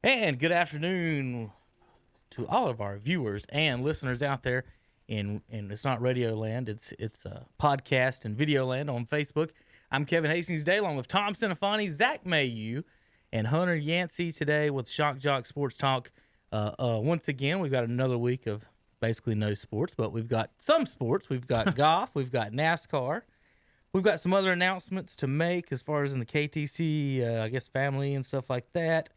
And good afternoon to all of our viewers and listeners out there in it's not Radio Land, it's podcast and video land on Facebook. I'm Kevin Hastings today, along with Tom Cinefani, Zach Mayu, and Hunter Yancey today with Joxx Sports Talk. Once again, we've got another week of basically no sports, but we've got some sports. We've got golf, we've got NASCAR. We've got some other announcements to make as far as in the KTC, I guess, family and stuff like that.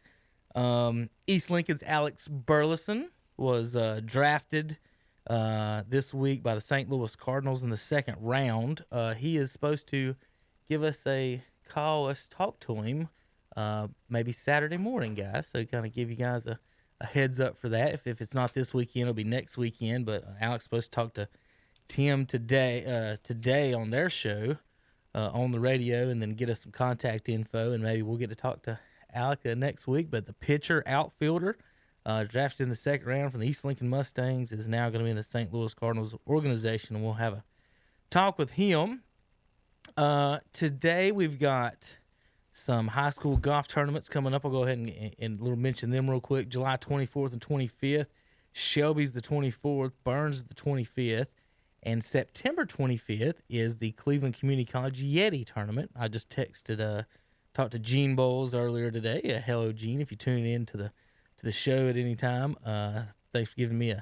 East Lincoln's Alex Burleson was drafted this week by the St. Louis Cardinals in the second round. He is supposed to give us a call, us talk to him maybe Saturday morning, guys. So kind of give you guys a heads up for that. If it's not this weekend, it'll be next weekend. But Alex is supposed to talk to Tim today on their show on the radio, and then get us some contact info, and maybe we'll get to talk to Alec next week. But the pitcher outfielder drafted in the second round from the East Lincoln Mustangs is now going to be in the St. Louis Cardinals organization, and we'll have a talk with him. Today we've got some high school golf tournaments coming up. I'll go ahead and mention them real quick. July 24th and 25th. Shelby's the 24th. Burns is the 25th. And September 25th is the Cleveland Community College Yeti Tournament. I just talked to Gene Bowles earlier today. Hello, Gene, if you tune in to the show at any time. Thanks for giving me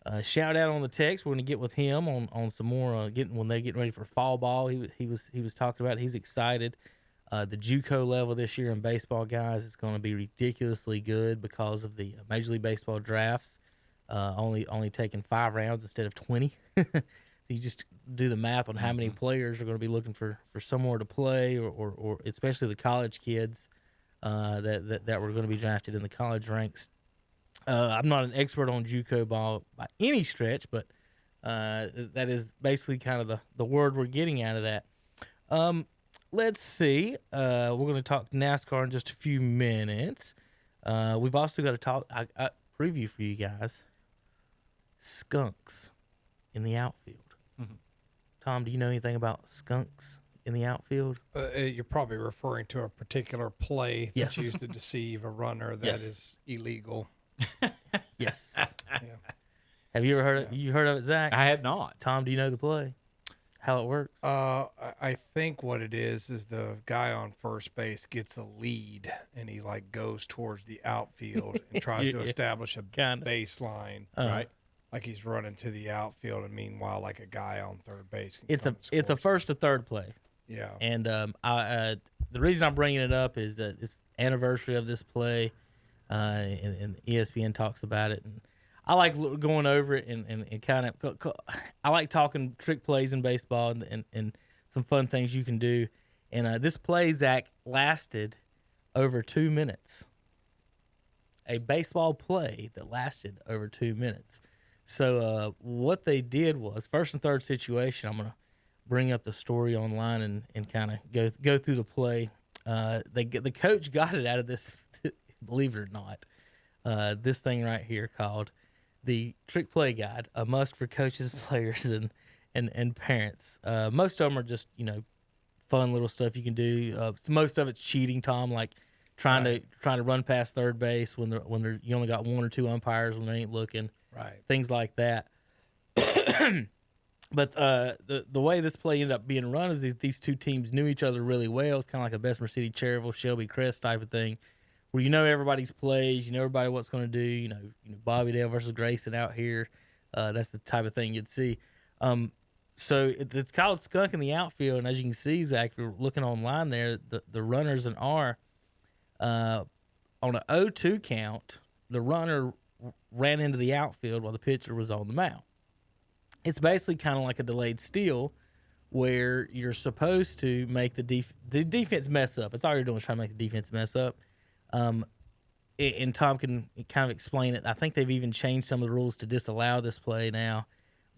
a shout out on the text. We're going to get with him on some more when they're getting ready for fall ball. He was talking about it. He's excited. The JUCO level this year in baseball, guys, is going to be ridiculously good because of the Major League Baseball drafts. Only taking 5 rounds instead of 20. You just do the math on how many players are going to be looking for somewhere to play, or especially the college kids that were going to be drafted in the college ranks. I'm not an expert on JUCO ball by any stretch, but that is basically kind of the word we're getting out of that. Let's see. We're going to talk NASCAR in just a few minutes. We've also got to talk a preview for you guys. Skunks in the outfield. Mm-hmm. Tom, do you know anything about skunks in the outfield? You're probably referring to a particular play that's used to deceive a runner that is illegal. Yes. Yeah. Have you ever heard of it, Zach? I had not. Tom, do you know the play? How it works? I think what it is the guy on first base gets a lead, and he goes towards the outfield and tries to establish a baseline. Right. Like he's running to the outfield, and meanwhile, like a guy on third base. It's a first to third play. Yeah. And the reason I'm bringing it up is that it's anniversary of this play, and ESPN talks about it, and I like going over it and kind of I like talking trick plays in baseball and some fun things you can do. And this play, Zach, lasted over 2 minutes. A baseball play that lasted over 2 minutes. So what they did was, first and third situation, I'm going to bring up the story online and kind of go through the play. The coach got it out of this, believe it or not, this thing right here called the Trick Play Guide, a must for coaches, players, and parents. Most of them are just, fun little stuff you can do. Most of it's cheating, Tom, like trying to run past third base when you only got 1 or 2 umpires when they ain't looking. Right. Things like that. But the way this play ended up being run is these two teams knew each other really well. It's kind of like a Bessemer City, Cherryville, Shelby Crest type of thing, where everybody's plays, everybody what's going to do. Bobby Dale versus Grayson out here. That's the type of thing you'd see. So it's called skunk in the outfield, and as you can see, Zach, if you're looking online there, the runners and R on an 0-2 count, the runner ran into the outfield while the pitcher was on the mound. It's basically kind of like a delayed steal where you're supposed to make the defense mess up. It's all you're doing is trying to make the defense mess up. And Tom can kind of explain it. I think they've even changed some of the rules to disallow this play now,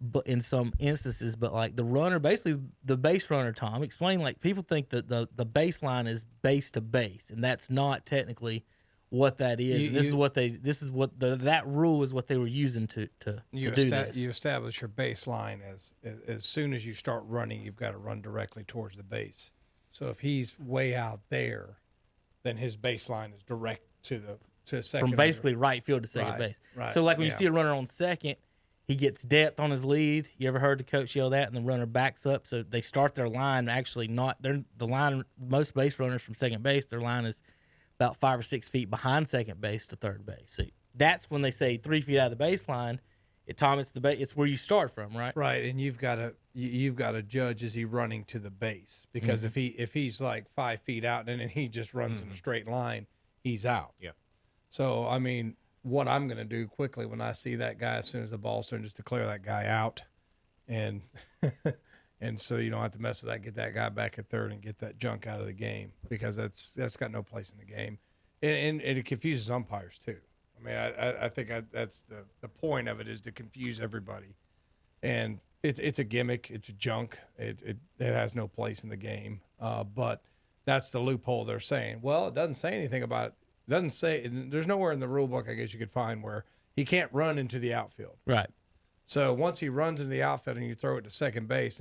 but in some instances. But like the runner, basically the base runner, Tom, explain, like people think that the baseline is base to base, and that's not technically what that is. That rule is what they were using to do this. You establish your baseline as soon as you start running, you've got to run directly towards the base. So if he's way out there, then his baseline is direct to to second. From basically right field to second base. Right. So, like when you see a runner on second, he gets depth on his lead. You ever heard the coach yell that? And the runner backs up. So they start their line actually not – the line – most base runners from second base, their line is about 5 or 6 feet behind second base to third base. So that's when they say 3 feet out of the baseline. Tom, it's where you start from, right? Right, and you've got to judge, is he running to the base? Because if he's like 5 feet out and then he just runs in a straight line, he's out. Yeah. So I mean, what I'm going to do quickly when I see that guy, as soon as the ball's turned, just declare that guy out, and and so you don't have to mess with that. Get that guy back at third and get that junk out of the game, because that's got no place in the game, and it confuses umpires too. I mean, I think that's the point of it, is to confuse everybody, and it's a gimmick, it's a junk, it has no place in the game. But that's the loophole they're saying. Well, it doesn't say anything about it. It doesn't say. There's nowhere in the rule book, I guess you could find, where he can't run into the outfield. Right. So once he runs into the outfield and you throw it to second base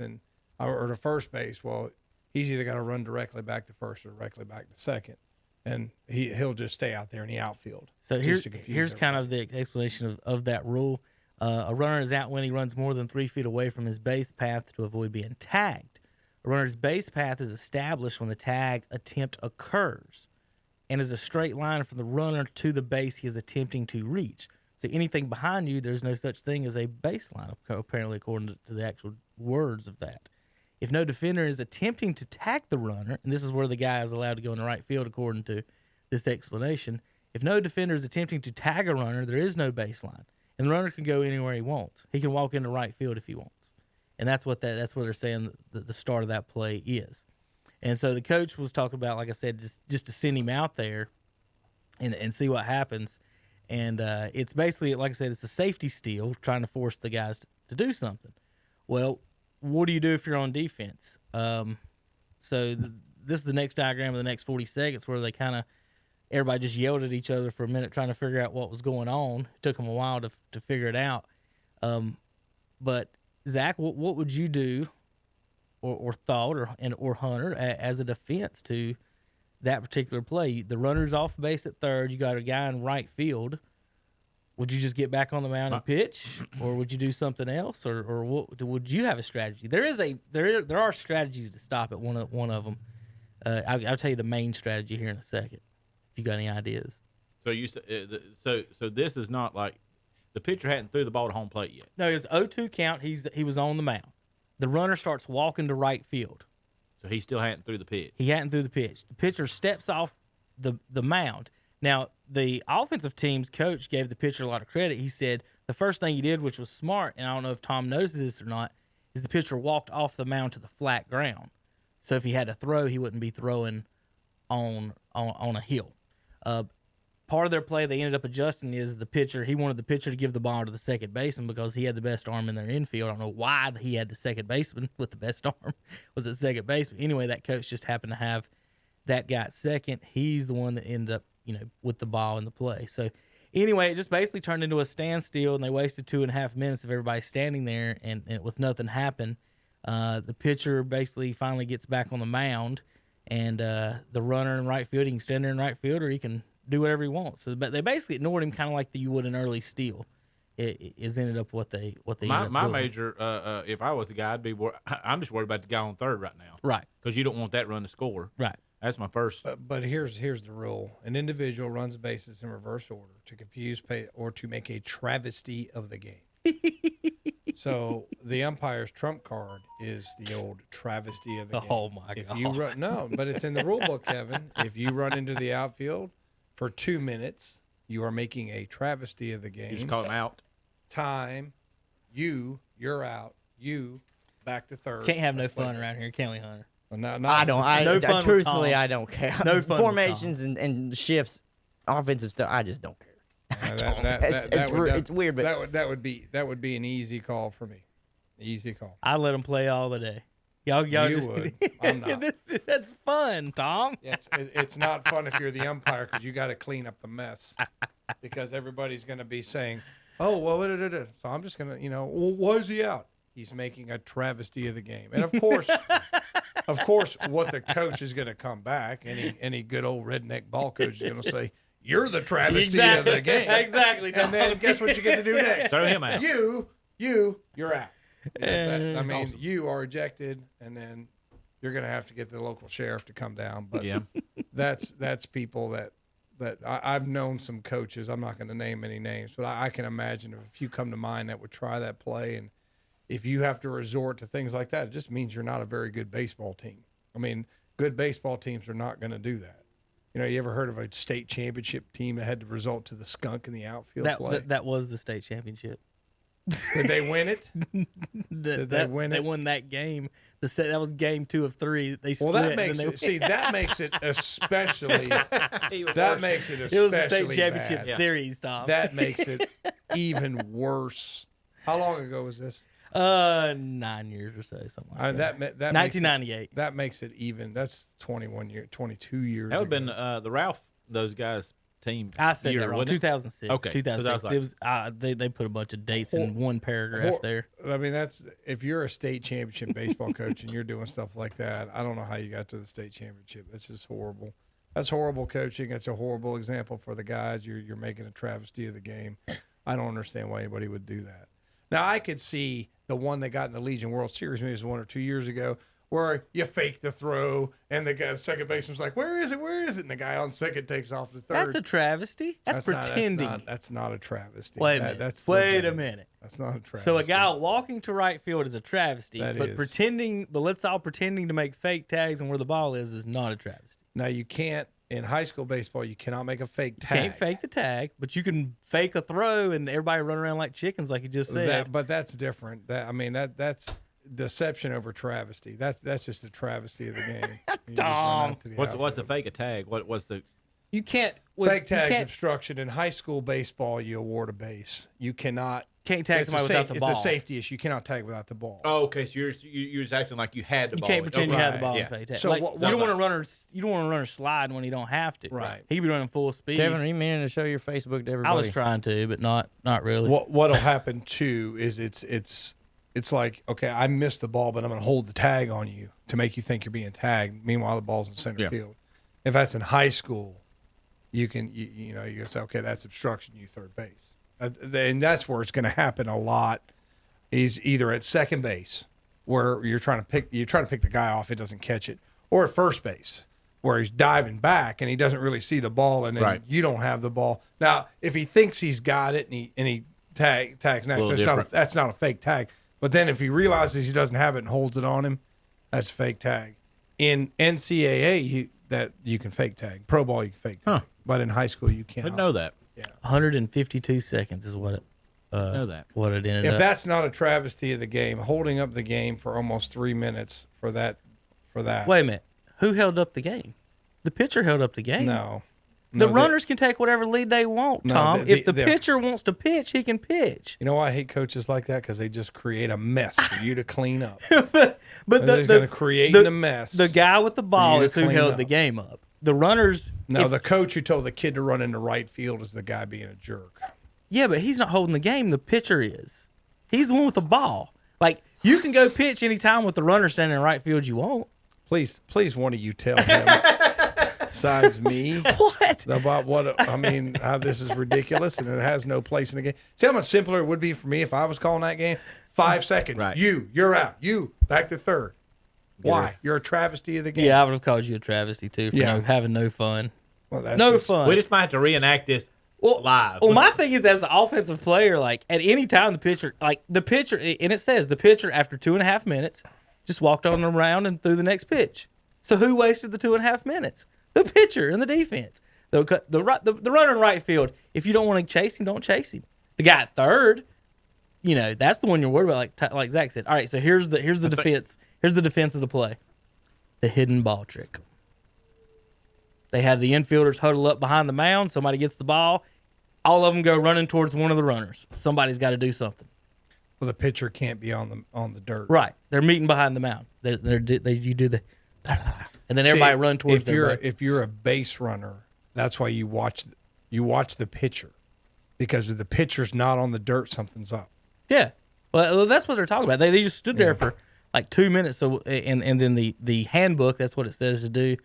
or to first base, well, he's either got to run directly back to first or directly back to second. And he'll just stay out there in the outfield. So here's kind of the explanation of that rule. A runner is out when he runs more than 3 feet away from his base path to avoid being tagged. A runner's base path is established when the tag attempt occurs and is a straight line from the runner to the base he is attempting to reach. So anything behind you, there's no such thing as a baseline, apparently, according to the actual words of that. If no defender is attempting to tag the runner, and this is where the guy is allowed to go in the right field according to this explanation, if no defender is attempting to tag a runner, there is no baseline, and the runner can go anywhere he wants. He can walk into right field if he wants, and that's what they're saying the start of that play is. And so the coach was talking about, like I said, just to send him out there and see what happens. And it's basically, like I said, it's a safety steal, trying to force the guys to do something. Well, what do you do if you're on defense? So this is the next diagram of the next 40 seconds, where they everybody just yelled at each other for a minute trying to figure out what was going on. It took them a while to figure it out. But Zach, what would you do, or thought, or Hunter, as a defense to that particular play? The runner's off base at third. You got a guy in right field. Would you just get back on the mound and pitch, or would you do something else, or what, would you have a strategy? There are strategies to stop it. One of them, I'll tell you the main strategy here in a second, if you got any ideas. So so this is not like the pitcher hadn't threw the ball to home plate yet. No, it was 0-2 count. He was on the mound. The runner starts walking to right field. So he still hadn't threw the pitch. He hadn't threw the pitch. The pitcher steps off the mound. Now, the offensive team's coach gave the pitcher a lot of credit. He said the first thing he did, which was smart, and I don't know if Tom notices this or not, is the pitcher walked off the mound to the flat ground. So if he had to throw, he wouldn't be throwing on a hill. Part of their play they ended up adjusting is the pitcher. He wanted the pitcher to give the ball to the second baseman because he had the best arm in their infield. I don't know why he had the second baseman with the best arm was at second base. But anyway, that coach just happened to have that guy at second. He's the one that ended up, with the ball in the play. So anyway, it just basically turned into a standstill, and they wasted 2.5 minutes of everybody standing there and with nothing happen. The pitcher basically finally gets back on the mound, and the runner in right field, he can stand there in right field, or he can do whatever he wants. So, but they basically ignored him, kind of like you would an early steal. It ended up what they my major. If I was the guy, I'm just worried about the guy on third right now. Right. Because you don't want that run to score. Right. That's my first. But here's the rule: an individual runs bases in reverse order to confuse or to make a travesty of the game. So the umpire's trump card is the old travesty of the game. Oh my God! No, but it's in the rule book, Kevin. If you run into the outfield for 2 minutes, you are making a travesty of the game. You just call him out. Time, you're out. You back to third. Can't have no fun around here, can we, Hunter? Well, no, I don't. No fun with Truthfully, Tom. I don't care. No fun with Formations and shifts, offensive stuff. I just don't care. It's weird, but that would be an easy call for me. Easy call. I let them play all the day. Y'all You just would. I'm not. That's fun, Tom. It's not fun if you're the umpire, because you got to clean up the mess, because everybody's going to be saying, "Oh, well, so I'm just going to, well, why is he out? He's making a travesty of the game." And of course, what the coach is going to come back, any good old redneck ball coach is going to say, you're the travesty of the game. Exactly. And then guess what you get to do next? Throw him out. You're out. I mean, Awesome. you are ejected, and then you're going to have to get the local sheriff to come down. But Yeah. that's people that I've known some coaches. I'm not going to name any names, but I can imagine if a few come to mind that would try that play. And if you have to resort to things like that, it just means you're not a very good baseball team. I mean, good baseball teams are not going to do that. You know, you ever heard of a state championship team that had to resort to the skunk in the outfield play? That was the state championship. Did they win it? Did they win They it? won that game. That was game 2 of 3. They split. Well, that and makes then it. See, that makes it especially. That makes it especially. it was a state championship bad. series, Tom. That makes it even worse. How long ago was this? 9 years or so, something like that. That 1998. That makes it even. That's 22 years. That would have ago. been the Ralph, those guys' team. I said year, that wrong. wasn't it? 2006. Okay, 2006. It was, they put a bunch of dates in one paragraph there. I mean, that's if you're a state championship baseball coach and you're doing stuff like that. I don't know how you got to the state championship. That's just horrible. That's horrible coaching. That's a horrible example for the guys. You're making a travesty of the game. I don't understand why anybody would do that. Now, I could see the one that got in the Legion World Series, maybe it was 1 or 2 years ago, where you fake the throw and the guy, the second baseman's like, "Where is it? Where is it?" And the guy on second takes off the third. That's a travesty. That's pretending. That's not a travesty. Wait a minute. That's Wait a legitimate. minute. That's not a travesty. So a guy walking to right field is a travesty, That but is. but let's all pretending to make fake tags and where the ball is not a travesty. Now, you can't, in high school baseball, you cannot make a fake You tag. can't fake the tag, but you can fake a throw and everybody run around like chickens, like you just said. But that's different. That's deception over travesty. That's just a travesty of the game. You just run Tom. out to the What's a outfield. fake a tag? What's the You can't Fake you tags can't, obstruction. In high school baseball, you award a base. You cannot can't tag somebody without the ball. It's a safety issue. You cannot tag without the ball. Oh, okay. So you're just acting like you had the You ball. can't pretend you Okay. have the ball Yeah. and fake tag. So Like, what- you don't what- want to runner slide when you don't have to. Right. He could be running full speed. Kevin, are you meaning to show your Facebook to everybody? I was trying to, but not really. What'll happen too is it's like, okay, I missed the ball, but I'm going to hold the tag on you to make you think you're being tagged. Meanwhile, the ball's in center Yeah. field. If that's in high school, you can you can say, okay, that's obstruction. You third base, and that's where it's going to happen a lot. Is either at second base where you're trying to pick the guy off, it doesn't catch it, or at first base where he's diving back and he doesn't really see the ball, and then Right. you don't have the ball. Now, if he thinks he's got it and he tags next, Little that's not a fake tag. But then if he realizes he doesn't have it and holds it on him, that's a fake tag. In NCAA, you can fake tag. Pro ball, you can fake tag. Huh. But in high school, you I can't. didn't know that. 152 seconds is what it. Know that. What it ended If up. that's not a travesty of the game, holding up the game for almost 3 minutes for that. Wait a minute. Who held up the game? The pitcher held up the game. No. The No, runners can take whatever lead they want, No, Tom. the- If the the- pitcher wants to pitch, he can pitch. You know why I hate coaches like that? Because they just create a mess for you to clean up. But They're just going to create a mess. The guy with the ball you to is who clean held up. the game up. The runners. No, if- the coach who told the kid to run into right field is the guy being a jerk. Yeah, but he's not holding the game. The pitcher is. He's the one with the ball. Like, you can go pitch anytime with the runner standing in right field you want. Please, one of you tell him, besides me, What? about how this is ridiculous and it has no place in the game. See how much simpler it would be for me if I was calling that game? 5 seconds. Right. You're out. You back to third. Why? You're a travesty of the game. Yeah, I would have called you a travesty, too, for Yeah. having no fun. Well, that's No just- fun. We just might have to reenact this live. Well, my thing is, as the offensive player, like, at any time and it says the pitcher, after 2.5 minutes, just walked on around and threw the next pitch. So who wasted the 2.5 minutes? The pitcher and the defense. The runner in right field, if you don't want to chase him, don't chase him. The guy at third, that's the one you're worried about, like Zach said. All right, so here's the defense. Here's the defense of the play. The hidden ball trick. They have the infielders huddle up behind the mound. Somebody gets the ball. All of them go running towards one of the runners. Somebody's got to do something. Well, the pitcher can't be on the dirt. Right. They're meeting behind the mound. You do the, and then everybody run towards them. If you're a base runner, that's why you watch the pitcher, because if the pitcher's not on the dirt, something's up. Yeah. Well, that's what they're talking about. They just stood there for like 2 minutes. So and then the handbook, that's what it says to do,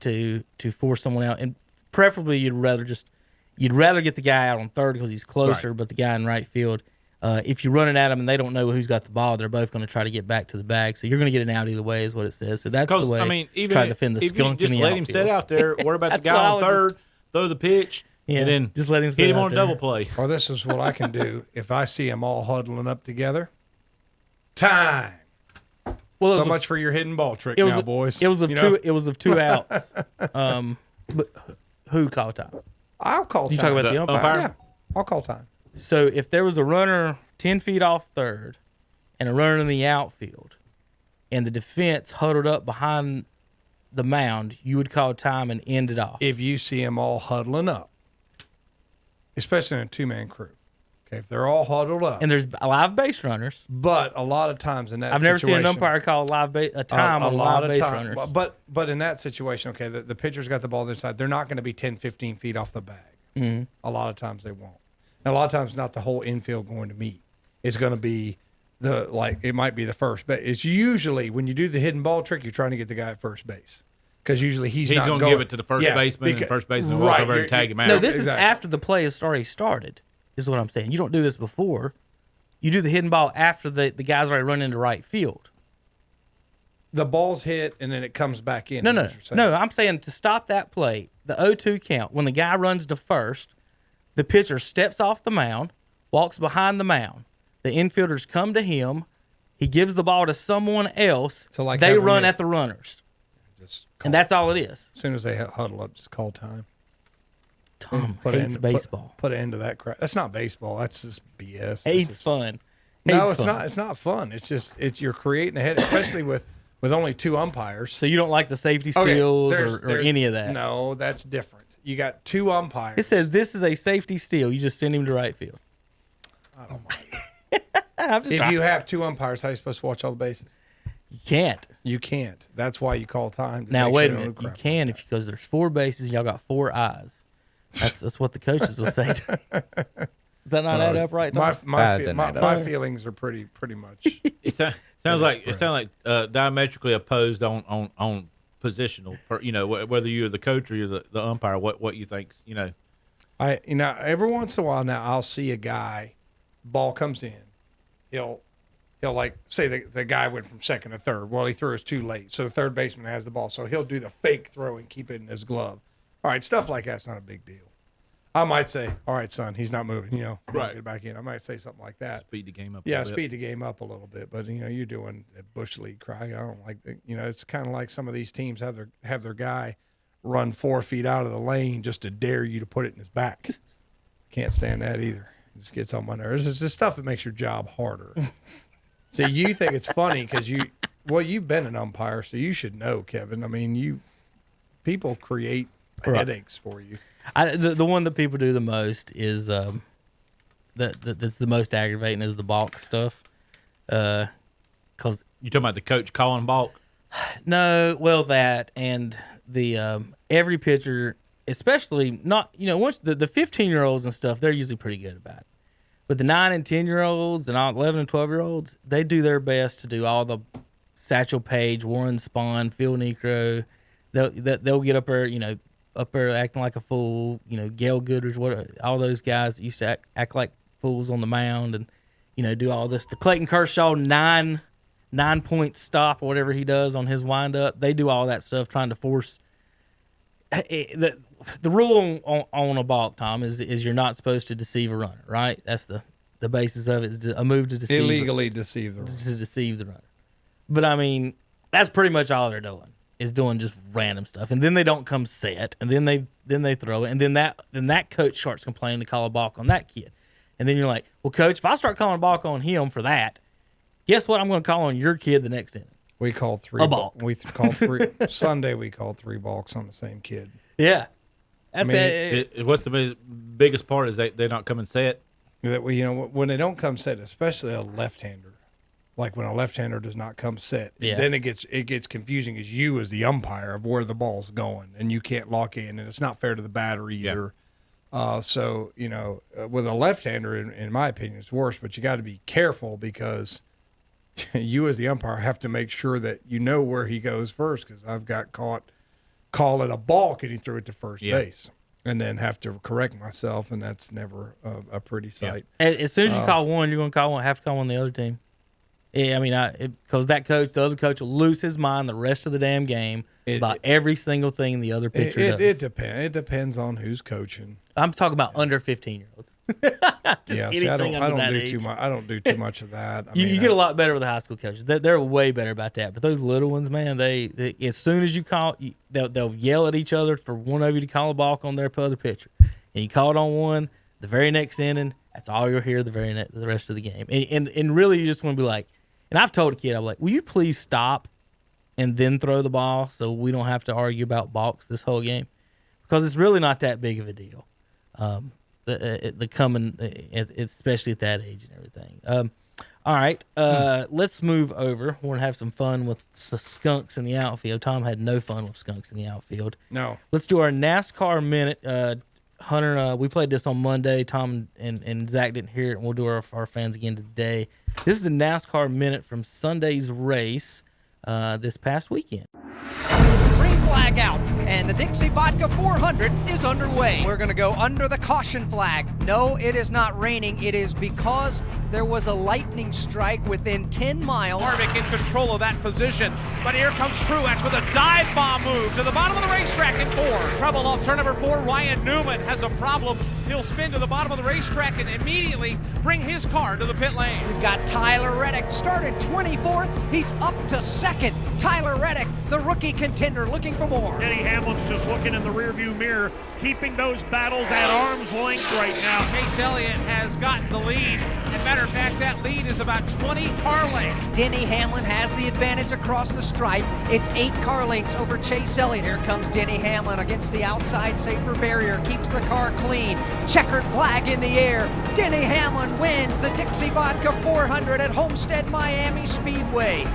to force someone out. And preferably you'd rather get the guy out on third because he's closer, but the guy in right field. If you're running at them and they don't know who's got the ball, they're both going to try to get back to the bag. So you're going to get an out either way, is what it says. So that's the way. I mean, even try to defend the if you skunk just in the let him outfield. sit out there, worry about the That's guy what I on would third, throw the pitch, and then just let him hit sit him out on a there. double play. Or this is what I can do if I see them all huddling up together. Time. Well, So much for your hidden ball trick it was now, boys. It was of You two. know? It was of 2 outs. But who called time? I'll call time. You talking about the The umpire? umpire? Yeah, I'll call time. So if there was a runner 10 feet off third and a runner in the outfield, and the defense huddled up behind the mound, you would call time and end it off. If you see them all huddling up, especially in a two-man crew, okay, if they're all huddled up, And there's live base runners. but a lot of times in that I've never seen an situation, umpire call a time on live base runners. But in that situation, okay, the pitcher's got the ball this side. They're not going to be 10, 15 feet off the bag. Mm-hmm. A lot of times they won't. And a lot of times not the whole infield going to meet. It's going to be it might be the first base. It's usually when you do the hidden ball trick, you're trying to get the guy at first base. Because usually he's not going to going give it to the first baseman, and the first baseman will right, walk over and tag him out. No, this Exactly. is after the play has already started, is what I'm saying. You don't do this before. You do the hidden ball after the guy's already run into right field. the ball's hit and then it comes back in. No. I'm saying to stop that play, the 0-2 count, when the guy runs to first, the pitcher steps off the mound, walks behind the mound. The infielders come to him. He gives the ball to someone else. So like they having run your- at the runners. Just And that's all it is. as soon as they huddle up, just call time. Tom Put an hates end- baseball. Put an end to that crap. That's not baseball. That's just BS. Hates fun. No, Hates it's fun. not. It's not fun. It's just you're creating a head, especially with only two umpires. So you don't like the safety Okay, steals there's- or there's- any of that? No, that's different. You got two umpires. It says this is a safety steal. You just send him to right field. I don't mind. I'm just If trying- you have two umpires, how are you supposed to watch all the bases? You can't. You can't. That's why you call time. to Now make wait sure a they minute. don't You crap can like if because there's 4 bases. Y'all got 4 eyes. That's what the coaches will say. Does that not add up right? that. Tom? My feelings are pretty much. Sounds like diametrically opposed on positional. Whether you're the coach or you're the umpire, what you think. Every once in a while now I'll see a guy, ball comes in, he'll like say the guy went from second to third. Well, he threw us too late, so the third baseman has the ball, so he'll do the fake throw and keep it in his glove. All right, stuff like that's not a big deal. I might say, all right, son, he's not moving. Right. Get back in. I might say something like that. Speed the game up. Yeah, a bit. speed the game up a little bit, but you're doing a bush league cry. I don't like that. It's kind of like some of these teams have their guy run 4 feet out of the lane just to dare you to put it in his back. Can't stand that either. It just gets on my nerves. It's just stuff that makes your job harder. See, you think it's funny because you've been an umpire, so you should know, Kevin. I mean, people create headaches for you. The one that people do the most is that's the most aggravating is the balk stuff. Because You talking about the coach calling balk? no, well that and the every pitcher, especially not once the 15-year-olds and stuff, they're usually pretty good about it. But the 9 and 10-year-olds and all 11 and 12-year-olds, they do their best to do all the Satchel Paige, Warren Spahn, Phil Necro. They'll get up there, acting like a fool. Gail Goodrich, all those guys that used to act like fools on the mound and do all this. The Clayton Kershaw 9-point stop or whatever he does on his windup, they do all that stuff trying to force. The rule on a balk, Tom, is you're not supposed to deceive a runner, right? That's the basis of it. Is a move to deceive Illegally deceive the runner. to deceive the runner. But I mean, that's pretty much all they're doing is doing just random stuff, and then they don't come set, and then they throw it, and then that coach starts complaining to call a balk on that kid, and then you're like, well, coach, if I start calling a balk on him for that, guess what? I'm going to call on your kid the next inning. We called 3 A balk. We called 3 Sunday. We called 3 balks on the same kid. Yeah, that's mean, it. What's the biggest part is they not coming set. That when they don't come set, especially a left-hander, like when a left-hander does not come set, Yeah. then it gets confusing as you as the umpire of where the ball's going, and you can't lock in, and it's not fair to the batter either. So with a left-hander, in my opinion, it's worse. But you got to be careful because you as the umpire have to make sure that you know where he goes first. Because I've got caught calling a balk and he threw it to first base. and then have to correct myself, and that's never a pretty sight. As soon as you call one, you're going to have to call one the other team. Yeah, I mean, because the other coach will lose his mind the rest of the damn game about every single thing the other pitcher does. It depends. It depends on who's coaching. I'm talking about under 15-year-olds. See, I don't do too much of that. You get a lot better with the high school coaches. They're way better about that. But those little ones, man, they as soon as you call, they'll yell at each other for one of you to call a balk on their other pitcher, and you call it on one. The very next inning, that's all you'll hear the rest of the game. And really, you just want to be like. And I've told a kid, I'm like, will you please stop and then throw the ball so we don't have to argue about balks this whole game? Because it's really not that big of a deal. Especially at that age and everything. All right, let's move over. We're going to have some fun with skunks in the outfield. Tom had no fun with skunks in the outfield. No. Let's do our NASCAR minute. Hunter, we played this on Monday. Tom and Zach didn't hear it, and we'll do our fans again today. This is the NASCAR minute from Sunday's race this past weekend. Green flag out, and the Dixie Vodka 400 is underway. We're going to go under the caution flag. No, it is not raining. It is because there was a lightning strike within 10 miles. Harvick in control of that position, but here comes Truex with a dive bomb move to the bottom of the racetrack in 4. Trouble off turn number 4. Ryan Newman has a problem. He'll spin to the bottom of the racetrack and immediately bring his car to the pit lane. We've got Tyler Reddick started 24th. He's up to 2nd. Tyler Reddick, the rookie contender, looking for more. Eddie Hamlin's just looking in the rearview mirror, keeping those battles at arm's length right now. Chase Elliott has gotten the lead. And matter of fact, that lead is about 20 car lengths. Denny Hamlin has the advantage across the stripe. It's 8 car lengths over Chase Elliott. Here comes Denny Hamlin against the outside safer barrier. Keeps the car clean. Checkered flag in the air. Denny Hamlin wins the Dixie Vodka 400 at Homestead Miami Speedway.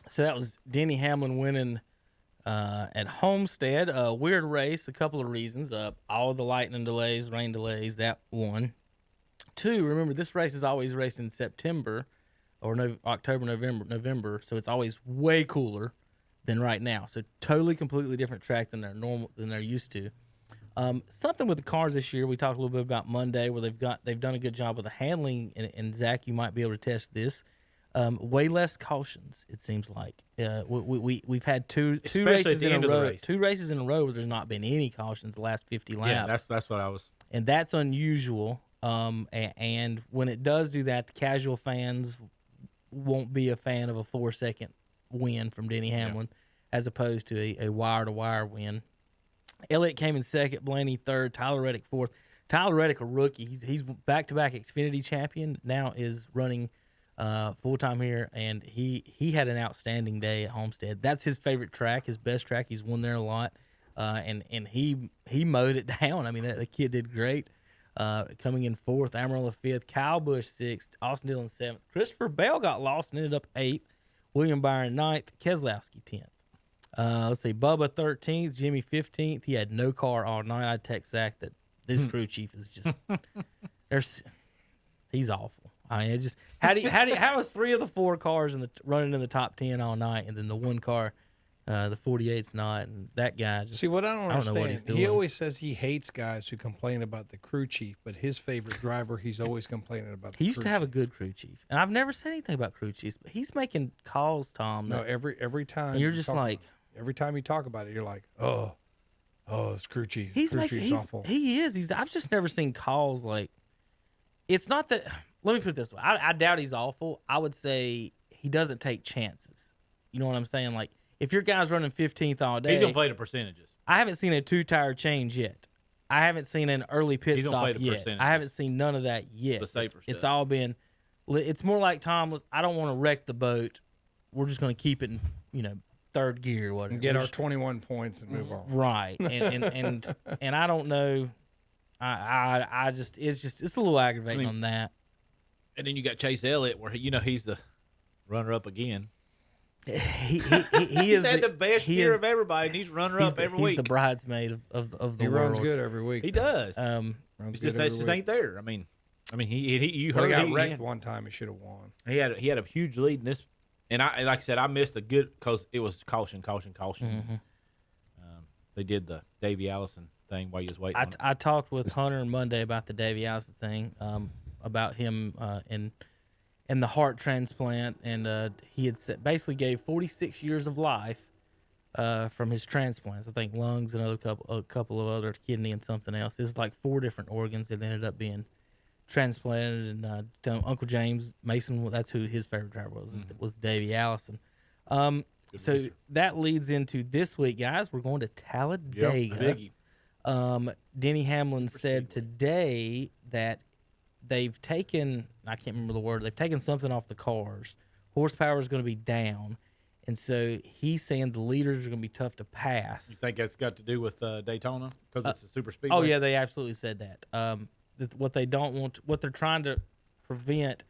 So that was Denny Hamlin winning at Homestead. Weird race, a couple of reasons. All the lightning delays, rain delays, that one. 2, remember, this race is always raced in September or October, November, so it's always way cooler than right now. So totally, completely different track than they're used to. Something with the cars this year, we talked a little bit about Monday, where they've done a good job with the handling, and Zach, you might be able to test this. Way less cautions, it seems like. We've had two races in a row. 2 races in a row where there's not been any cautions the last 50 laps. Yeah, that's what I was. And that's unusual. And when it does do that, the casual fans won't be a fan of a 4-second win from Denny Hamlin, as opposed to a wire-to-wire win. Elliott came in 2nd, Blaney 3rd, Tyler Reddick 4th. Tyler Reddick, a rookie, he's back-to-back Xfinity champion. Now is running full-time here, and he had an outstanding day at Homestead. That's his favorite track, his best track. He's won there a lot, and he mowed it down. I mean, the kid did great. Coming in 4th, Amarillo 5th, Kyle Busch 6th, Austin Dillon 7th. Christopher Bell got lost and ended up 8th. William Byron 9th, Keselowski 10th. Let's see, Bubba 13th, Jimmy 15th. He had no car all night. I text Zach that this crew chief is just he's awful. I mean, it just how was 3 of the 4 cars running in the top 10 all night, and then the one car, the 48's not, and that guy just see what I don't understand. Know what he's doing. He always says he hates guys who complain about the crew chief, but his favorite driver, he's always complaining about. He used to have a good crew chief, and I've never said anything about crew chiefs, but he's making calls, Tom. No, every time. And you're just like, every time you talk about it, you're like, oh, it's crew chief. He's awful. He is. I've just never seen calls like. It's not that. Let me put it this way. I doubt he's awful. I would say he doesn't take chances. You know what I'm saying? Like, if your guy's running 15th all day, he's gonna play the percentages. I haven't seen a 2-tire change yet. I haven't seen an early pit stop yet. I haven't seen none of that yet. The safer It's stuff. all been. It's more like, Tom, I don't want to wreck the boat. We're just going to keep it in, 3rd gear or whatever. And get our 21 points and move on. Right. And I don't know. I just it's a little aggravating on that. And then you got Chase Elliott, where he's the runner-up again. He He's had the best year of everybody, and he's runner-up every week. He's the bridesmaid of the world. He runs good every week. He does. Runs It's just ain't there. I mean, you Well, heard he got wrecked one time. He should have won. He had a huge lead in this, and like I said, I missed a good because it was caution. Mm-hmm. they did the Davey Allison thing while you was waiting. I talked with Hunter Monday about the Davey Allison thing, about him and the heart transplant, and he had basically gave 46 years of life from his transplants. I think lungs and a couple of other kidney and something else. It's like 4 different organs that ended up being transplanted. And Uncle James Mason, that's who his favorite driver was Davey Allison. So that leads into this week, guys. We're going to Talladega. Yep, Denny Hamlin said today that they've taken, I can't remember the word, they've taken something off the cars. Horsepower is going to be down. And so he's saying the leaders are going to be tough to pass. You think that's got to do with Daytona because it's a super speedway? Oh, yeah, they absolutely said that. What they don't want, what they're trying to prevent,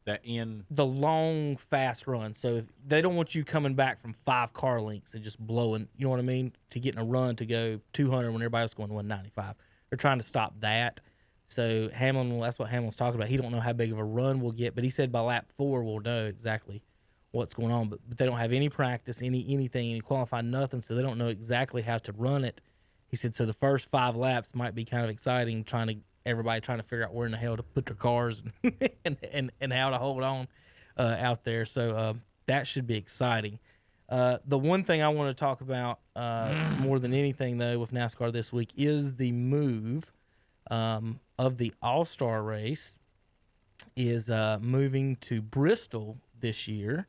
the long, fast run. So if they don't want you coming back from 5 car lengths and just blowing, you know what I mean, to get in a run to go 200 when everybody else going 195. They're trying to stop that. So Hamlin, that's what Hamlin's talking about. He don't know how big of a run we'll get, but he said by lap 4 we'll know exactly what's going on. But they don't have any practice, anything, any qualifying, nothing, so they don't know exactly how to run it. He said so the first 5 laps might be kind of exciting, everybody trying to figure out where in the hell to put their cars and how to hold on out there. So that should be exciting. The one thing I want to talk about more than anything, though, with NASCAR this week is the move of the All-Star race is moving to Bristol this year.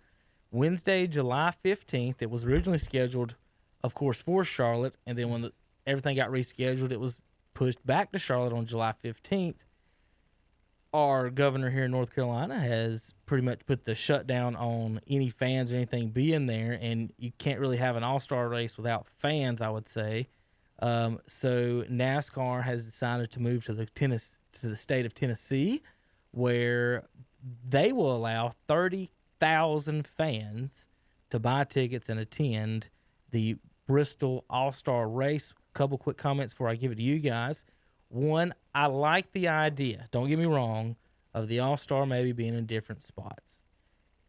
Wednesday, July 15th. It was originally scheduled, of course, for Charlotte, and then when everything got rescheduled, it was pushed back to Charlotte on July 15th. Our governor here in North Carolina has pretty much put the shutdown on any fans or anything being there, and you can't really have an all-star race without fans, I would say. So NASCAR has decided to move to the state of Tennessee, where they will allow 30,000 fans to buy tickets and attend the Bristol All-Star race. Couple quick comments before I give it to you guys. One, I like the idea, don't get me wrong, of the All-Star maybe being in different spots.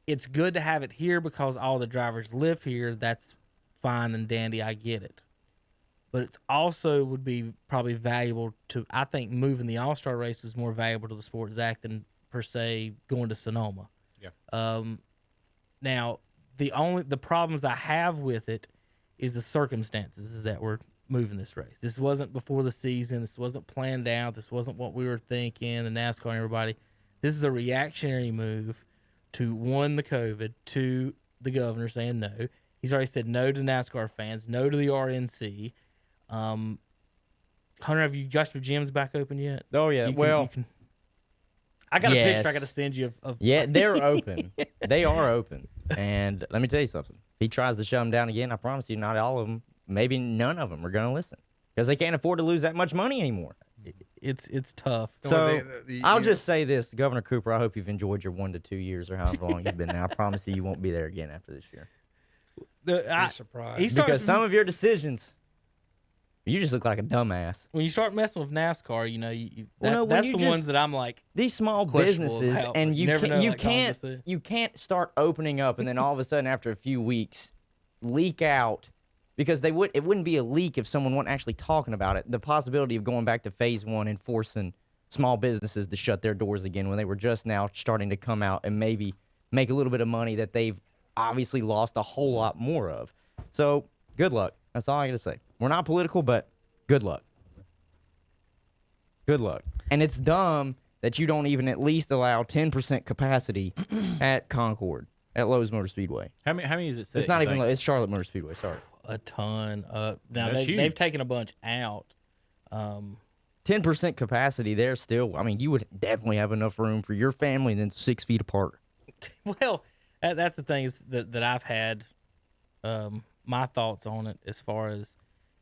It's good to have it here because all the drivers live here. That's fine and dandy. I get it. But it's also would be probably valuable to, I think moving the All-Star race is more valuable to the sport, Zach, than per se going to Sonoma. Yeah. Now, the problems I have with it is the circumstances that we're moving this race. This wasn't before the season. This wasn't planned out. This wasn't what we were thinking, the NASCAR and everybody. This is a reactionary move to, 1, the COVID, 2, the governor saying no. He's already said no to NASCAR fans, no to the RNC. Hunter, have you got your gyms back open yet? Oh, yeah. I got yes. a picture I got to send you of Yeah, they're open. They are open. And let me tell you something. If he tries to shut them down again, I promise you not all of them, maybe none of them are going to listen because they can't afford to lose that much money anymore. It's tough. So I'll just say this, Governor Cooper, I hope you've enjoyed your 1 to 2 years or however long you've been there. I promise you won't be there again after this year. Be surprised. Because some of your decisions, you just look like a dumbass. When you start messing with NASCAR, you know, that's the just, ones that I'm like, these small businesses, about, and you you can't start opening up, and then all of a sudden after a few weeks, leak out. Because it wouldn't be a leak if someone wasn't actually talking about it. The possibility of going back to phase 1 and forcing small businesses to shut their doors again when they were just now starting to come out and maybe make a little bit of money that they've obviously lost a whole lot more of. So good luck. That's all I got to say. We're not political, but good luck. Good luck. And it's dumb that you don't even at least allow 10% capacity at Concord, at Lowe's Motor Speedway. How many is it? It's not even. It's Charlotte Motor Speedway. Sorry. A ton. Now That's they've taken a bunch out. 10% capacity there still. I mean, you would definitely have enough room for your family and then 6 feet apart. Well, that's the thing is that I've had my thoughts on it as far as,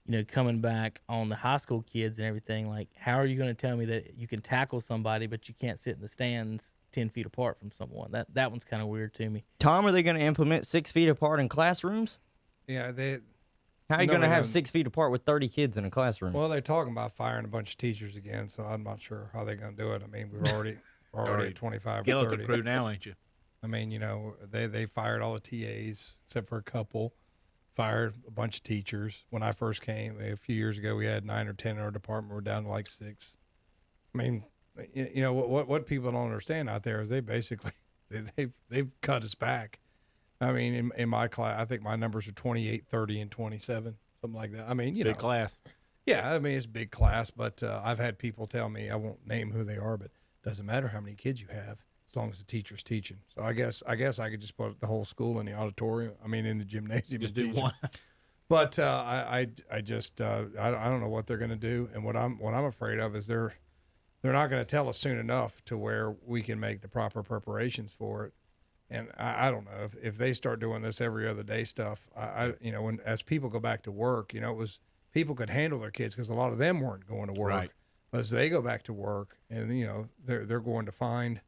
you know, coming back on the high school kids and everything. Like, how are you going to tell me that you can tackle somebody but you can't sit in the stands 10 feet apart from someone? That one's kind of weird to me. Tom, are they going to implement 6 feet apart in classrooms? Yeah, How are you going to have 6 feet apart with 30 kids in a classroom? Well, they're talking about firing a bunch of teachers again, so I'm not sure how they're going to do it. I mean, we're already at 25 or Skeleton 30. crew now, ain't you? I mean, you know, they fired all the TAs except for a couple. fired a bunch of teachers. When I first came a few years ago, we had 9 or 10 in our department. We're down to like 6. I mean, you know what people don't understand out there is they basically they've cut us back. I mean, in my class, I think my numbers are 28, 30, and 27, something like that. I mean, Big class. Yeah, I mean, it's a big class, but I've had people tell me, I won't name who they are, but it doesn't matter how many kids you have as long as the teacher's teaching. So I guess I could just put the whole school in the auditorium. I mean, in the gymnasium. Just do one. But I don't know what they're going to do, and what I'm afraid of is they're not going to tell us soon enough to where we can make the proper preparations for it. And I don't know if they start doing this every other day stuff. When as people go back to work, it was people could handle their kids because a lot of them weren't going to work. Right. But as they go back to work, and they're going to find,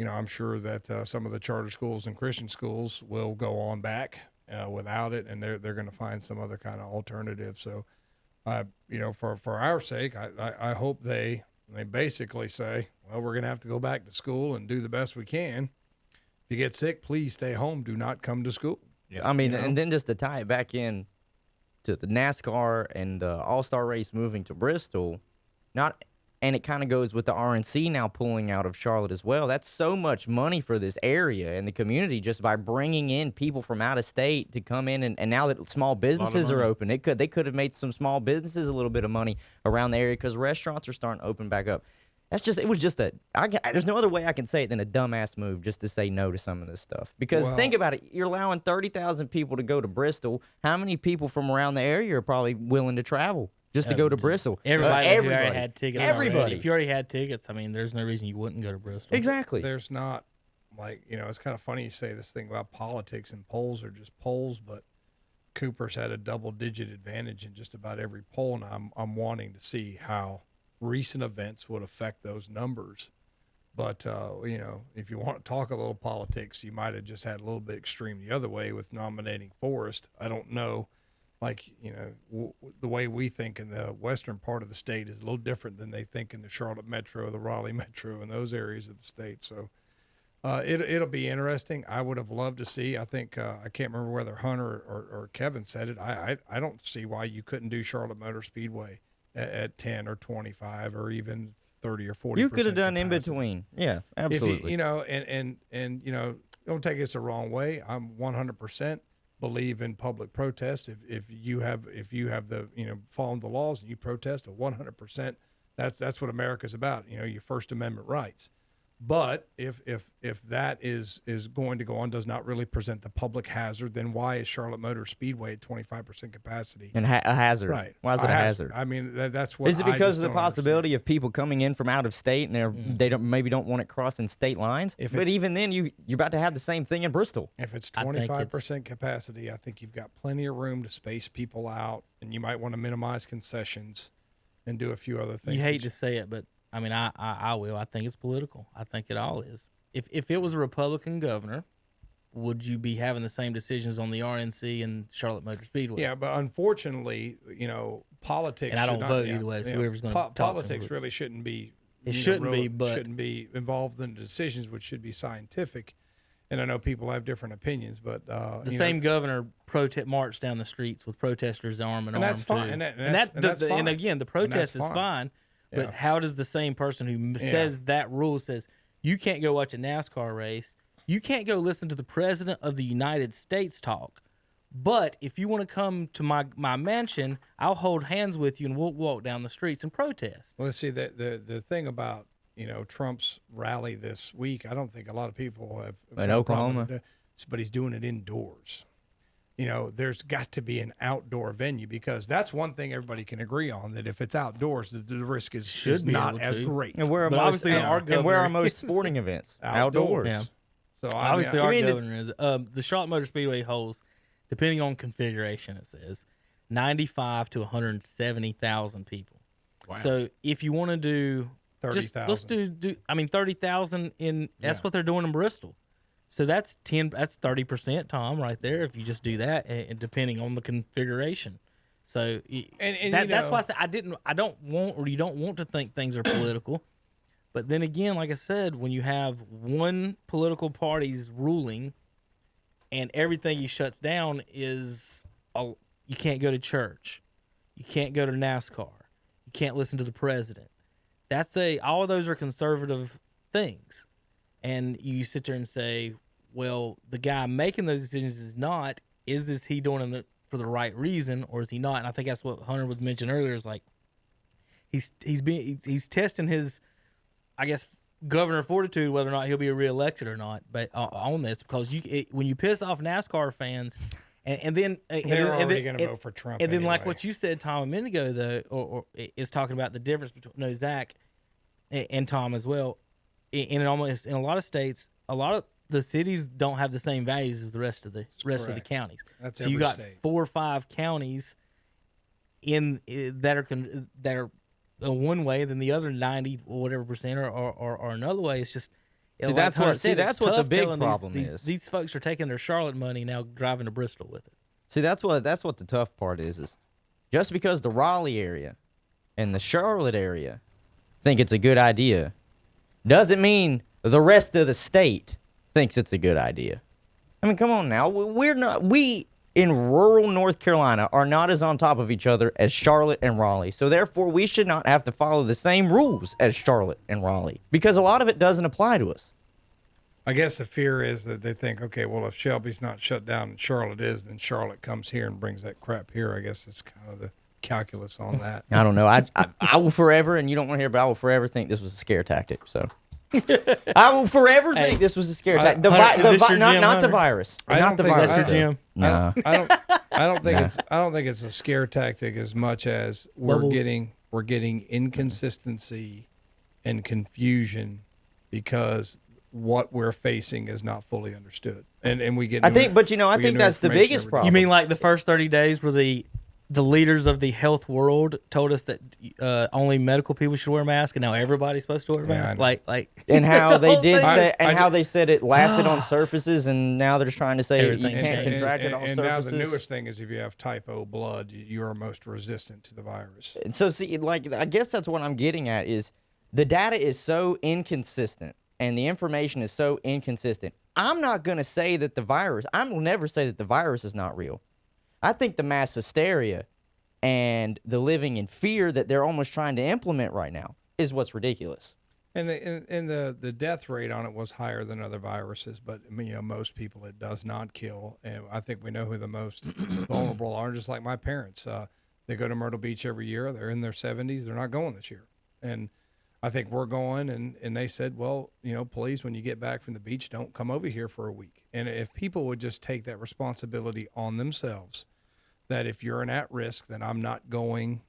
I'm sure that some of the charter schools and Christian schools will go on back without it, and they're going to find some other kind of alternative. So, for our sake, I hope they basically say, well, we're going to have to go back to school and do the best we can. If you get sick, please stay home. Do not come to school. Yeah. I mean, and then just to tie it back in to the NASCAR and the All-Star race moving to Bristol, and it kind of goes with the RNC now pulling out of Charlotte as well. That's so much money for this area and the community just by bringing in people from out of state to come in. And now that small businesses are open, they could have made some small businesses a little bit of money around the area because restaurants are starting to open back up. There's no other way I can say it than a dumbass move just to say no to some of this stuff. Because think about it. You're allowing 30,000 people to go to Bristol. How many people from around the area are probably willing to travel just to go to Bristol? Everybody already had tickets. Everybody. If you already had tickets, I mean, there's no reason you wouldn't go to Bristol. Exactly. There's not, it's kind of funny you say this thing about politics, and polls are just polls, but Cooper's had a double-digit advantage in just about every poll, and I'm wanting to see how recent events would affect those numbers. But, if you want to talk a little politics, you might have just had a little bit extreme the other way with nominating Forrest. I don't know. The way we think in the western part of the state is a little different than they think in the Charlotte Metro, the Raleigh Metro, and those areas of the state. So it'll be interesting. I would have loved to see. I think I can't remember whether Hunter or Kevin said it. I don't see why you couldn't do Charlotte Motor Speedway at 10 or 25 or even 30 or 40%. You could have done capacity. in between. Yeah, absolutely. And don't take this the wrong way. I'm 100% believe in public protest. If you have the, following the laws and you protest, 100%, that's what America's about. Your First Amendment rights. But if that is going to go on, does not really present the public hazard, then why is Charlotte Motor Speedway at 25% capacity? And a hazard. Right. Why is it a hazard? I mean, that's what. Is it because of the possibility of people coming in from out of state and they don't want it crossing state lines? But even then, you're about to have the same thing in Bristol. If it's 25% capacity, I think you've got plenty of room to space people out, and you might want to minimize concessions and do a few other things. You hate to say it, but I mean, I will. I think it's political. I think it all is. If it was a Republican governor, would you be having the same decisions on the RNC and Charlotte Motor Speedway? Yeah, but unfortunately, politics. And I don't vote either way. So whoever's going to talk politics really shouldn't be. Shouldn't be involved in the decisions, which should be scientific. And I know people have different opinions, but the same governor marched down the streets with protesters arm in arm. That's fine. Too. And that's fine. And again, the protest is fine. But Yeah. how does the same person who says that rule says you can't go watch a NASCAR race, you can't go listen to the president of the United States talk, but if you want to come to my mansion, I'll hold hands with you and we'll walk down the streets and protest. Well, see, the thing about Trump's rally this week, I don't think a lot of people have in Oklahoma, but he's doing it indoors. There's got to be an outdoor venue because that's one thing everybody can agree on, that if it's outdoors, the risk is not as great. And where are most sporting events? Outdoors. Yeah. So obviously our governor is the Charlotte Motor Speedway holds, depending on configuration, it says 95 to 170,000 people. Wow. So if you want to do 30,000, let's do 30,000 in. That's what they're doing in Bristol. So that's 30%, Tom, right there. If you just do that, and depending on the configuration. So that's why I said you don't want to think things are political. But then again, like I said, when you have one political party's ruling, and everything he shuts down is you can't go to church, you can't go to NASCAR, you can't listen to the president. All of those are conservative things. And you sit there and say, well, the guy making those decisions is he doing it for the right reason, or is he not? And I think that's what Hunter was mentioned earlier, is like he's testing his, I guess, governor fortitude, whether or not he'll be reelected or not, but on this, because when you piss off NASCAR fans, and then they're already going to vote for Trump. And then, anyway. like what you said, Tom, a minute ago, though, or is talking about the difference between Zach and Tom as well. In a lot of states, a lot of the cities don't have the same values as the rest of the counties. That's so every you got state. 4 or 5 counties that are one way, then the other 90 or whatever percent are another way. It's just that's what the big problem is. These folks are taking their Charlotte money now, driving to Bristol with it. See, that's what the tough part is just because the Raleigh area and the Charlotte area think it's a good idea, doesn't mean the rest of the state thinks it's a good idea. I mean, come on now. We in rural North Carolina are not as on top of each other as Charlotte and Raleigh. So therefore, we should not have to follow the same rules as Charlotte and Raleigh, because a lot of it doesn't apply to us. I guess the fear is that they think, okay, well, if Shelby's not shut down and Charlotte is, then Charlotte comes here and brings that crap here. I guess it's kind of the calculus on that. I don't know. I will forever, and you don't want to hear, but I will forever think this was a scare tactic. So I will forever think this was a scare tactic. Not the virus. Not the virus. That's your gym. No. I don't think it's a scare tactic as much as we're getting inconsistency and confusion because what we're facing is not fully understood, and we get. I think that's the biggest problem. You mean like the first 30 days where the leaders of the health world told us that only medical people should wear masks, and now everybody's supposed to wear masks? Like, and how they did say, and how they said it lasted on surfaces, and now they're trying to say you can't contract it on surfaces. And now the newest thing is if you have type O blood, you are most resistant to the virus. So see, like, I guess that's what I'm getting at is the data is so inconsistent and the information is so inconsistent. I'm not going to say that I will never say that the virus is not real. I think the mass hysteria and the living in fear that they're almost trying to implement right now is what's ridiculous. And the death rate on it was higher than other viruses, but most people it does not kill. And I think we know who the most vulnerable are. Just like my parents, they go to Myrtle Beach every year. They're in their 70s. They're not going this year, and I think we're going. And they said, well, please, when you get back from the beach, don't come over here for a week. And if people would just take that responsibility on themselves, that if you're an at risk, then I'm not going.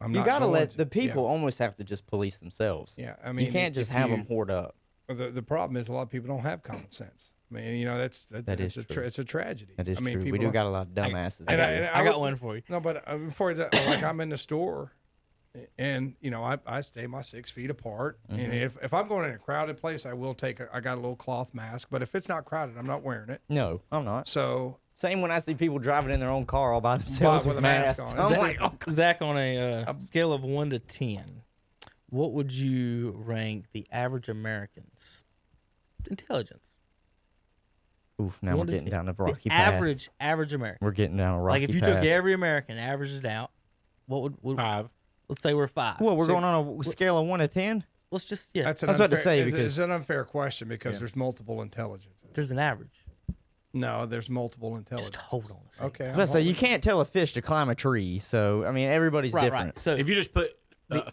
You got to let the people almost have to just police themselves. Yeah, I mean, you can't just have them hoard up. The problem is a lot of people don't have common sense. I mean, it's a tragedy. That is I mean, true. We do got a lot of dumbasses. I got one for you. No, but before that, like I'm in the store, and I stay my 6 feet apart. Mm-hmm. And if I'm going in a crowded place, I will I got a little cloth mask. But if it's not crowded, I'm not wearing it. No, I'm not. So. Same when I see people driving in their own car all by themselves with a mask on. Zach, on a scale of 1 to 10, what would you rank the average American's intelligence? Oof, now we're getting down a rocky path. Average American. We're getting down a rocky path. Like if you took every American, averaged it out, what would 5? Let's say we're 5. Well, we're going on a scale of 1 to 10? Let's just, That's I was about to say, because it's an unfair question because there's multiple intelligences. There's an average. No, there's multiple intelligences. Just hold on a second. Okay. I was about to say, you can't tell a fish to climb a tree. So, I mean, everybody's different. Right. So if you just put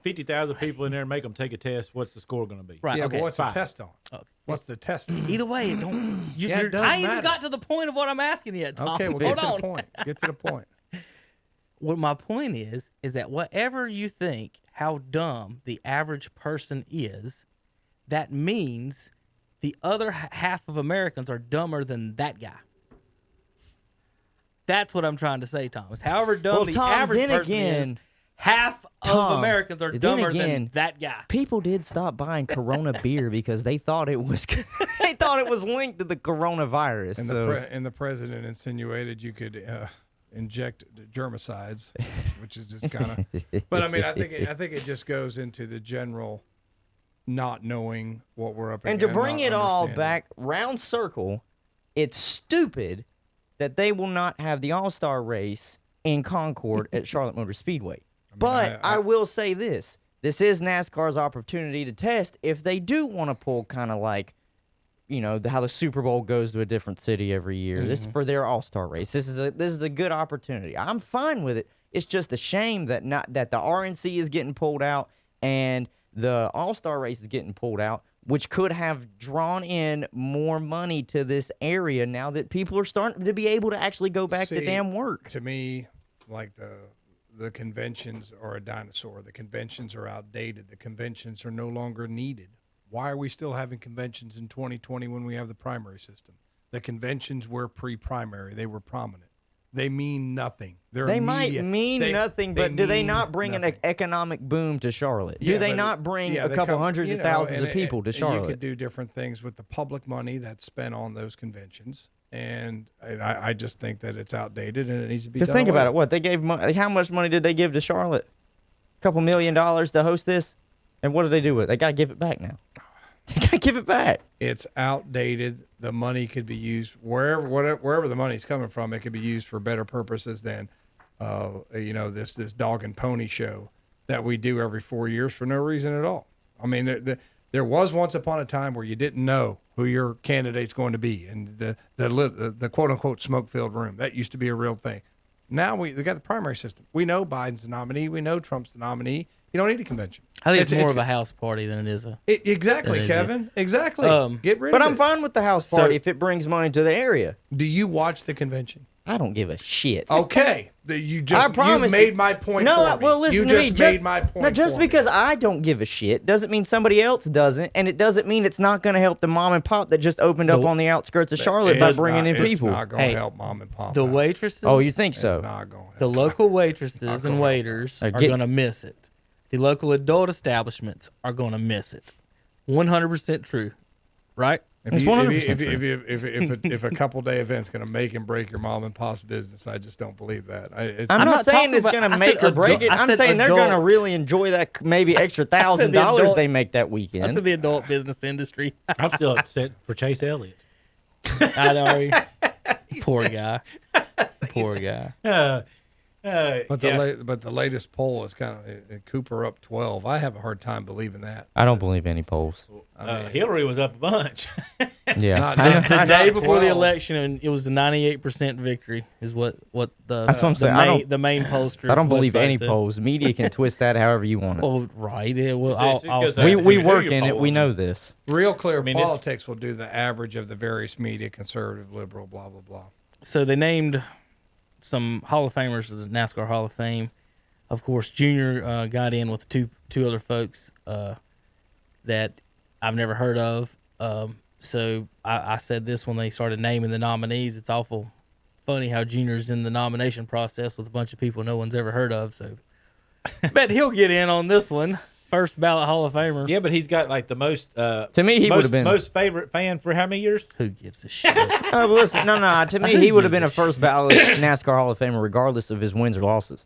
50,000 people in there and make them take a test, what's the score going to be? Right. Yeah, okay. but what's 5. the test on? Okay. What's the test on? Either way, it don't. It doesn't I ain't even matter. got to the point of what I'm asking yet, Tom. Okay, well, hold get to on. the point. Get to the point. What my point is that whatever you think how dumb the average person is, that means the other half of Americans are dumber than that guy. That's what I'm trying to say, Thomas. However dumb the average person is, half of Americans are dumber than that guy. People did stop buying Corona beer because they thought it was linked to the coronavirus. And the president insinuated you could inject germicides, which is just kind of. But I mean, I think it just goes into the general not knowing what we're up against. And to bring it all back round circle, it's stupid that they will not have the All-Star race in Concord at Charlotte Motor Speedway. But I will say this. This is NASCAR's opportunity to test if they do want to pull kind of like, how the Super Bowl goes to a different city every year. This is for their All-Star race. This is a good opportunity. I'm fine with it. It's just a shame that the RNC is getting pulled out and the All-Star race is getting pulled out, which could have drawn in more money to this area now that people are starting to be able to actually go back to damn work. To me, like the conventions are a dinosaur. The conventions are outdated. The conventions are no longer needed. Why are we still having conventions in 2020 when we have the primary system? The conventions were pre-primary. They were prominent. They mean nothing. They might mean nothing, but do they not bring an economic boom to Charlotte? Do they not bring a couple hundreds of thousands of people to Charlotte? You could do different things with the public money that's spent on those conventions. And I just think that it's outdated and it needs to be done. Just think about it. What they gave, how much money did they give to Charlotte? A couple $1 million to host this, and what do they do with it? They got to give it back now. They got to give it back. It's outdated. The money could be used wherever the money's coming from. It could be used for better purposes than, this dog and pony show that we do every 4 years for no reason at all. I mean, there was once upon a time where you didn't know who your candidate's going to be, and the quote unquote smoke-filled room, that used to be a real thing. Now we got the primary system. We know Biden's the nominee. We know Trump's the nominee. You don't need a convention. I think it's more of a house party than it is a. Exactly, Kevin. Exactly. Get rid of it. But I'm fine with the house party if it brings money to the area. Do you watch the convention? I don't give a shit. Okay. You made my point for me. Well, listen to me. You just made my point. Now, just because I don't give a shit doesn't mean somebody else doesn't, and it doesn't mean it's not going to help the mom and pop that just opened up on the outskirts of Charlotte by bringing in people. It's not going to help mom and pop. The waitresses. Oh, you think so? It's not going to help. The local waitresses and waiters are going to miss it. The local adult establishments are going to miss it. 100% true, right? If a couple day event's going to make and break your mom and pop's business, I just don't believe that. I'm not saying it's going to make or break it. I'm saying they're going to really enjoy that maybe extra $1,000 they make that weekend. That's in the adult business industry. I'm still upset for Chase Elliott. I know. Poor guy. Poor guy. But the latest poll is kind of Cooper up 12. I have a hard time believing that. I don't believe any polls. Hillary was up a bunch. Yeah, the day before the election, and it was a 98% victory. Is what the that's what I'm saying. The main pollster. I don't believe any polls. Media can twist that however you want it. Well, right. We work in it. We know this. Real Clear Politics will do the average of the various media, conservative, liberal, blah blah blah. So they named some Hall of Famers to the NASCAR Hall of Fame. Of course, Junior got in with two other folks that I've never heard of. So I said this when they started naming the nominees. It's awful funny how Junior's in the nomination process with a bunch of people no one's ever heard of. So bet he'll get in on this one. First ballot Hall of Famer. Yeah, but he's got like the most. To me, he would have been most favorite fan for how many years? Who gives a shit? Listen, no. To me, he would have been a first ballot NASCAR Hall of Famer, regardless of his wins or losses.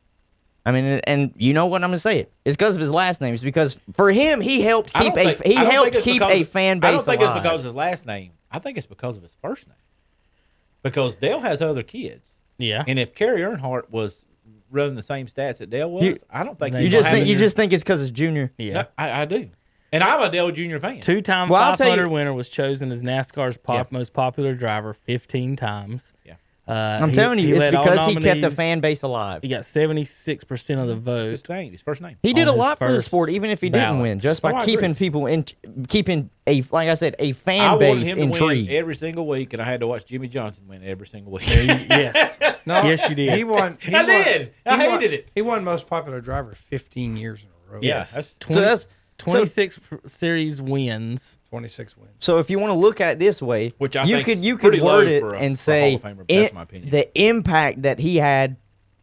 I mean, and you know what? I'm gonna say it. It's because of his last name. It's because for him, he helped keep a fan base. I don't think alive. it's because of his last name. I think it's because of his first name. Because Dale has other kids. Yeah. And if Kerry Earnhardt was running the same stats that Dale was, I don't think you just think it's because it's Junior. Yeah, no, I do. And I'm a Dale Jr. fan. Two-time 500 winner, was chosen as NASCAR's most popular driver 15 times. Yeah. I'm telling you, it's because he kept the fan base alive. He got 76% of the vote. His first name. He did a lot for the sport, even if he didn't win, just by keeping people keeping a fan base intrigued. I wanted him to win every single week, and I had to watch Jimmy Johnson win every single week. Yes. No, yes, you did. He won. I hated it. He won most popular driver 15 years in a row. Yes. Yeah, 26 series wins. 26 wins. So if you want to look at it this way, which I you think could word it and say that's my opinion. The impact that he had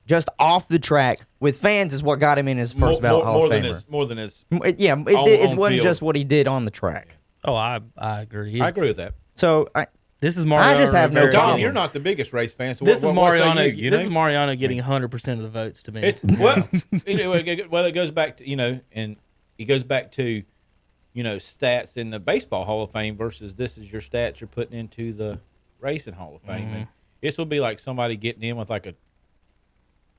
just off the track with fans is what got him in his first ballot Hall of Famer. More than his. It wasn't just what he did on the track. Oh, I agree. I agree with that. So this is Mariano. I just have no problem. Tom, you're not the biggest race fan. So this is Mariano. This is Mariano getting 100% of the votes to me. It goes back to and he goes back to stats in the baseball Hall of Fame versus this is your stats you're putting into the racing Hall of Fame. This would be like somebody getting in with like a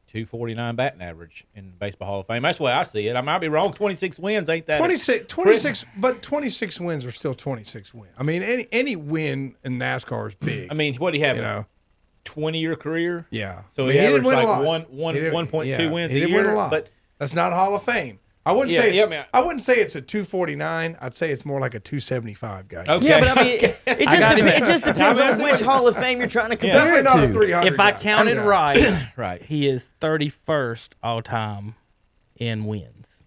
249 batting average in Baseball Hall of Fame. That's the way I see it. I might be wrong. 26 wins ain't that 26, but 26 wins are still 26 wins. I mean, any win in NASCAR is big. I mean, what do you have? You know, 20-year career. yeah. So I mean, he didn't averaged win a like lot. 1.2 wins He a didn't year. win a lot. But that's not Hall of Fame. I wouldn't Yeah, say it's, yeah, man. I wouldn't say it's a 249. I'd say it's more like a 275 guy. okay. Yeah, but I mean, it just depends on which Hall of Fame you're trying to compare Definitely it not a to. 300 If I guy. counted Yeah. right, Right. he is 31st all time in wins.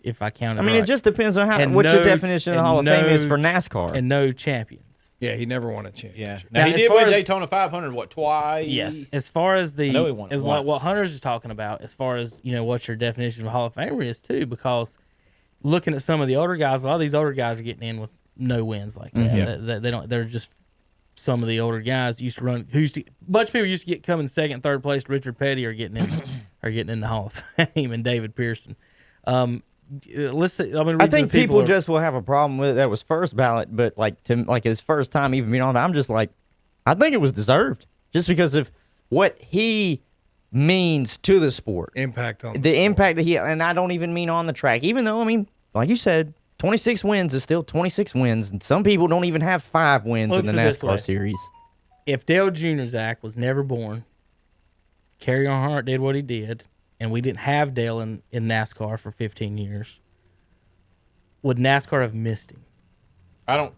If I counted I mean, right. it just depends on And what your no- definition of the and Hall of Fame is no for ch- NASCAR. and no champions. Yeah, he never won a championship. Yeah. Now, Now, he as did far win as- Daytona 500, what, twice? Yes, as far as I know he won it as like what once. Hunter's is talking about, as far as what your definition of a Hall of Famer is too, because looking at some of the older guys, a lot of these older guys are getting in with no wins like that. Yeah. They don't. They're just some of the older guys used to run. Bunch of people used to get coming second, third place. Richard Petty are getting in the Hall of Fame, and David Pearson. Let's see, I think people just will have a problem with it. That was first ballot, but like his first time even being on, I'm just like, I think it was deserved just because of what he means to the sport, Impact on the impact that he, and I don't even mean on the track. Even though, I mean, like you said, 26 wins is still 26 wins, and some people don't even have 5 wins in the Look at it this way. NASCAR series. If Dale Jr. Zach was never born, Kerry Earnhardt did what he did, and we didn't have Dale in NASCAR for 15 years, would NASCAR have missed him? I don't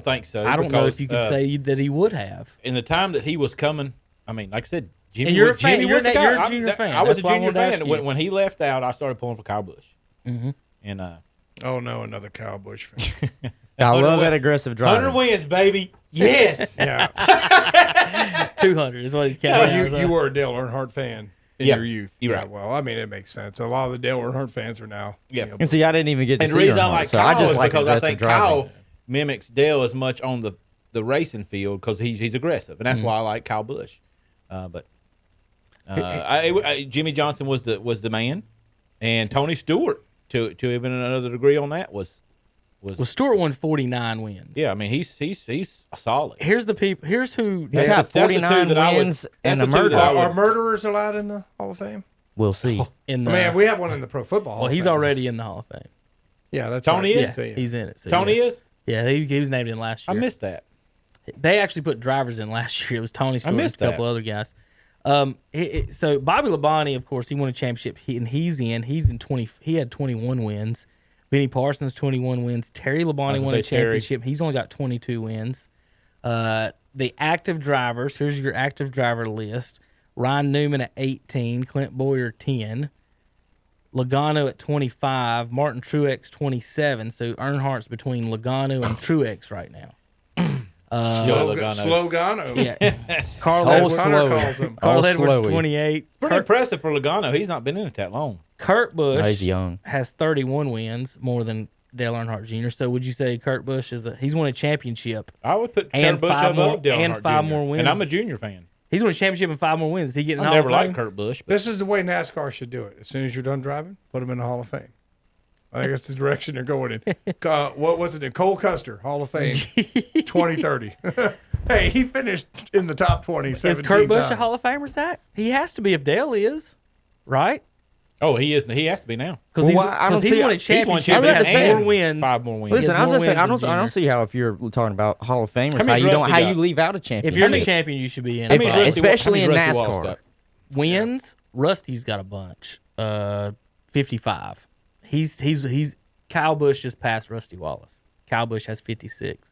think so. I don't know because, if you could say that he would have. in the time that he was coming, I mean, like I said, Jimmy, And you're a fan. Jimmy You're was the a- guy. you're a junior fan. I was That's a why I junior wanted to ask fan. you. When he left out, I started pulling for Kyle Busch. Mm-hmm. And Oh no, another Kyle Busch fan. I love Hunter that aggressive driver. 100 wins, baby. Yes. Yeah, 200 is what he's counting. well, you were a Dale Earnhardt fan in Yeah, your youth. you're Yeah, right. well, I mean, it makes sense. A lot of the Dale Earnhardt fans are now. Yeah. And see, I didn't even get to And the see reason I Earnhardt, like so Kyle I just is like because I aggressive think driving. Kyle mimics Dale as much on the racing field because he's aggressive, and that's why I like Kyle Busch. Jimmy Johnson was the man, and Tony Stewart to even another degree on that was Well, Stewart won 49 wins. yeah. I mean he's solid. Here's the people. Here's who. He's That's got the two 49 that I would- wins that's and the a two that murder. I would- Are murderers allowed in the Hall of Fame? We'll see. In the, I mean, we have one in the Pro Football. Hall well, of he's Fame. already in the Hall of Fame. Yeah, that's Tony right. is? Yeah, he's in it. So Tony yes. is. Yeah, he was named in last I year. missed that. They actually put drivers in last year. It was Tony Stewart and missed a couple that. other guys. So Bobby Labonte, of course, he won a championship. He's in 20. He had 21 wins. Benny Parsons 21 wins. Terry Labonte won a championship. He's only got 22 wins. The active drivers. Here's your active driver list: Ryan Newman at 18, Clint Boyer 10, Logano at 25, Martin Truex 27. So Earnhardt's between Logano and Truex right now. Joey Logano. Slogano. Yeah, Carl Oh, Edwards. Hunter slow. calls him. Carl Oh, Edwards slowy. 28. Pretty impressive for Logano. He's not been in it that long. Kurt Busch No, he's young. has 31 wins, more than Dale Earnhardt Jr. So would you say Kurt Busch he's won a championship? I would put And Kurt Busch five more- above Dale and Earnhardt 5 Jr. more wins. And I'm a junior fan. He's won a championship and 5 more wins. Is he getting I in the never Hall of liked Fame? Kurt Busch. But This is the way NASCAR should do it. As soon as you're done driving, put him in the Hall of Fame. I think that's the direction they're going in. What was it? Cole Custer, Hall of Fame, 2030. Hey, he finished in the top 20. Is 17 Kurt Busch a times. Hall of Famer, Zach? He has to be if Dale is, right? oh, he is. He has to be now. Because Well, I don't he's see- won a He's won championship. He championships has more and wins. 5 more wins. Listen, Listen, I was more gonna say, wins than I don't junior. see how if you're talking about Hall of Famers, How how you many's don't, how Rusty you got? leave out a championship. If you're in the champion, you should be in. How many it. Rusty- especially how in many Rusty Wallace NASCAR. got? Wins, Rusty's got a bunch. 55. He's Kyle Busch just passed Rusty Wallace. Kyle Busch has 56.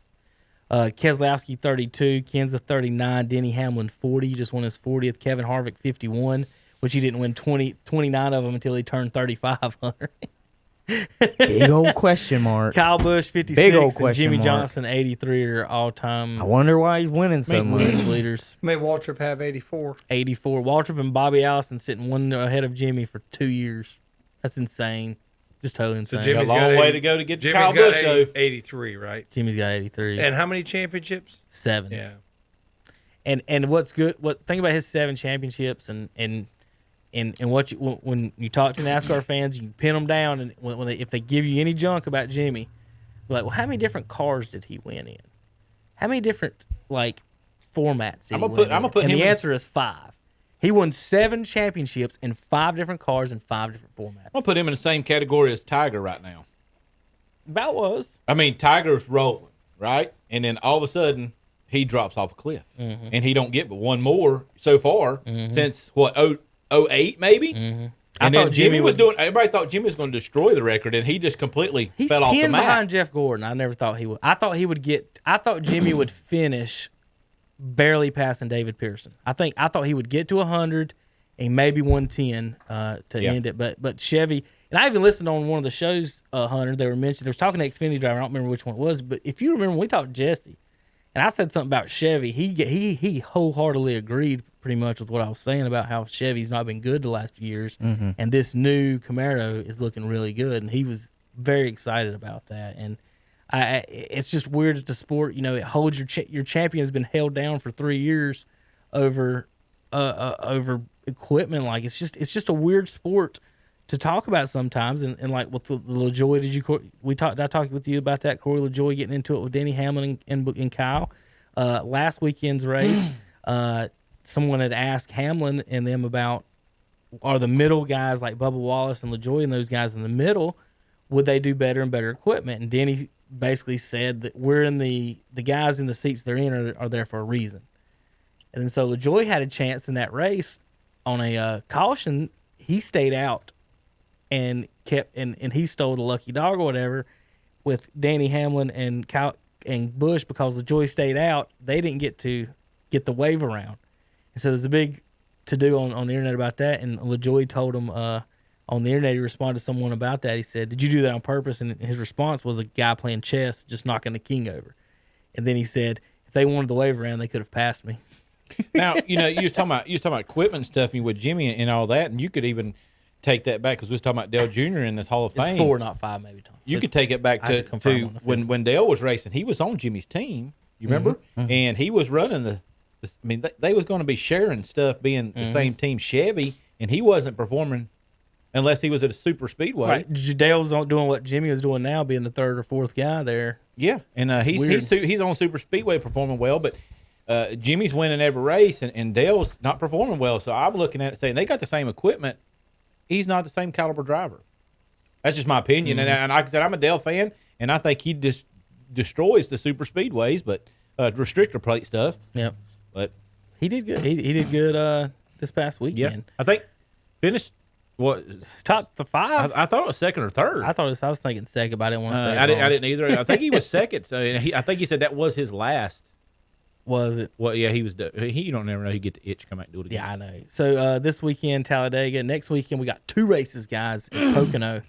Keselowski 32, Kenza 39, Denny Hamlin 40. He just won his 40th. Kevin Harvick 51, which he didn't win 29 of them until he turned 3500. Big old question mark. Kyle Busch 56 Big old and question Jimmy mark. Johnson 83 are all-time I wonder why he's winning so much. wins leaders. Made Waltrip have 84. 84. Waltrip and Bobby Allison sitting one ahead of Jimmy for 2 years. That's insane. Just totally insane. Jimmy's A long got way 80 to go to get to Jimmy's Kyle got Busch, though. 83, right? Jimmy's got 83. And how many championships? 7. Yeah. And what's good? Think about his 7 championships and what when you talk to NASCAR fans, you can pin them down, and if they give you any junk about Jimmy, you're like, well, how many different cars did he win in? How many different formats did I'm he gonna win put- I'm in? gonna put and him the in- answer is 5. He won 7 championships in 5 different cars in 5 different formats. I'm gonna put him in the same category as Tiger right now. About was. I mean, Tiger's rolling, right? And then all of a sudden, he drops off a cliff, and he don't get but one more so far since what 08 maybe. I And then thought Jimmy Jimmy was would- doing. Everybody thought Jimmy was going to destroy the record, and he just completely He's fell off the 10 map. behind Jeff Gordon. I never thought he would. I thought Jimmy would finish barely passing David Pearson. I thought he would get to 100 and maybe 110 to end it. But Chevy, and I even listened on one of the shows, Hunter, they were mentioned. They was talking to Xfinity driver. I don't remember which one it was, but if you remember, when we talked to Jesse, and I said something about Chevy, he wholeheartedly agreed pretty much with what I was saying about how Chevy's not been good the last few years, and this new Camaro is looking really good, and he was very excited about that. And it's just weird that the sport, it holds your champion has been held down for 3 years over equipment. Like it's just a weird sport to talk about sometimes. And like with the LaJoy, I talked with you about that, Corey LaJoy getting into it with Denny Hamlin and Kyle. Last weekend's race, someone had asked Hamlin and them about, are the middle guys like Bubba Wallace and LaJoy and those guys in the middle, would they do better and better equipment? And Denny basically said that we're in the guys in the seats they're in are there for a reason. And then so LaJoy had a chance in that race on a caution. He stayed out and kept and he stole the lucky dog or whatever with Danny Hamlin and Busch because LaJoy stayed out. They didn't get to get the wave around. And so there's a big to do on the internet about that. And LaJoy told him on the internet, he responded to someone about that. He said, "Did you do that on purpose?" And his response was a guy playing chess just knocking the king over. And then he said, if they wanted the wave around, they could have passed me. Now, you was talking about equipment stuff with Jimmy and all that, and you could even take that back because we was talking about Dale Jr. in this Hall of Fame. It's 4, not 5, maybe, Tom. You could take it back I had to to confirm on the fifth. when Dale was racing. He was on Jimmy's team. You remember? And he was running they was going to be sharing stuff, being the same team, Chevy, and he wasn't performing unless he was at a super speedway. Right. Dale's doing what Jimmy was doing now, being the 3rd or 4th guy there. Yeah, and he's on super speedway performing well, but Jimmy's winning every race, and Dale's not performing well. So I'm looking at it saying they got the same equipment. He's not the same caliber driver. That's just my opinion. And like I said, I'm a Dale fan, and I think he just destroys the super speedways, but restrictor plate stuff. Yep. But he did good. He did good this past weekend. I think finished what He's top the 5. I thought it was second or third. I was thinking second, but I didn't want to say. I didn't either. I think he was second. So I think he said that was his last. Was it? Well, yeah, he was. You don't never know. He get the itch, come out and do it again. Yeah, I know. So this weekend, Talladega. Next weekend, we got 2 races, guys, in Pocono.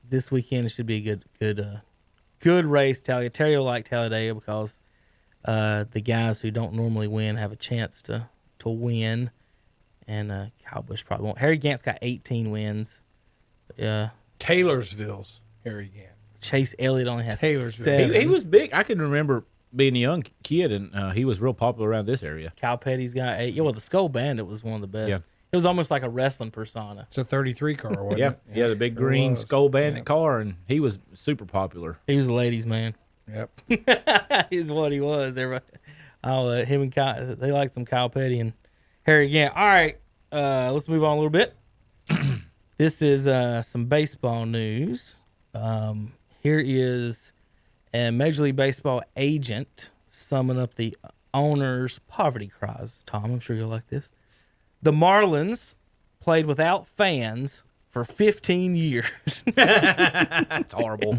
This weekend it should be a good race. Talladega. Terry will like Talladega because the guys who don't normally win have a chance to win, and Kyle Busch probably won't. Harry Gant's got 18 wins. Taylorsville's Harry Gant. Chase Elliott only has Taylorsville. 7. He was big. I can remember being a young kid, and he was real popular around this area. Cal Petty's got 8. Yeah, well, the Skull Bandit was one of the best. Yeah. It was almost like a wrestling persona. It's a 33 car, wasn't it? Yeah, the big It green was. Skull Bandit car, and he was super popular. He was a ladies' man. Yep. Is what he was. Everybody, him and Kyle, they like some Kyle Petty and Harry Gant. All right, let's move on a little bit. This is some baseball news. Here is a Major League Baseball agent summing up the owner's poverty cries. Tom, I'm sure you'll like this. The Marlins played without fans for 15 years. That's horrible.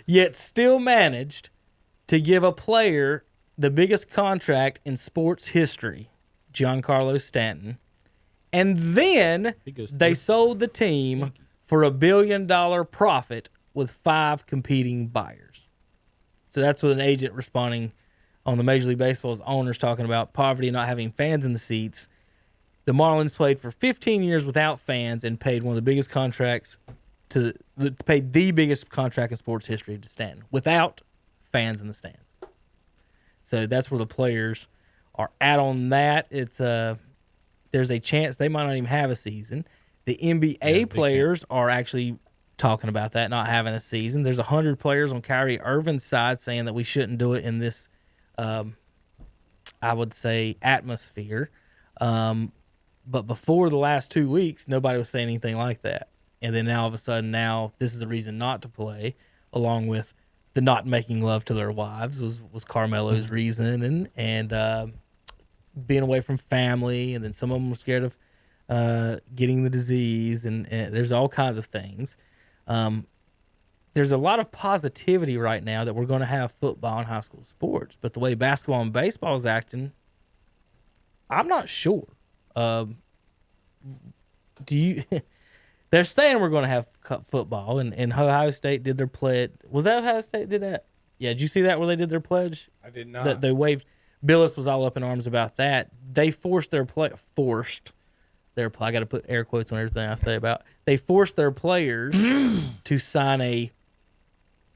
Yet still managed to give a player the biggest contract in sports history, Giancarlo Stanton. And then they sold the team for $1 billion profit with 5 competing buyers. So that's what an agent responding on the Major League Baseball's owners talking about poverty and not having fans in the seats. The Marlins played for 15 years without fans and paid one of the biggest contracts paid the biggest contract in sports history to Stanton without fans in the stands. So that's where the players are at on that. It's there's a chance they might not even have a season. The NBA players are actually talking about that, not having a season. There's 100 players on Kyrie Irving's side saying that we shouldn't do it in this I would say, atmosphere. But before the last 2 weeks, nobody was saying anything like that. And then now all of a sudden, now this is a reason not to play, along with the not making love to their wives was Carmelo's reason, and being away from family, and then some of them were scared of getting the disease, and there's all kinds of things. There's a lot of positivity right now that we're going to have football and high school sports, but the way basketball and baseball is acting, I'm not sure. Do you? They're saying we're going to have football, and Ohio State did their pledge. Was that Ohio State did that? Yeah, did you see that where they did their pledge? I did not. That they waived. Billis was all up in arms about that. They forced their I got to put air quotes on everything I say about. They forced their players to sign a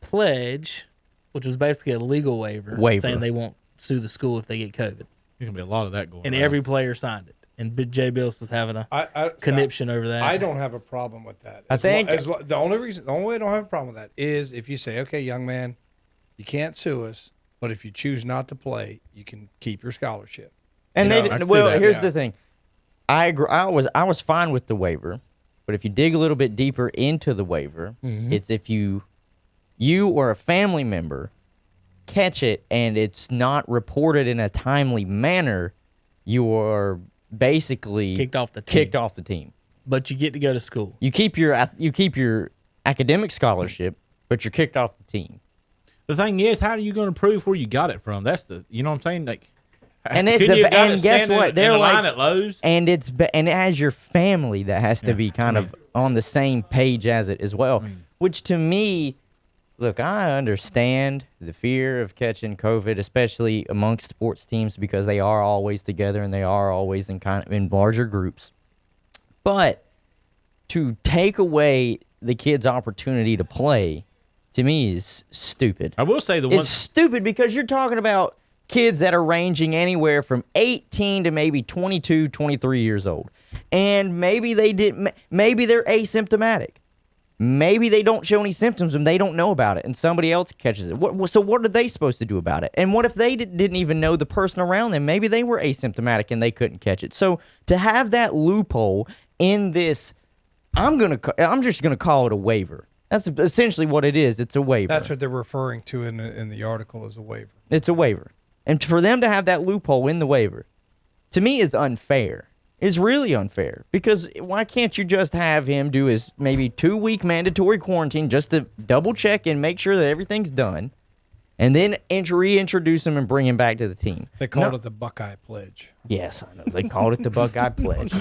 pledge, which was basically a legal waiver. Saying they won't sue the school if they get COVID. There's gonna be a lot of that going. And on. every player signed it. And Jay Billis was having a conniption over that. I don't have a problem with that. The only way I don't have a problem with that is if you say, okay, young man, you can't sue us, but if you choose not to play, you can keep your scholarship. And here's the thing. I agree. I was fine with the waiver, but if you dig a little bit deeper into the waiver, it's if you or a family member catch it and it's not reported in a timely manner, you are basically kicked off the team. But you get to go to school. You keep your academic scholarship, but you're kicked off the team. The thing is, how are you going to prove where you got it from? That's you know what I'm saying? Like, and guess what? They're like line at Lowe's, and it has your family that has to be kind of on the same page as it as well. Which to me, look, I understand the fear of catching COVID, especially amongst sports teams, because they are always together and they are always in larger groups. But to take away the kids' opportunity to play, to me, is stupid. I will say it's stupid because you're talking about kids that are ranging anywhere from 18 to maybe 22, 23 years old, and maybe they're asymptomatic. Maybe they don't show any symptoms and they don't know about it, and somebody else catches it. So what are they supposed to do about it? And what if they didn't even know the person around them? Maybe they were asymptomatic and they couldn't catch it. So to have that loophole in this, I'm just gonna call it a waiver. That's essentially what it is. It's a waiver. That's what they're referring to in the article as a waiver. It's a waiver, and for them to have that loophole in the waiver, to me, is unfair. Is really unfair, because why can't you just have him do his maybe 2-week mandatory quarantine just to double check and make sure that everything's done, and then reintroduce him and bring him back to the team? They called it the Buckeye Pledge. Yes, I know they called it the Buckeye Pledge,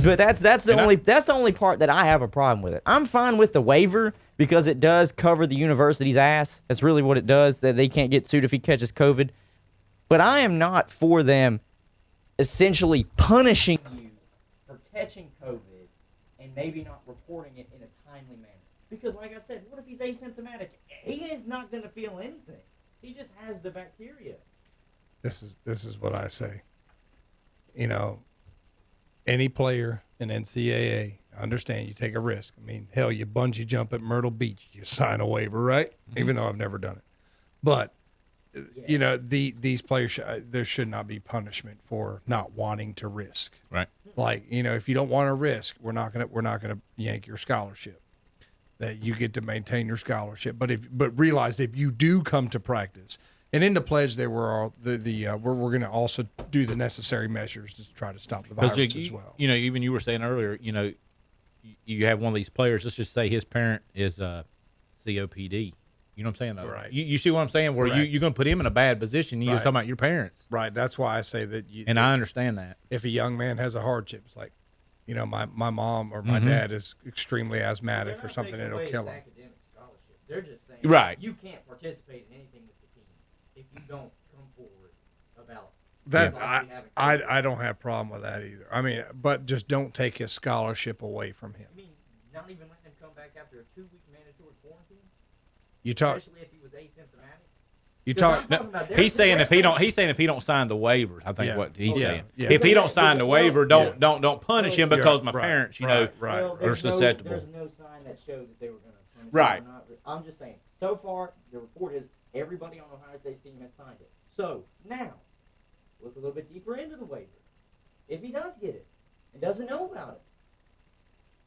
but that's the only part that I have a problem with it. I'm fine with the waiver because it does cover the university's ass. That's really what it does. That they can't get sued if he catches COVID, but I am not for them essentially punishing you for catching COVID and maybe not reporting it in a timely manner. Because like I said, what if he's asymptomatic? He is not going to feel anything. He just has the bacteria. This is what I say. You know, any player in NCAA, I understand you take a risk. I mean, hell, you bungee jump at Myrtle Beach, you sign a waiver, right? Even though I've never done it. But you know, these players, there should not be punishment for not wanting to risk. Right. Like, you know, if you don't want to risk, we're not gonna yank your scholarship. That you get to maintain your scholarship. But realize if you do come to practice, and in the pledge there were all we're going to also do the necessary measures to try to stop the virus as well. You know, even you were saying earlier, you know, you have one of these players. Let's just say his parent is COPD. You know what I'm saying? Right. You see what I'm saying? Where you're going to put him in a bad position. You're talking about your parents. Right. That's why I say that. And I understand that. If a young man has a hardship, it's like, you know, my mom or my dad is extremely asthmatic or something, and it'll kill him. They're just saying, right, you can't participate in anything with the team if you don't come forward about that. I don't have a problem with that either. I mean, but just don't take his scholarship away from him. I mean, not even letting him come back after a 2-week mandatory quarantine? You talk. Especially if he was asymptomatic. You talk. No, he's saying if he don't sign the waivers. I think what he's saying. Yeah. If he don't sign the waiver, don't punish him because my parents, you know, well, are susceptible. There's no sign that showed that they were going to punish right. him. I'm just saying. So far, the report is everybody on Ohio State's team has signed it. So now, look a little bit deeper into the waiver. If he does get it and doesn't know about it,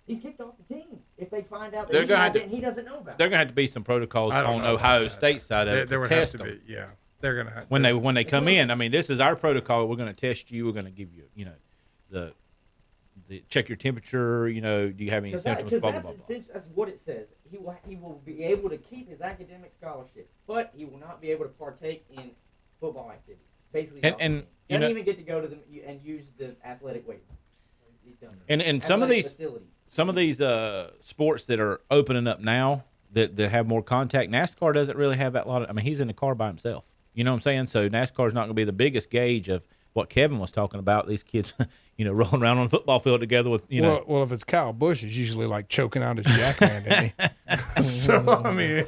he's kicked off the team. If they find out that he has it and he doesn't know about it. There are going to have to be some protocols on Ohio State side of it There to would test have to them. be, yeah. They're going to have When they come in, I mean, this is our protocol. We're going to test you. We're going to give you, the check your temperature. Do you have any symptoms? Blah, blah, blah, blah. That's what it says. He will be able to keep his academic scholarship, but he will not be able to partake in football activities. Basically, and he doesn't even get to go to them and use the athletic weight. He's done that. And some of these facilities. Sports that are opening up now that have more contact, NASCAR doesn't really have that lot of. I mean, he's in the car by himself. You know what I'm saying? So NASCAR is not going to be the biggest gauge of what Kevin was talking about. These kids, rolling around on a football field together with, Well, if it's Kyle Busch, he's usually like choking out his jackman, isn't he? So I mean,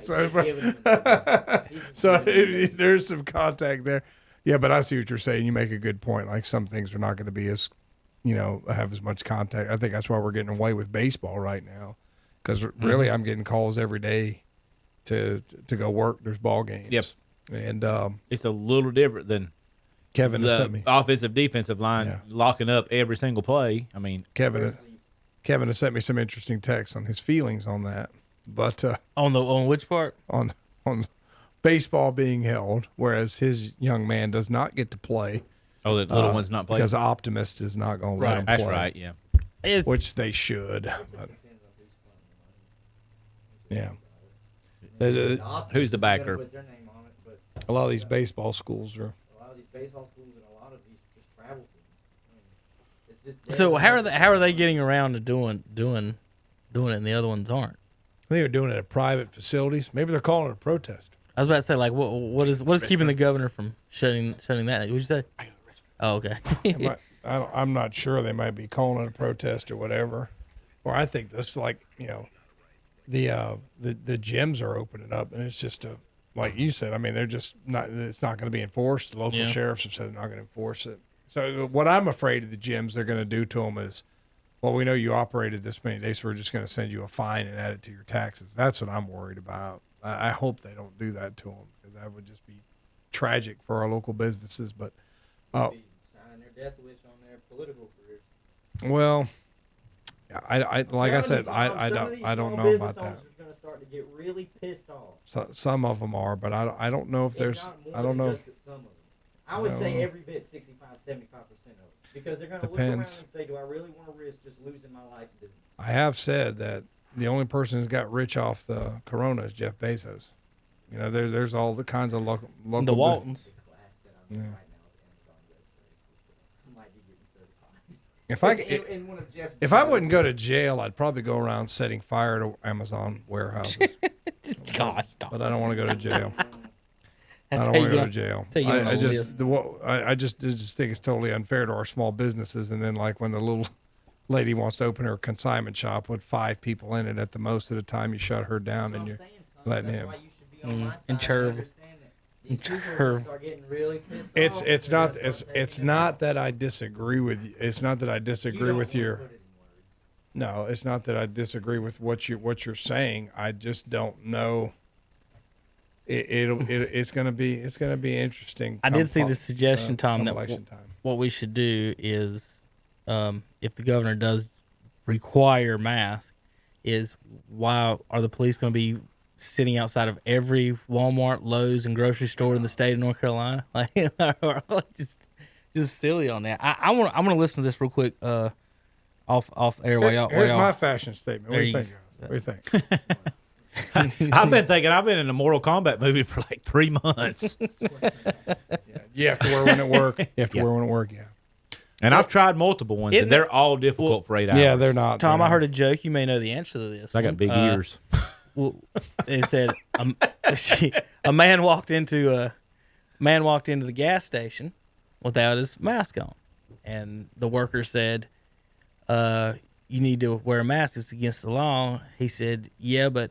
there's some contact there. Yeah, but I see what you're saying. You make a good point. Like some things are not going to be as, have as much contact. I think that's why we're getting away with baseball right now, because really I'm getting calls every day to go work. There's ball games. Yep. And it's a little different than Kevin has sent me. Offensive defensive line locking up every single play. I mean, Kevin has sent me some interesting texts on his feelings on that. But on which part? On baseball being held, whereas his young man does not get to play. Oh, the little one's not playing because Optimist is not going to let him play. That's right. Yeah. Which they should. But, yeah. Who's the backer? A lot of these baseball schools are. A lot of these baseball schools and a lot of these just travel teams. So how are they getting around to doing it, and the other ones aren't? I think they're doing it at private facilities. Maybe they're calling it a protest. I was about to say, like, what is keeping the governor from shutting that? What'd you say? Oh, okay. I'm not sure. They might be calling it a protest or whatever. Or I think that's like the gyms are opening up, and it's just like you said. I mean, they're just not. It's not going to be enforced. The local sheriffs have said they're not going to enforce it. So what I'm afraid of the gyms they're going to do to them is, well, we know you operated this many days, so we're just going to send you a fine and add it to your taxes. That's what I'm worried about. I hope they don't do that to them, because that would just be tragic for our local businesses. But signing their death wish on their political careers. Well, I like I said, I don't know about that. Going to start to get really pissed off. So, some of them are, but I don't know if there's. I don't know. Some of them. I would say every bit 65, 75% of them, because they're going to look around and say, "Do I really want to risk just losing my life's business?" I have said that the only person who's got rich off the corona is Jeff Bezos. There's all the kinds of local the Waltons. Yeah. If I wouldn't go to jail, I'd probably go around setting fire to Amazon warehouses. God, stop. But I don't want to go to jail. I That's don't how want you to go to jail. I just think it's totally unfair to our small businesses. And then, like, when the little lady wants to open her consignment shop with 5 people in it at the most at a time, you shut her down and you're letting him. And chirp. It's not that I disagree with you. It's not that I disagree with your. No, it's not that I disagree with what you're saying. I just don't know. It's gonna be interesting. I did see the suggestion, Tom, that election time. What we should do is, if the governor does require masks, is why are the police going to be sitting outside of every Walmart, Lowe's, and grocery store in the state of North Carolina? Like, just silly on that. I'm gonna listen to this real quick, off air. Here's my fashion statement. What do you think? What do you think? I've been in a Mortal Kombat movie for like 3 months. You have to wear one at work. Yeah. And I've tried multiple ones, and they're all difficult for 8 hours. Yeah, they're not. Tom, I heard a joke. You may know the answer to this. I got big ears. Well, they said a man walked into the gas station without his mask on, and the worker said, "You need to wear a mask. It's against the law." He said, "Yeah, but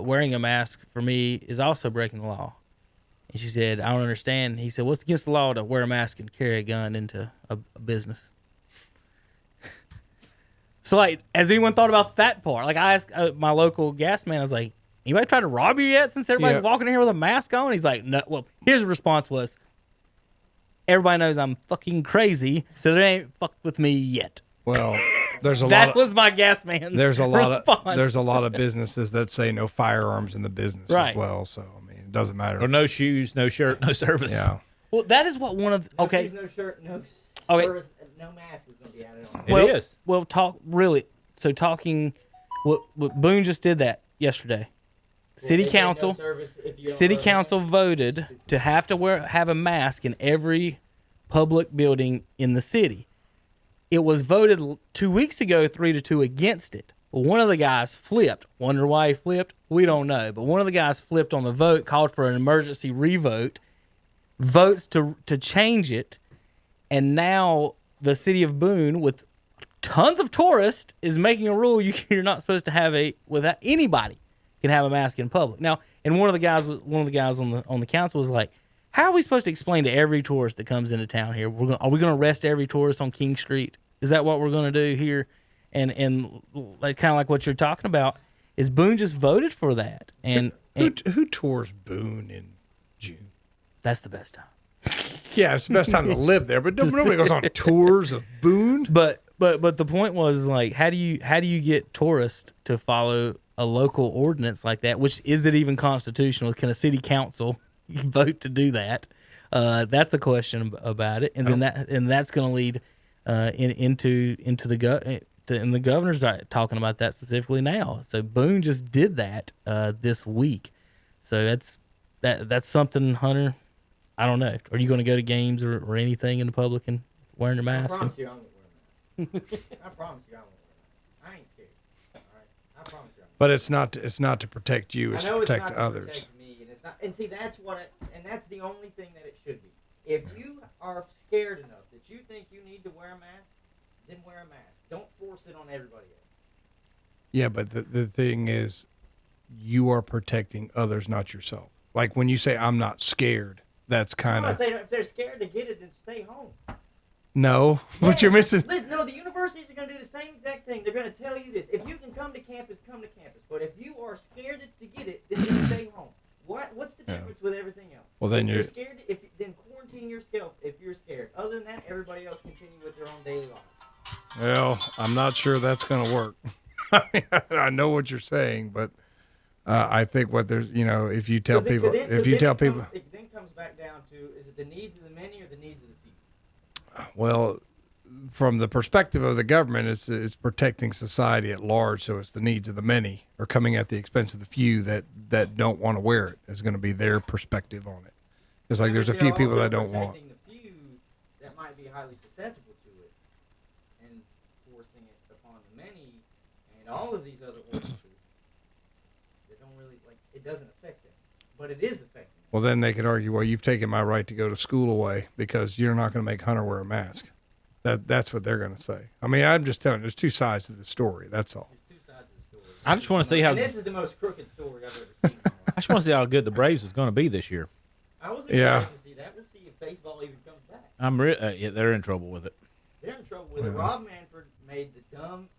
wearing a mask for me is also breaking the law." And she said, "I don't understand." He said, "Well, it's against the law to wear a mask and carry a gun into a business." So, like, has anyone thought about that part? Like, I asked my local gas man, I was like, anybody tried to rob you yet since everybody's walking in here with a mask on? He's like, no. Well, his response was, everybody knows I'm fucking crazy, so they ain't fucked with me yet. Well, there's a lot. That was my gas man. There's a lot response. of there's a lot of businesses that say no firearms in the business Right. as well. So I mean, it doesn't matter. Or no shoes, no shirt, no service. Yeah. Well, that is what one of okay. No shirt, no Okay. service, no mask is going to be added on. It Well, is. Well, talking. What Boone just did that yesterday. City Council voted to have a mask in every public building in the city. It was voted 2 weeks ago 3-2 against it. Well, one of the guys flipped. Wonder why he flipped? We don't know. But one of the guys flipped on the vote, called for an emergency revote, votes to change it, and now the city of Boone, with tons of tourists, is making a rule you're not supposed to have without anybody can have a mask in public. Now, and one of the guys on the council was like, "How are we supposed to explain to every tourist that comes into town here? Are we going to arrest every tourist on King Street? Is that what we're going to do here?" And like kind of like what you're talking about is Boone just voted for that. And Who tours Boone in June? that's the best time. Yeah, it's the best time to live there, but nobody goes on tours of Boone. But the point was, like, how do you get tourists to follow a local ordinance like that? Which, is it even constitutional? Can a city council vote to do that? That's a question about it, and then that's going to lead into the governor's talking about that specifically now. So Boone just did that this week. So that's something, Hunter. I don't know. Are you going to go to games or anything in the public and wearing your mask? I promise you I won't wear a mask. I promise you I won't wear a mask. I ain't scared. All right? I promise you. But it's not to protect you, it's to protect others. Protect me, and it's not. And see, that's that's the only thing that it should be. If you are scared enough that you think you need to wear a mask, then wear a mask. Don't force it on everybody else. Yeah, but the thing is, you are protecting others, not yourself. Like when you say, "I'm not scared," that's kind of... If they're scared to get it, then stay home. No, what you're missing... Listen, no, the universities are going to do the same exact thing. They're going to tell you this. If you can come to campus, come to campus. But if you are scared to get it, then just stay home. What's the difference with everything else? Well, then you're scared. Then quarantine yourself if you're scared. Other than that, everybody else continue with their own daily lives. Well, I'm not sure that's going to work. I know what you're saying, but I think what there's, if you tell people, it then comes back down to, is it the needs of the many or the needs of the few? Well, from the perspective of the government, it's protecting society at large. So it's the needs of the many are coming at the expense of the few that don't want to wear it. Is going to be their perspective on it. It's like there's a few people that don't want. Protecting the few that might be highly susceptible to it, and forcing it upon the many, and all of these other ordinances that don't really it doesn't affect them, but it is affecting them. Well, then they could argue, well, you've taken my right to go to school away because you're not going to make Hunter wear a mask. That's what they're going to say. I mean, I'm just telling you, there's two sides to the story. That's all. There's two sides of the story. I just want to see how. And this is the most crooked story I've ever seen. I just want to see how good the Braves is going to be this year. I was excited to see that. We'll see if baseball even comes back. Yeah, they're in trouble with it. They're in trouble with it. Rob Manfred made I'm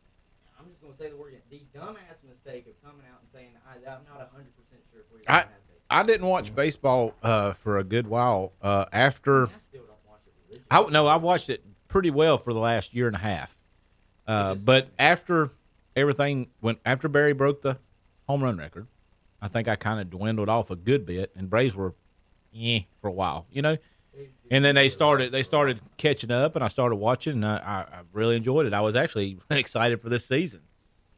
just going to say the word again, the dumbass mistake of coming out and saying, I'm not 100% sure if we're going to have baseball. I didn't watch baseball for a good while after. I still don't watch it religiously. I've watched it pretty well for the last year and a half. But after after Barry broke the home run record, I think I kind of dwindled off a good bit, and Braves were for a while, And then they started catching up, and I started watching, and I really enjoyed it. I was actually excited for this season.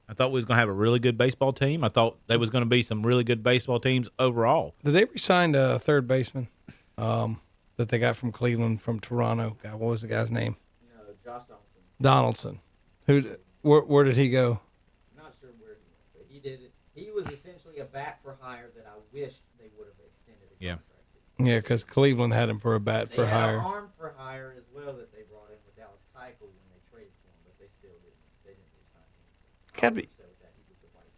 I thought we was going to have a really good baseball team. I thought there was going to be some really good baseball teams overall. Did they resign a third baseman that they got from Cleveland, from Toronto? God, what was the guy's name? No, Josh Donaldson. Where did he go? Not sure where he went, but he did it. He was essentially a bat for hire that I wish they would have extended a contract to. Yeah, because Cleveland had him for a bat for hire. They had an arm for hire as well that they brought in with Dallas Keuchel when they traded for him, but they still didn't. They didn't re-sign him.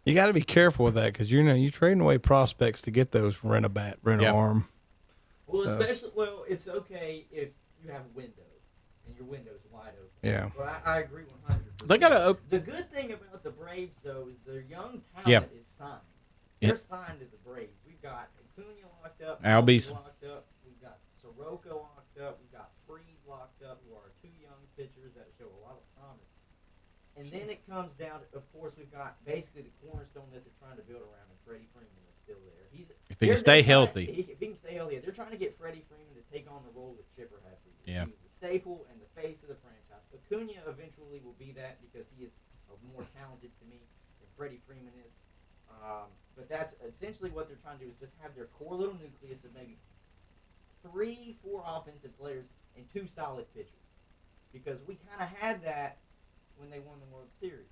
You got to be careful with that because you're trading away prospects to get those rent a bat, rent an arm. Well, it's okay if you have a window and your window's wide open. Yeah. Well, I agree 100%. They got the good thing about the Braves though is their young talent is signed. They're signed to the Braves. We've got Acuna locked up, Albies locked up. We've got Soroka locked up. We've got Freed locked up, who are 2 young pitchers that show a lot of promise. And then it comes down to, of course, we've got basically the cornerstone that they're trying to build around, and Freddie Freeman is still there. If he can stay healthy. If he can stay healthy. They're trying to get Freddie Freeman to take on the role that Chipper had for years. Yeah. He was the staple and the face of the franchise. Acuna eventually will be that because he is more talented to me than Freddie Freeman is. But that's essentially what they're trying to do, is just have their core little nucleus of maybe 3-4 offensive players and 2 solid pitchers. Because we kind of had that when they won the World Series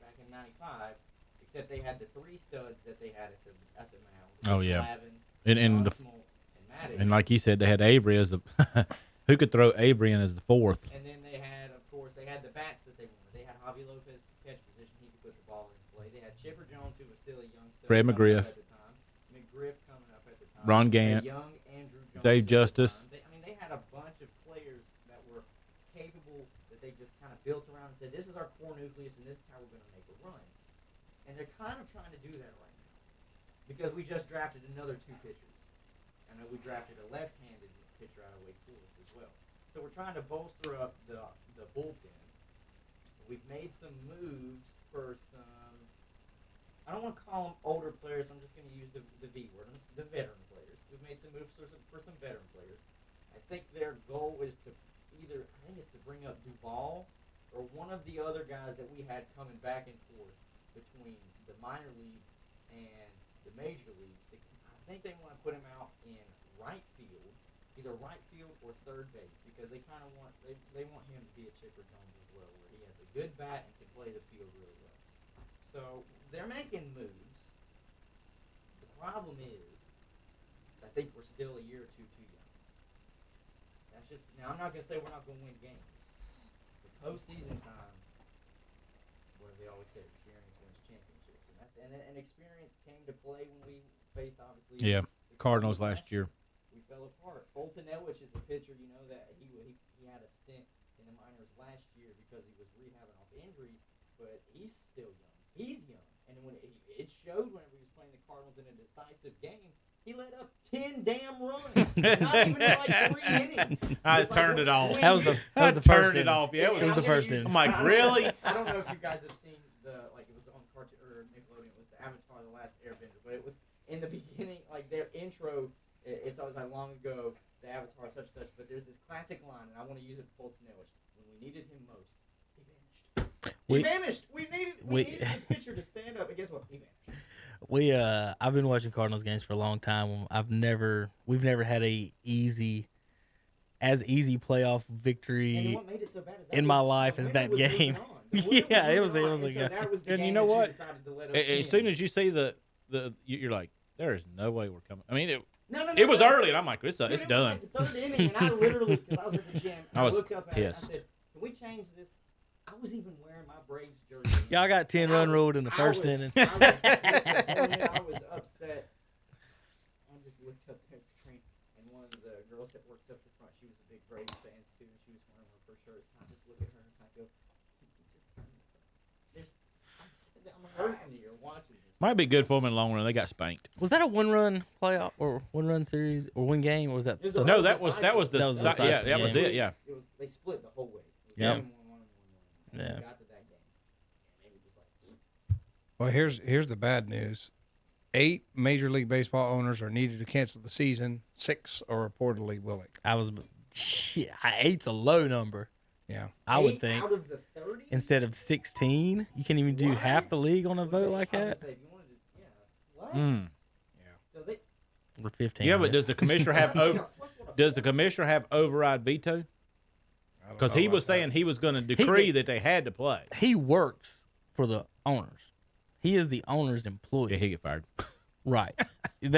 back in '95, except they had the 3 studs that they had at the mound. Oh, yeah. Glavine, And Maddox. And like you said, they had Avery as the who could throw Avery in as the 4th. And then they had, of course, they had the bats that they wanted. They had Javi Lopez catch position; he could put the ball in play. They had Chipper Jones, who was still a young stud. Fred McGriff. At the time. McGriff coming up at the time. Ron Gant. A young Andrew Jones. Dave at the Justice. time. They had a bunch of players that were capable, that they just kind of built around and said, this is our core nucleus and this is how we're going to make a run. And they're kind of trying to do that right now because we just drafted another 2 pitchers. I know we drafted a left-handed pitcher out of Wake Forest as well. So we're trying to bolster up the bullpen. We've made some moves for some, I don't want to call them older players, I'm just going to use the V word, the veteran players. We've made some moves for some veteran players. I think their goal is to bring up Duvall or one of the other guys that we had coming back and forth between the minor league and the major leagues. I think they want to put him out in right field, either right field or third base, because they kind of want they want him to be a Chipper Jones as well, where he has a good bat and can play the field really well. So they're making moves. The problem is, I think we're still a year or 2 too young. That's just now. I'm not gonna say we're not gonna win games. The postseason time, what do they always say? Experience wins championships, and experience came to play when we faced obviously. Yeah, the Cardinals last year. We fell apart. Fulton Elwich is a pitcher, that he had a stint in the minors last year because he was rehabbing off injury, but he's still young. He's young, and when it showed whenever he was playing the Cardinals in a decisive game, he let up 10 damn runs. Not even in like 3 innings. I turned it off. That was the first turned it inning. off. Yeah, it was the first inning. I'm like, really? I don't know if you guys have seen it was on Cartoon or Nickelodeon. It was the Avatar: The Last Airbender, but it was in the beginning, like their intro. It's always like long ago, the Avatar such. But there's this classic line, and I want to use it for Fulton Elwich. When we needed him most, he vanished. He vanished. We needed the pitcher to stand up, and guess what? He vanished. I've been watching Cardinals games for a long time. We've never had a easy playoff victory what made it so bad is in my life as that game. Yeah, it was a game. And you know what? As soon as you see you're like, there is no way we're coming. I mean, it was early, and I'm like, it's done. Like the 3rd inning, and I literally, because I was at the gym, I was looked up at pissed. it, I said, can we change this? I was even wearing my Braves jersey. Y'all got 10-run ruled in the first inning. I was disappointed. I was upset. I just looked up at the screen, and one of the girls that works up the front, she was a big Braves fan too, and she was wearing her first shirt. So I just look at her and I go, I'm hurting here watching this. Might be good for them in the long run. They got spanked. Was that a 1-run playoff or 1-run series or 1 game? Or was that? No, that was the decisive that was game. it. Yeah. They split the whole way. Yeah. 1-1. Yeah. Got to that game. And it was like, Well, here's the bad news. 8 Major League Baseball owners are needed to cancel the season. 6 are reportedly willing. 8's a low number. Yeah. I would think. Out of the 30? Instead of 16, you can't even do half the league on a vote like I was that. gonna say, if you wanted to, what? Mm. So they, Or 15. Yeah, but does the commissioner have does the come? commissioner have override veto? Because he was saying he was going to decree that they had to play. He works for the owners. He is the owner's employee. Yeah, he get fired. Right. He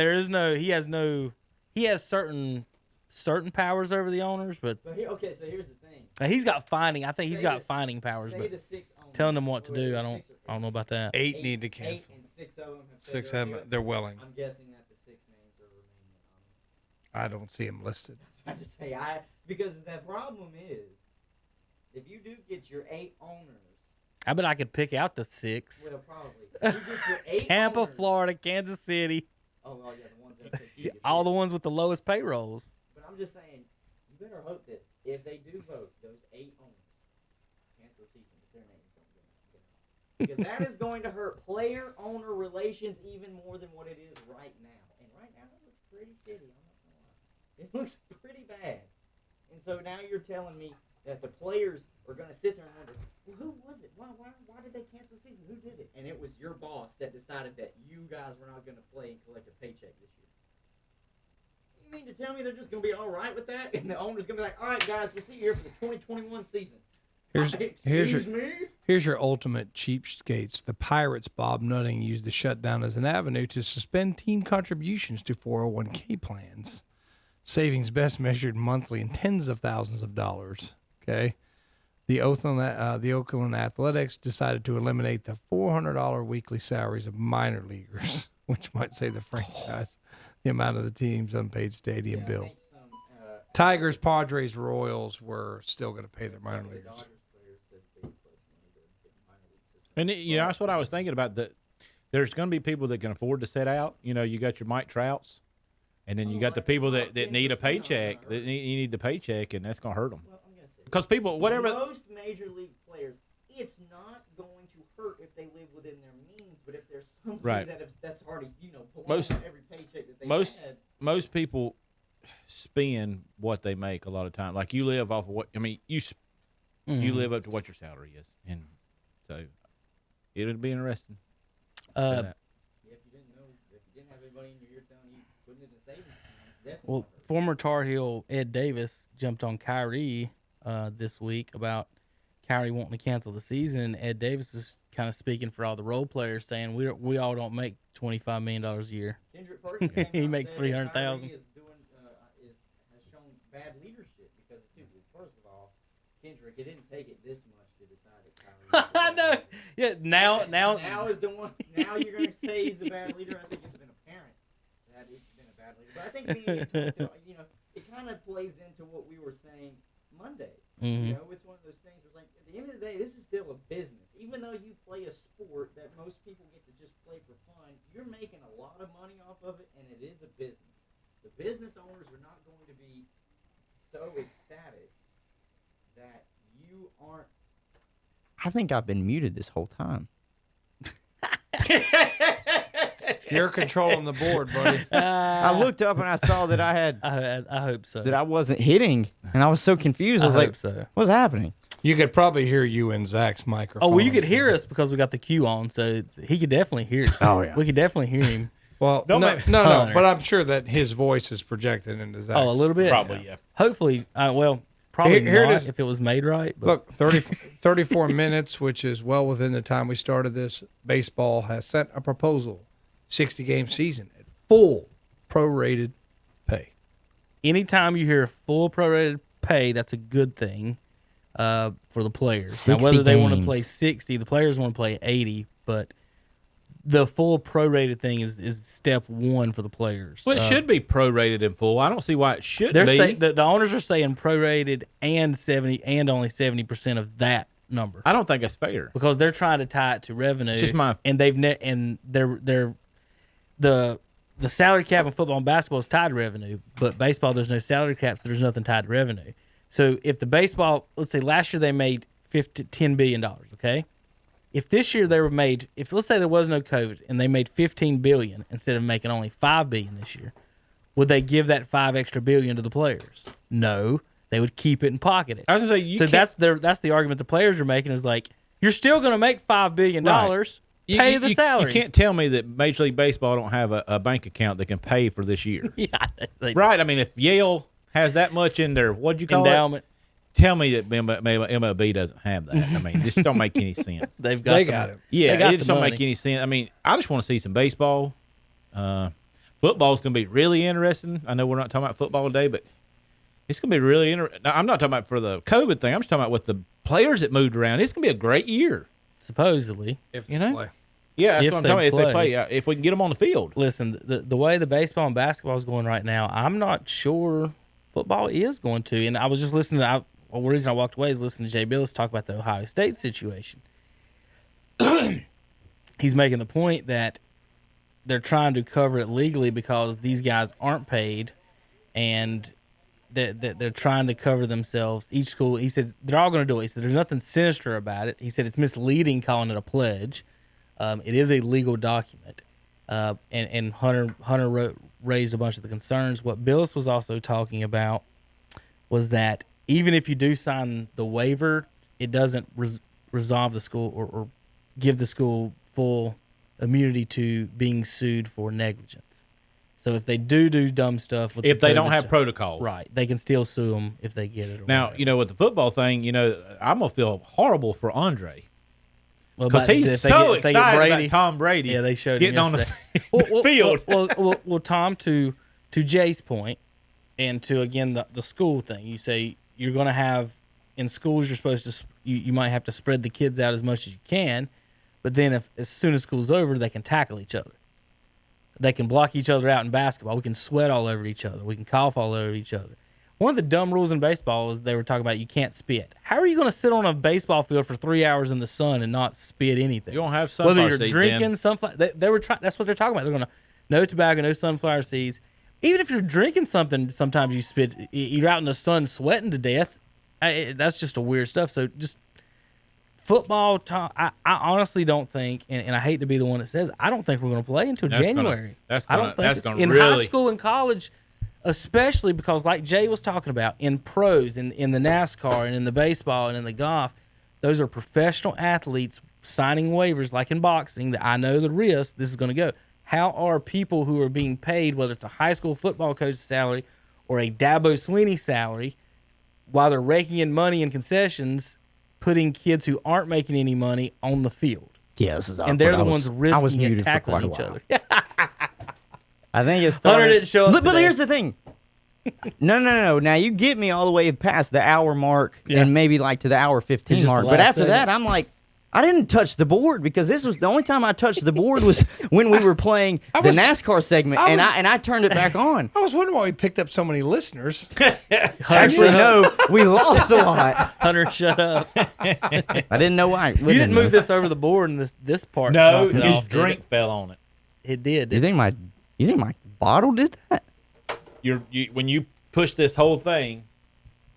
has certain powers over the owners, but So here's the thing. he's got finding. I think he's Say got the- finding powers, Say but the 6 owners, telling them what to do, I whether don't know about that. 8 need to cancel. 8 and 6 of them have said 6 they'll have do it. they're willing. I'm guessing that the 6 names are remaining. I don't see them listed. I just say because the problem is, if you do get your 8 owners, I bet I could pick out the 6. well, probably if you get your 8 Tampa, owners, Florida, Kansas City, Oh, yeah, the ones that take all the ones with the lowest payrolls. But I'm just saying, you better hope that if they do vote, those 8 owners cancel the season, that their names don't get out. Because that is going to hurt player-owner relations even more than what it is right now. And right now, it looks pretty shitty. I'm not going to lie. It looks pretty bad. And so now you're telling me that the players are going to sit there and wonder, well, who was it? Why did they cancel the season? Who did it? And it was your boss that decided that you guys were not going to play and collect a paycheck this year. You mean to tell me they're just going to be all right with that? And the owner's going to be like, all right, guys, we'll see you here for the 2021 season. Here's your ultimate cheapskates. The Pirates' Bob Nutting used the shutdown as an avenue to suspend team contributions to 401k plans. Savings best measured monthly in tens of thousands of dollars. Okay, the Oakland Athletics decided to eliminate the $400 weekly salaries of minor leaguers, which might save the franchise the amount of the team's unpaid stadium bill. Tigers, Padres, Royals were still going to pay their minor leaguers. And that's what I was thinking about. That there's going to be people that can afford to sit out. You got your Mike Trouts, and then you got the people that need a paycheck. That you need the paycheck, and that's going to hurt them. Because people, whatever. Most major league players, it's not going to hurt if they live within their means. But if there's somebody that's already pulling out every paycheck that they had. Most people spend what they make a lot of time. Like you live off of what you live up to what your salary is, and so it would be interesting. If you didn't have anybody in your ear telling you putting it in savings, well, former Tar Heel Ed Davis jumped on Kyrie this week about Kyrie wanting to cancel the season, and Ed Davis was kind of speaking for all the role players, saying we all don't make $25 million a year. He makes $300,000. Has shown bad leadership because first of all, Kendrick, it didn't take it this much to decide that Kyrie. I know. Yeah. Now is the one. Now you're going to say he's a bad leader. I think it's been apparent that he's been a bad leader. But I think it kind of plays into what we were saying Monday. Mm-hmm. It's one of those things where, like, at the end of the day, this is still a business. Even though you play a sport that most people get to just play for fun, you're making a lot of money off of it, and it is a business. The business owners are not going to be so ecstatic that you aren't. I think I've been muted this whole time. You're controlling the board, buddy. I looked up and I saw that I had. I hope so. That I wasn't hitting, and I was so confused. I was like, so. "What's happening?" You could probably hear you in Zach's microphone. Oh, well, you could hear us because we got the cue on, so he could definitely hear it. Oh, yeah. We could definitely hear him. Well, no, but I'm sure that his voice is projected into Zach's. Oh, a little bit? Probably, yeah. Hopefully, probably Here not it is. if it was made right. But. Look, 34 minutes, which is well within the time we started this. Baseball has sent a proposal, 60-game season at full prorated pay. Anytime you hear full prorated pay, that's a good thing for the players. Now, whether they want to play 60, the players want to play 80, but the full prorated thing is step one for the players. Well, it should be prorated in full. I don't see why it shouldn't They're be. saying the owners are saying prorated and 70 and only 70% of that number. I don't think that's fair. Because they're trying to tie it to revenue. It's just my and they're the salary cap in football and basketball is tied to revenue, but baseball there's no salary cap, so there's nothing tied to revenue. So if the baseball, let's say last year they made $10 billion, okay? If this year they were made, if let's say there was no COVID and they made $15 billion instead of making only $5 billion this year, would they give that $5 extra billion to the players? No, they would keep it and pocket it. I was gonna say so that's the argument the players are making is like you're still going to make $5 billion. Right. Pay the salaries. You can't tell me that Major League Baseball don't have a bank account that can pay for this year. Yeah, right. I mean, if Yale has that much in their what'd you call endowment. Tell me that MLB doesn't have that. I mean, this don't make any sense. They got it. Yeah, it just don't make any sense. I mean, I just want to see some baseball. Football's going to be really interesting. I know we're not talking about football today, but it's going to be really interesting. I'm not talking about for the COVID thing. I'm just talking about with the players that moved around. It's going to be a great year. Supposedly. If they play. Yeah, that's if what I'm they talking about. play. If they play, yeah, if we can get them on the field. Listen, the way the baseball and basketball is going right now, I'm not sure football is going to. And I was just listening to the reason I walked away is listening to Jay Billis talk about the Ohio State situation. He's making the point that they're trying to cover it legally because these guys aren't paid, and they're trying to cover themselves. Each school, he said, they're all going to do it. He said, there's nothing sinister about it. He said, it's misleading calling it a pledge. It is a legal document. And Hunter raised a bunch of the concerns. What Billis was also talking about was that even if you do sign the waiver, it doesn't resolve the school or give the school full immunity to being sued for negligence. So if they do dumb stuff, with if the they don't COVID have stuff, protocols, right, they can still sue them if they get it. Or Now, whatever. with the football thing, I'm gonna feel horrible for Andre Well, because but he's if they so if they excited get Brady, about Tom Brady. Yeah, they showed him getting on the yesterday. field. Well, Tom, to Jay's point, and to again the school thing, you say you're going to have in schools you're supposed to you might have to spread the kids out as much as you can, but then as soon as school's over, they can tackle each other. They can block each other out in basketball. We can sweat all over each other. We can cough all over each other. One of the dumb rules in baseball is they were talking about you can't spit. How are you going to sit on a baseball field for 3 hours in the sun and not spit anything? You're gonna have sunflower Whether you're seeds drinking then. sunflower, they were trying. That's what they're talking about. They're going to no tobacco, no sunflower seeds. Even if you're drinking something, sometimes you spit. You're out in the sun sweating to death. That's just a weird stuff. So just football. I honestly don't think, and I hate to be the one that says, I don't think we're going to play until January. I don't think it's in high school and college, especially because, like Jay was talking about, in pros, in the NASCAR and in the baseball and in the golf, those are professional athletes signing waivers, like in boxing, that I know the risk this is going to go. How are people who are being paid, whether it's a high school football coach's salary or a Dabo Swinney salary, while they're raking in money and concessions, putting kids who aren't making any money on the field? Yeah, this is awkward. And they're the I was- ones I was risking it, muted for tackling quite a each while. other. I think it's Hunter starting. didn't show up But today. here's the thing. No. Now you get me all the way past the hour mark Yeah. and maybe like to the hour 15 It's just mark. the But last after second. that, I'm like, I didn't touch the board because this was the only time I touched the board was when we were playing the NASCAR segment, and I turned it back on. I was wondering why we picked up so many listeners. Actually, no, we lost a lot. Hunter, shut up. I didn't know why. You didn't move this over the board, and this part. No, knocked it his off, did drink fell on it. It did. You think my bottle did that? When you push this whole thing,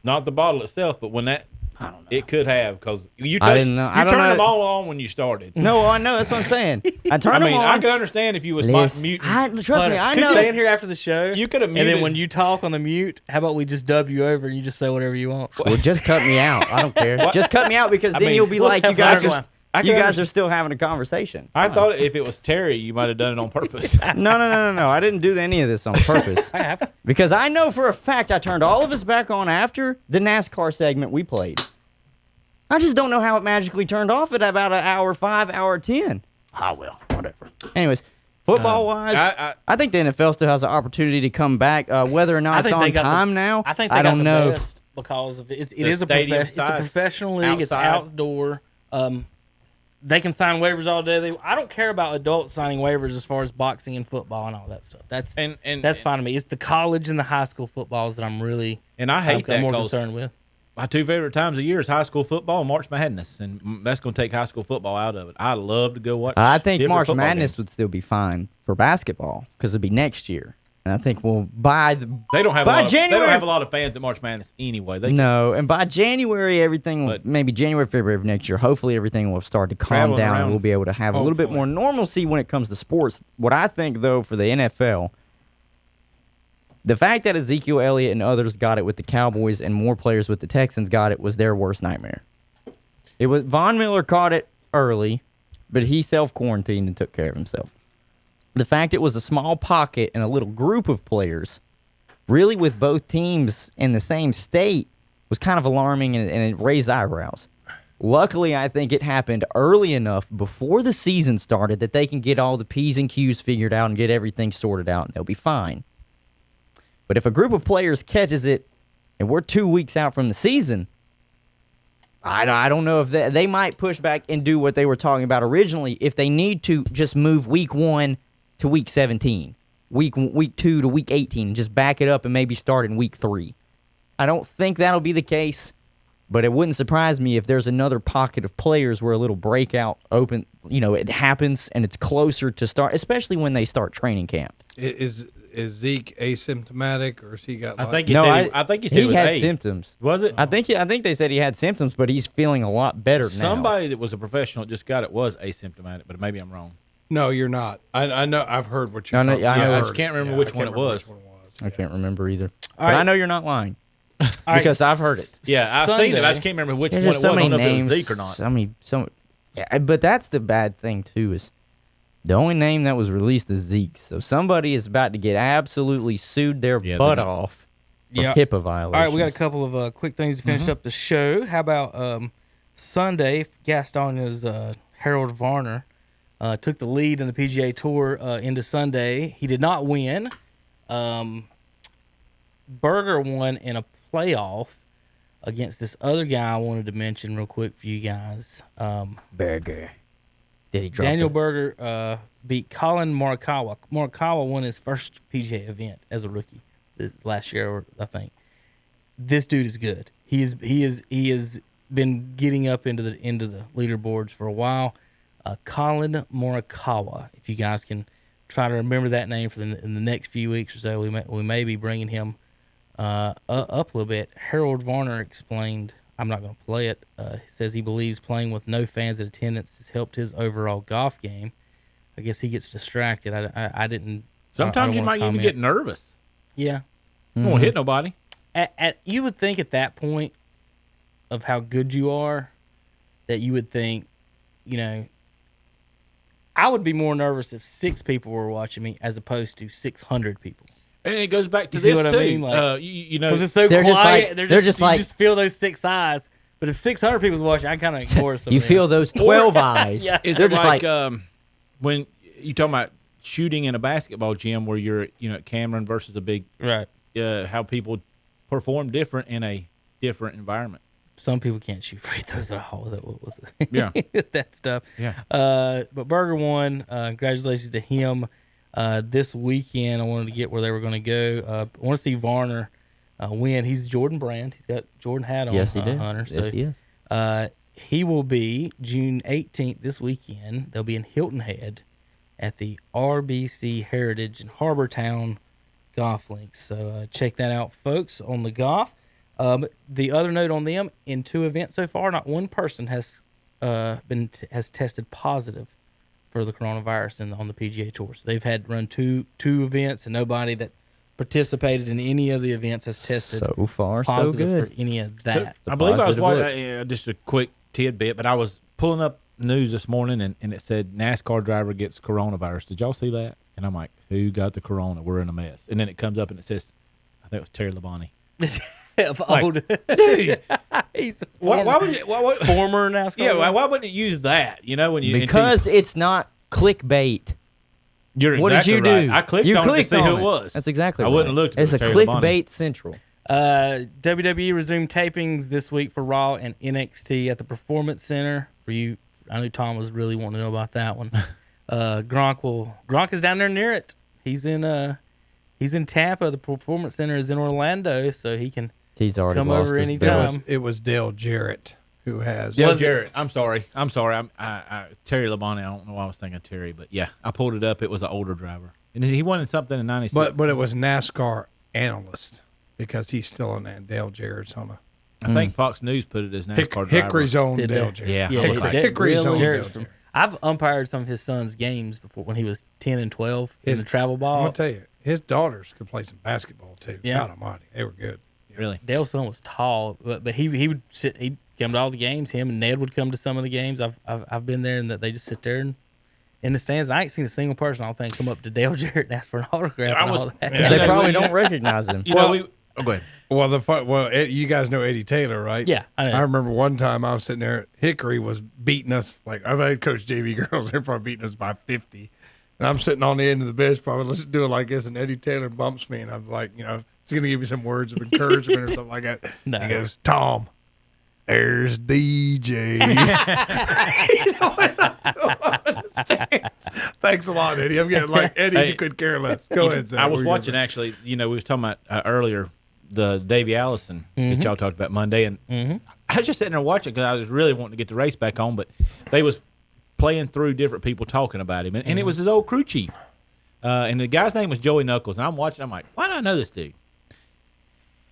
not the bottle itself, but when that, I don't know. it could have, because you I didn't know. I You don't turned know. them all on when you started. No, I know. That's what I'm saying. I turned them on. I could understand if you was Listen, muting. trust me, I Could you know. stay in here after the show? You could have And then muted. when you talk on the mute, how about we just dub you over and you just say whatever you want? Well, just cut me out. I don't care. Just cut me out because then mean, you'll be we'll like, have you guys Hunter are, one. you guys are still having a conversation. I thought if it was Terry, you might have done it on purpose. No. I didn't do any of this on purpose. I have. Because I know for a fact I turned all of us back on after the NASCAR segment we played. I just don't know how it magically turned off at about an hour 5, hour 10. Ah, well, whatever. Anyways, football-wise, I think the NFL still has an opportunity to come back. Whether or not it's on time now, I think they got don't the know. best because of it The is a stadium it's a size professional league. It's outside. outdoor. They can sign waivers all day. I don't care about adults signing waivers as far as boxing and football and all that stuff. That's and fine to me. It's the college and the high school footballs that I'm really I hate that I'm more 'cause concerned with. my two favorite times of year is high school football and March Madness, and that's going to take high school football out of it. I love to go watch. I think different March football Madness games. would still be fine for basketball because it'd be next year. And I think by They don't have by a lot January, They don't have a lot of fans at March Madness anyway. no, and by January, everything, But- maybe January, February of next year, hopefully everything will start to calm Traveling down and around, we'll be able to have a little bit hopefully. more normalcy when it comes to sports. What I think, though, for the NFL, the fact that Ezekiel Elliott and others got it with the Cowboys and more players with the Texans got it was their worst nightmare. It was Von Miller caught it early, but he self-quarantined and took care of himself. The fact it was a small pocket and a little group of players, really with both teams in the same state, was kind of alarming and it raised eyebrows. Luckily, I think it happened early enough before the season started that they can get all the P's and Q's figured out and get everything sorted out, and they'll be fine. But if a group of players catches it and we're 2 weeks out from the season, I don't know if they might push back and do what they were talking about originally if they need to just move week 1 to week 17, week 2 to week 18, and just back it up and maybe start in week 3. I don't think that'll be the case, but it wouldn't surprise me if there's another pocket of players where a little breakout it happens and it's closer to start, especially when they start training camp. Is is Zeke asymptomatic or is he got? I like, think he No, said. I think he said it was had A. symptoms. Was it? I think they said he had symptoms, but he's feeling a lot better now. Somebody that was a professional that just got it was asymptomatic, but maybe I'm wrong. No, you're not. I know. I've heard what you're I know- talking yeah, I about. know. I I've just heard can't it. remember Yeah, which I one can't it remember was. which one it was. I can't remember either. All But right. I know you're not lying All right, because I've heard it. Yeah, I've seen it. I just can't remember which There's one it just was. so I don't many know if it names. was Zeke or not. Yeah, but that's the bad thing too is the only name that was released is Zeke. So somebody is about to get absolutely sued their Yeah, butt that is- off for Yeah. HIPAA violations. All right, we got a couple of quick things to finish up the show. How about Sunday? Gastonia's Harold Varner took the lead in the PGA Tour into Sunday. He did not win. Berger won in a playoff against this other guy I wanted to mention real quick for you guys. Berger. Did he drop Daniel it? Berger beat Colin Morikawa. Morikawa won his first PGA event as a rookie last year, I think. This dude is good. He has been getting up into the leaderboards for a while. Colin Morikawa. If you guys can try to remember that name in the next few weeks or so, we may be bringing him up a little bit. Harold Varner explained. I'm not going to play it. He says he believes playing with no fans in attendance has helped his overall golf game. I guess he gets distracted. I didn't. Sometimes I you don't might wanna even comment. get nervous. Yeah. You won't hit nobody. You would think at that point of how good you are that you would think, I would be more nervous if 6 people were watching me as opposed to 600 people. And it goes back to You see this what I too. mean? Like- You know, Because it's so They're just quiet. like- you like- just feel those 6 eyes. But if 600 people's watching, I kind of ignore some You of them. feel those 12 eyes. Yeah. is They're it just like, like when you talking about shooting in a basketball gym where you're at Cameron versus a big Right. how people perform different in a different environment. Some people can't shoot free throws at all with Yeah. with that stuff. Yeah. But Berger won. Congratulations to him. This weekend, I wanted to get where they were going to go. I want to see Varner win. He's Jordan Brand. He's got Jordan hat on. yes, he did. Hunter. Yes, So, he is. he will be June 18th this weekend. They'll be in Hilton Head at the RBC Heritage in Harbor Town Golf Links. So check that out, folks, on the golf. The other note on them, in 2 events so far, not one person has has tested positive for the coronavirus on the PGA Tour. So they've had run two events, and nobody that participated in any of the events has tested So far, so positive good. for any of So, that. I believe I was positive watching just a quick tidbit, but I was pulling up news this morning and it said NASCAR driver gets coronavirus. Did y'all see that? And I'm like, who got the corona? We're in a mess. And then it comes up and it says, I think it was Terry Labonte. Old. Dude, He's a why would you? former NASCAR. Yeah, why wouldn't you use that? When you Because it's not clickbait. you're What exactly did you right. do? I clicked you on it to clicked see on who it was. That's exactly I right. wouldn't have looked. It's a Terry Labonte. clickbait central. WWE resumed tapings this week for Raw and NXT at the Performance Center. For you, I knew Tom was really wanting to know about that one. Gronk is down there near it. He's in Tampa. The Performance Center is in Orlando, so he can. He's already Come lost over his anytime. bet. It was Dale Jarrett who has. Dale Was it? Jarrett. I'm sorry. Terry Labonte. I don't know why I was thinking Terry, but yeah, I pulled it up. It was an older driver, and he won something in '96. But it was NASCAR analyst because he's still in that. Dale Jarrett's on I think Fox News put it as NASCAR driver. Hickory's own Did Dale they? Jarrett. Yeah, Yeah, I was like, Hickory's own Jarrett's Dale from. Jarrett. I've umpired some of his son's games before when he was 10 and 12 in the travel I'm ball. gonna tell you, his daughters could play some basketball too. Yeah. God Almighty, they were good. really? Dale's son was tall, but he would sit. He'd come to all the games. Him and Ned would come to some of the games. I've been there, and that they just sit there and in the stands. I ain't seen a single person, I think, come up to Dale Jarrett and ask for an autograph. I and was- all that. Yeah. They probably don't recognize him. Oh, go ahead. Well, you guys know Eddie Taylor, right? Yeah, I know. I remember one time I was sitting there. Hickory was beating us. Like I've had coach JV girls, they're probably beating us by 50, and I'm sitting on the end of the bench, probably let's do it like this. And Eddie Taylor bumps me, and I'm like, he's gonna give me some words of encouragement or something like that. No. He goes, Tom, there's DJ. Thanks a lot, Eddie. I'm getting like Eddie. Hey, you could care less. Go ahead, Zach. I What was were you gonna watching say? actually. We was talking about earlier the Davey Allison that y'all talked about Monday, and I was just sitting there watching because I was really wanting to get the race back on, but they was playing through different people talking about him, and it was his old crew chief. and the guy's name was Joey Knuckles. And I'm watching. I'm like, why do I know this dude?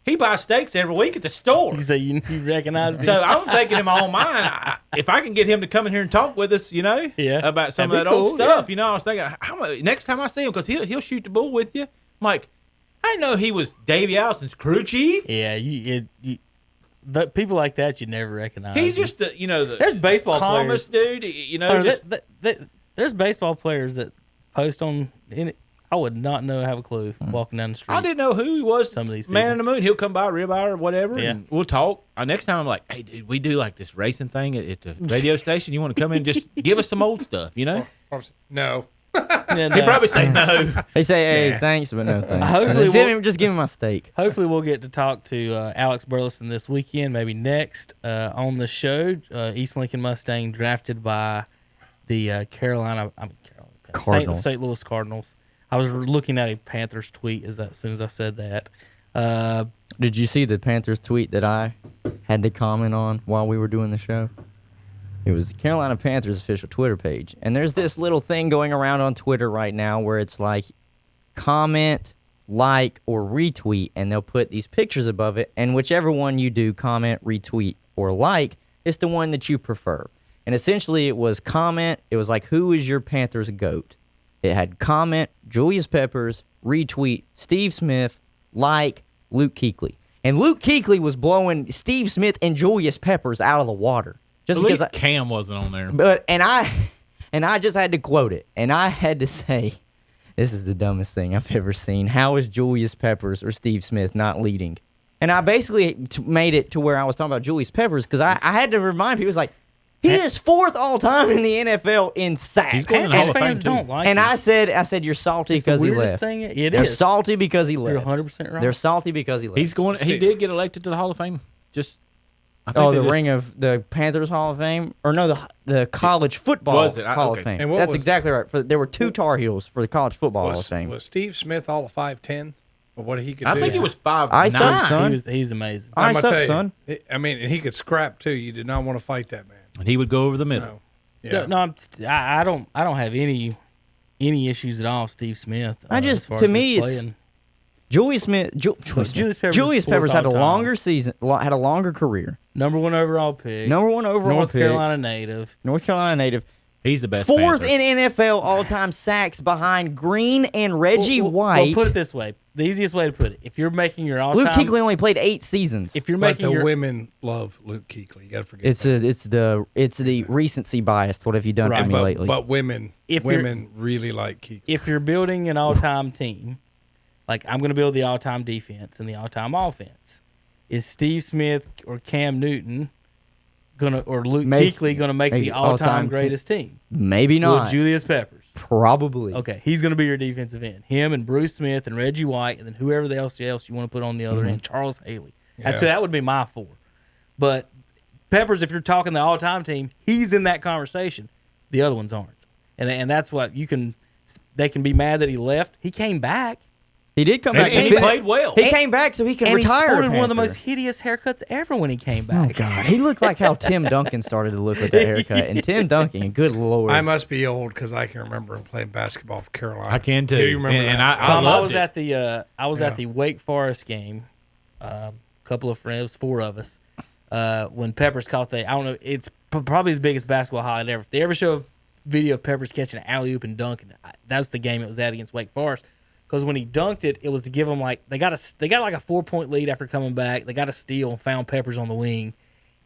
He buys steaks every week at the store. You say you recognize him? So I'm thinking in my own mind, if I can get him to come in here and talk with us, about some of that old stuff, I was thinking, next time I see him, because he'll shoot the bull with you. I'm like, I didn't know he was Davey Allison's crew chief. Yeah, the people like that you never recognize. He's just there's baseball calmest players. dude. There's baseball players that post on. I would not have a clue walking down the street. I didn't know who he was. Some of these Man people. in the Moon. He'll come by, ribeye or whatever, Yeah. and we'll talk. Next time I'm like, hey, dude, we do like this racing thing at the radio station. You want to come in and just give us some old stuff, No. And, He'd probably say no. They say, hey, thanks, but no thanks. Hopefully just give me my steak. Hopefully we'll get to talk to Alex Burleson this weekend, maybe next on the show. East Lincoln Mustang drafted by the Cardinals. St. Louis Cardinals. I was looking at a Panthers tweet as soon as I said that. Did you see the Panthers tweet that I had to comment on while we were doing the show? It was the Carolina Panthers official Twitter page. And there's this little thing going around on Twitter right now where it's like comment, like, or retweet, and they'll put these pictures above it. And whichever one you do, comment, retweet, or like, is the one that you prefer. And essentially it was comment. It was like, who is your Panthers GOAT? It had comment, Julius Peppers, retweet, Steve Smith, like, Luke Kuechly. And Luke Kuechly was blowing Steve Smith and Julius Peppers out of the water. Just At because least Cam wasn't on there. But I just had to quote it. And I had to say, this is the dumbest thing I've ever seen. How is Julius Peppers or Steve Smith not leading? And I basically made it to where I was talking about Julius Peppers because I had to remind people, like, he is fourth all time in the NFL in sacks. He's going to the Hall of Fame, fans too. don't like And him. I said you're salty It's the because he weirdest left. thing. It They're is. salty because he left. You're 100% right. They're salty because he left. He did get elected to the Hall of Fame. I think the ring of the Panthers Hall of Fame, or no, the college football Was it? Hall Okay. of Fame. And what That's was- exactly right. There were two Tar Heels for the college football Hall of Fame. Was Steve Smith all of 5'10"? Or what he could I do? think it was 5'9". Ice up, son. He's amazing. I'm Ice gonna up, tell you, son. I mean, and he could scrap too. You did not want to fight that man. And he would go over the middle. No. Yeah. No, I don't have any issues at all. Steve Smith. Just as far to as me, his it's playing. Julius Smith. Julius Peppers Julius is fourth Peppers had a all time. longer season, had a longer career. Number 1 overall pick. Number 1 overall North pick. Carolina native. North Carolina native. He's the best. Fourth Panther. in NFL all-time sacks behind Green and Reggie White. Well, put it this way. The easiest way to put it: if you're making your all-time, Luke Kuechly only played 8 seasons. if you're But making the your women love Luke Kuechly. You got to forget. It's the recency bias. What have you done Right. for me but, lately? but women really like Kuechly. if you're building an all-time team, like I'm going to build the all-time defense and the all-time offense, is Steve Smith or Cam Newton or Luke Kuechly gonna make the all-time greatest team? Maybe Or not. Julius Peppers. Probably. Okay, he's going to be your defensive end. Him and Bruce Smith and Reggie White, and then whoever else you want to put on the other end, Charles Haley. So that would be my 4. But Peppers, if you're talking the all-time team, he's in that conversation. The other ones aren't, and that's what you can. They can be mad that he left. He came back. He did come And back. he played well. He came back so he could And retire. he sported one of the Panther. most hideous haircuts ever when he came Oh back. God, he looked like how Tim Duncan started to look with that haircut. And Tim Duncan, good lord, I must be old because I can remember him playing basketball for Carolina. I can too. Do you remember and that? I Tom, I loved was it. at the at Yeah. the Wake Forest game. Couple of friends, 4 of us. When Peppers caught I don't know, it's probably his biggest basketball highlight ever. If they ever show a video of Peppers catching an alley oop and dunking, that's the game it was at against Wake Forest. Because when he dunked it, it was to give them they got like a 4-point lead after coming back. They got a steal and found Peppers on the wing,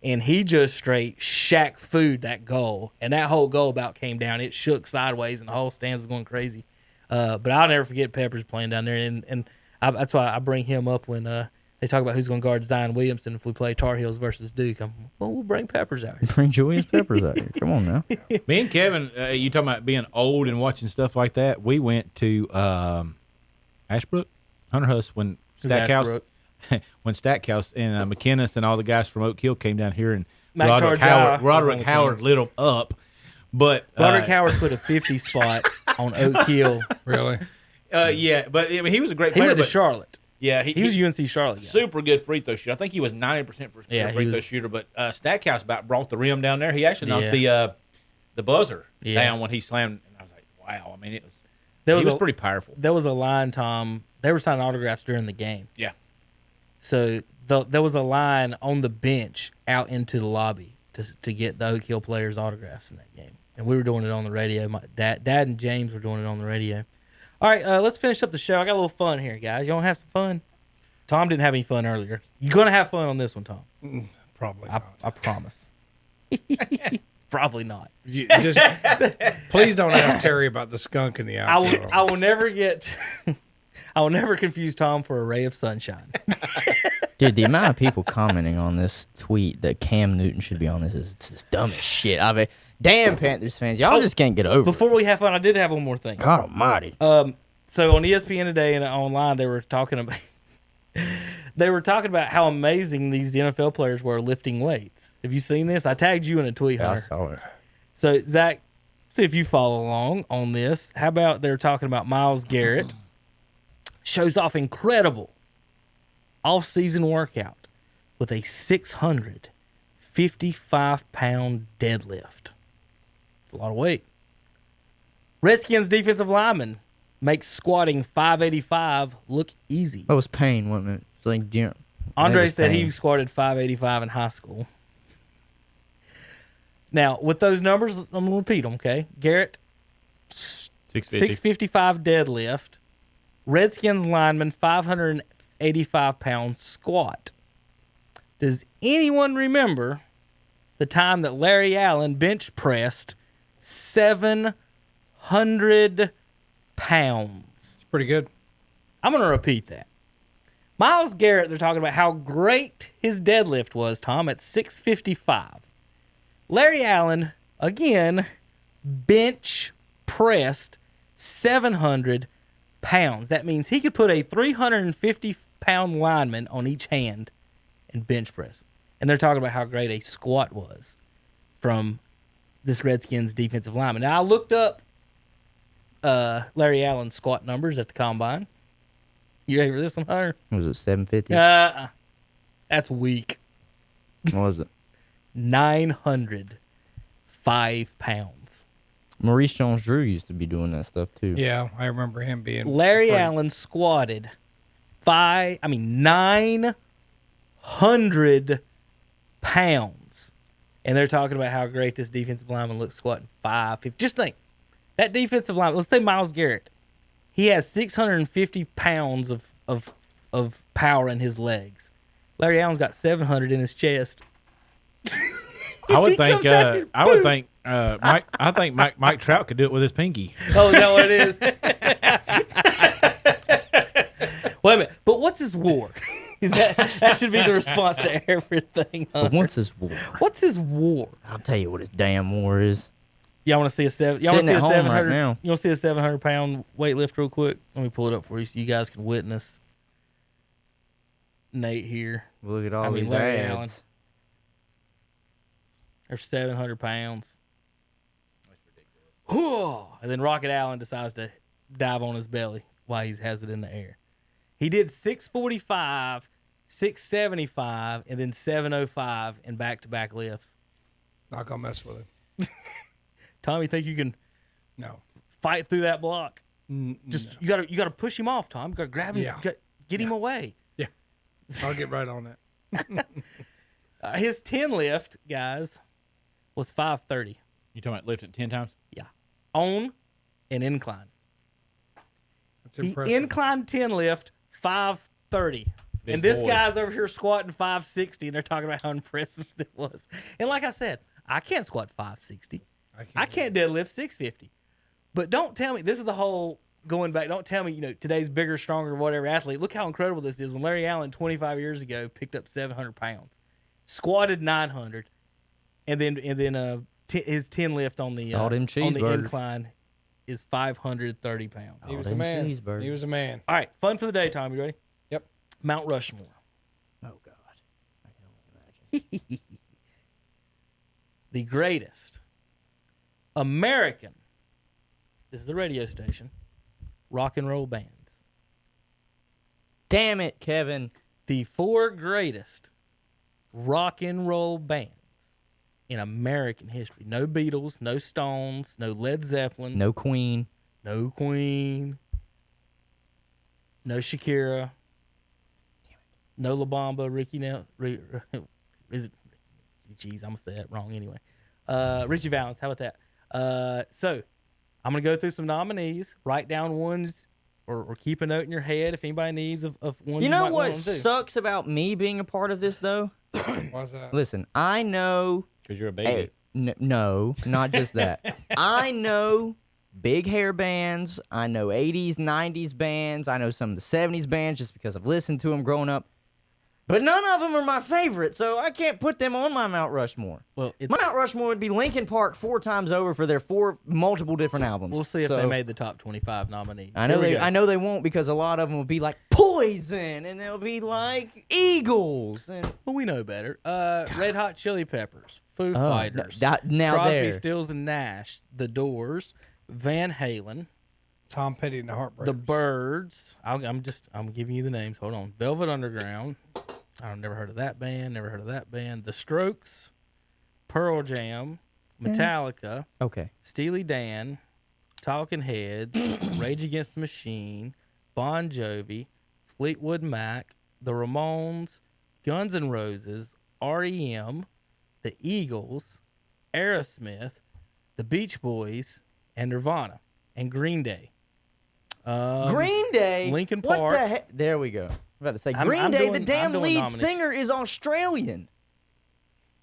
and he just straight Shaq food that goal, and that whole goal about came down. It shook sideways, and the whole stands was going crazy. But I'll never forget Peppers playing down there, and that's why I bring him up when they talk about who's going to guard Zion Williamson if we play Tar Heels versus Duke. We'll bring Peppers out here. bring Julius Peppers out here. Come on now. Me and Kevin, you talking about being old and watching stuff like that? We went to Ashbrook, Hunter Huss when Stackhouse, when Stackhouse and McKinnis and all the guys from Oak Hill came down here, and Mac Roderick Tarjah was on the Howard team. lit them up. But Roderick Howard put a 50 spot on Oak Hill. Really? yeah, but I mean, he was a great He player. went to but- Charlotte. Yeah, He was UNC Charlotte guy. super good free throw shooter. I think he was 90% for Yeah, free he throw was- shooter. But Stackhouse about brought the rim down there. He actually knocked the buzzer Yeah. down when he slammed. And I was like, wow. I mean, it was There He was a, pretty powerful. There was a line, Tom. They were signing autographs during the game. Yeah. So there was a line on the bench out into the lobby to get the Oak Hill players' autographs in that game. And we were doing it on the radio. My dad and James were doing it on the radio. All right, let's finish up the show. I got a little fun here, guys. You want to have some fun? Tom didn't have any fun earlier. You're going to have fun on this one, Tom. Probably not. I promise. Probably not. Please don't ask Terry about the skunk in the outfield. I will never get. I will never confuse Tom for a ray of sunshine. Dude, the amount of people commenting on this tweet that Cam Newton should be on this is just dumb as shit. I mean, damn Panthers fans, y'all just can't get over it. Before we have fun, I did have one more thing. God almighty. So on ESPN today and online, they were talking about how amazing these NFL players were lifting weights. Have you seen this? I tagged you in a tweet, I Hunter. saw it. So Zach, see if you follow along on this. How about they're talking about Myles Garrett shows off incredible off-season workout with a 655-pound deadlift. It's a lot of weight. Redskins defensive lineman makes squatting 585 look easy. That was pain, wasn't it? It's like, Andre said he squatted 585 in high school. Now, with those numbers, I'm going to repeat them, okay? Garrett, 655 deadlift. Redskins lineman, 585-pound squat. Does anyone remember the time that Larry Allen bench pressed 700 pounds? It's pretty good. I'm going to repeat that. Myles Garrett, they're talking about how great his deadlift was, Tom, at 655. Larry Allen, again, bench pressed 700 pounds. That means he could put a 350-pound lineman on each hand and bench press. And they're talking about how great a squat was from this Redskins defensive lineman. Now, I looked up Larry Allen's squat numbers at the combine. You ready for this one, Hunter? Was it 750? That's weak. What was it? 905 pounds. Maurice Jones-Drew used to be doing that stuff too. Yeah, I remember him being. Larry Allen squatted 900 pounds. And they're talking about how great this defensive lineman looks squatting 550. Just think, that defensive lineman, let's say Myles Garrett, he has 650 pounds of power in his legs. Larry Allen's got 700 in his chest. I would think Mike Trout could do it with his pinky. Oh, is that what it is? Wait a minute. But what's his war? Is that should be the response to everything. But what's his war? What's his war? I'll tell you what his damn war is. Y'all want to see a seven? Y'all Sitting want to see at a home right 700? now. You want to see a 700-pound weight real quick? Let me pull it up for you so you guys can witness Nate here. Look at all these Larry ads. Allen. They're 700 pounds. That's ridiculous. And then Rocket Allen decides to dive on his belly while he has it in the air. He did 645, 675, and then 705 in back-to-back lifts. Not gonna mess with him. Tom, you think you can No. fight through that block? Just You gotta push him off, Tom. You gotta grab him. Yeah. You gotta get him away. Yeah. I'll get right on that. His 10 lift, guys, was 530. You talking about lifting 10 times? Yeah, on an incline. That's The impressive. incline 10 lift, 530. Big And this boy. guy's over here squatting 560, and they're talking about how impressive it was. And like I said, I can't squat 560. I can't deadlift 650. But don't tell me, this is the whole going back, don't tell me, today's bigger, stronger, whatever athlete. Look how incredible this is. When Larry Allen, 25 years ago, picked up 700 pounds, squatted 900, and then his 10 lift on the All them on the cheeseburgers. incline is 530 pounds. He was them a man. cheeseburgers. He was a man. All right, fun for the day, Tom. You ready? Yep. Mount Rushmore. Oh, God. I can only imagine. The greatest American, this is the radio station, rock and roll bands. Damn it, Kevin. The 4 greatest rock and roll bands in American history. No Beatles, no Stones, no Led Zeppelin, No Queen. no Queen, no Shakira, no La Bamba, Ricky is it? Jeez, I'm gonna say that wrong anyway. Richie Valens, how about that? So I'm gonna go through some nominees, write down ones, or keep a note in your head if anybody needs of ones. You know might what want to do. sucks about me being a part of this though? Why's that? Listen, I know. Because you're a baby. No, not just that. I know big hair bands. I know 80s, 90s bands. I know some of the 70s bands just because I've listened to them growing up. But none of them are my favorite, so I can't put them on my Mount Rushmore. Well, My Mount Rushmore would be Linkin Park 4 times over for their 4 multiple different albums. we'll see if they made the top 25 nominees. I know Here we they. go. I know they won't because a lot of them will be like Poison, and they'll be like Eagles. And Well, we know better. Red Hot Chili Peppers, Foo Oh, Fighters, now Crosby, there. Stills and Nash, The Doors, Van Halen, Tom Petty and the Heartbreakers. The Byrds. I'm giving you the names. Hold on. Velvet Underground. I've never heard of that band. Never heard of that band. The Strokes, Pearl Jam, Metallica, okay, Steely Dan, Talking Heads, Rage Against the Machine, Bon Jovi, Fleetwood Mac, The Ramones, Guns N' Roses, REM, The Eagles, Aerosmith, The Beach Boys, and Nirvana, and Green Day. Green Day, Linkin What Park. the heck? There we go. I'm about to say I'm Green Day. The doing damn lead nominations. singer is Australian.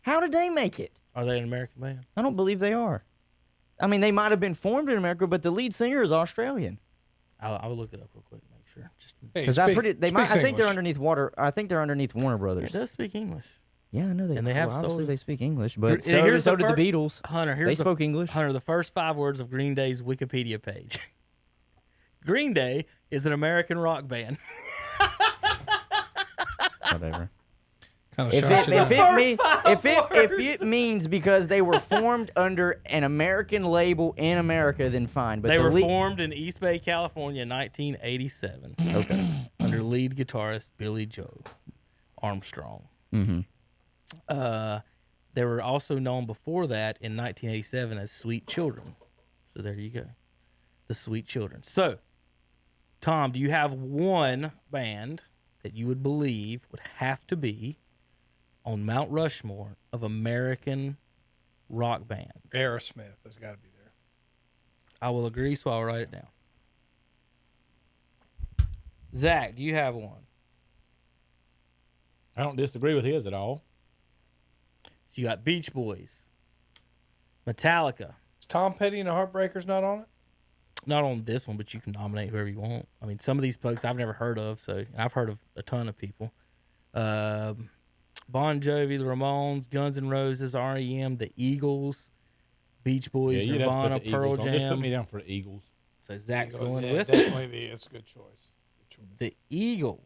How did they make it? Are they an American band? I don't believe they are. I mean, they might have been formed in America, but the lead singer is Australian. I'll look it up real quick, make sure. Just Hey, Because I think they're underneath Water. I think they're underneath Warner it Brothers. does speak English. Yeah, I know they. And they have obviously sold- they speak English, but Here's so did fir- the Beatles. Hunter, here's They the- spoke English. Hunter, the first 5 words of Green Day's Wikipedia page. Green Day is an American rock band. Whatever. Kind If of it means because they were formed under an American label in America, then fine. But They the were lead- formed in East Bay, California in 1987. Okay. Under lead guitarist Billy Joe Armstrong. Mm-hmm. They were also known before that in 1987 as Sweet Children. So there you go. The Sweet Children. So, Tom, do you have one band that you would believe would have to be on Mount Rushmore of American rock bands? Aerosmith has got to be there. I will agree, so I'll write it down. Zach, do you have one? I don't disagree with his at all. So you got Beach Boys, Metallica. Is Tom Petty and the Heartbreakers not on it? Not on this one, but you can nominate whoever you want. I mean, some of these folks I've never heard of, so I've heard of a ton of people. Bon Jovi, the Ramones, Guns N' Roses, REM, the Eagles, Beach Boys, Yeah, you'd have to Nirvana, put the Pearl Eagles on. Just put me Jam. down for the Eagles. So Zach's going Yeah, with definitely it's a good choice. the Eagles.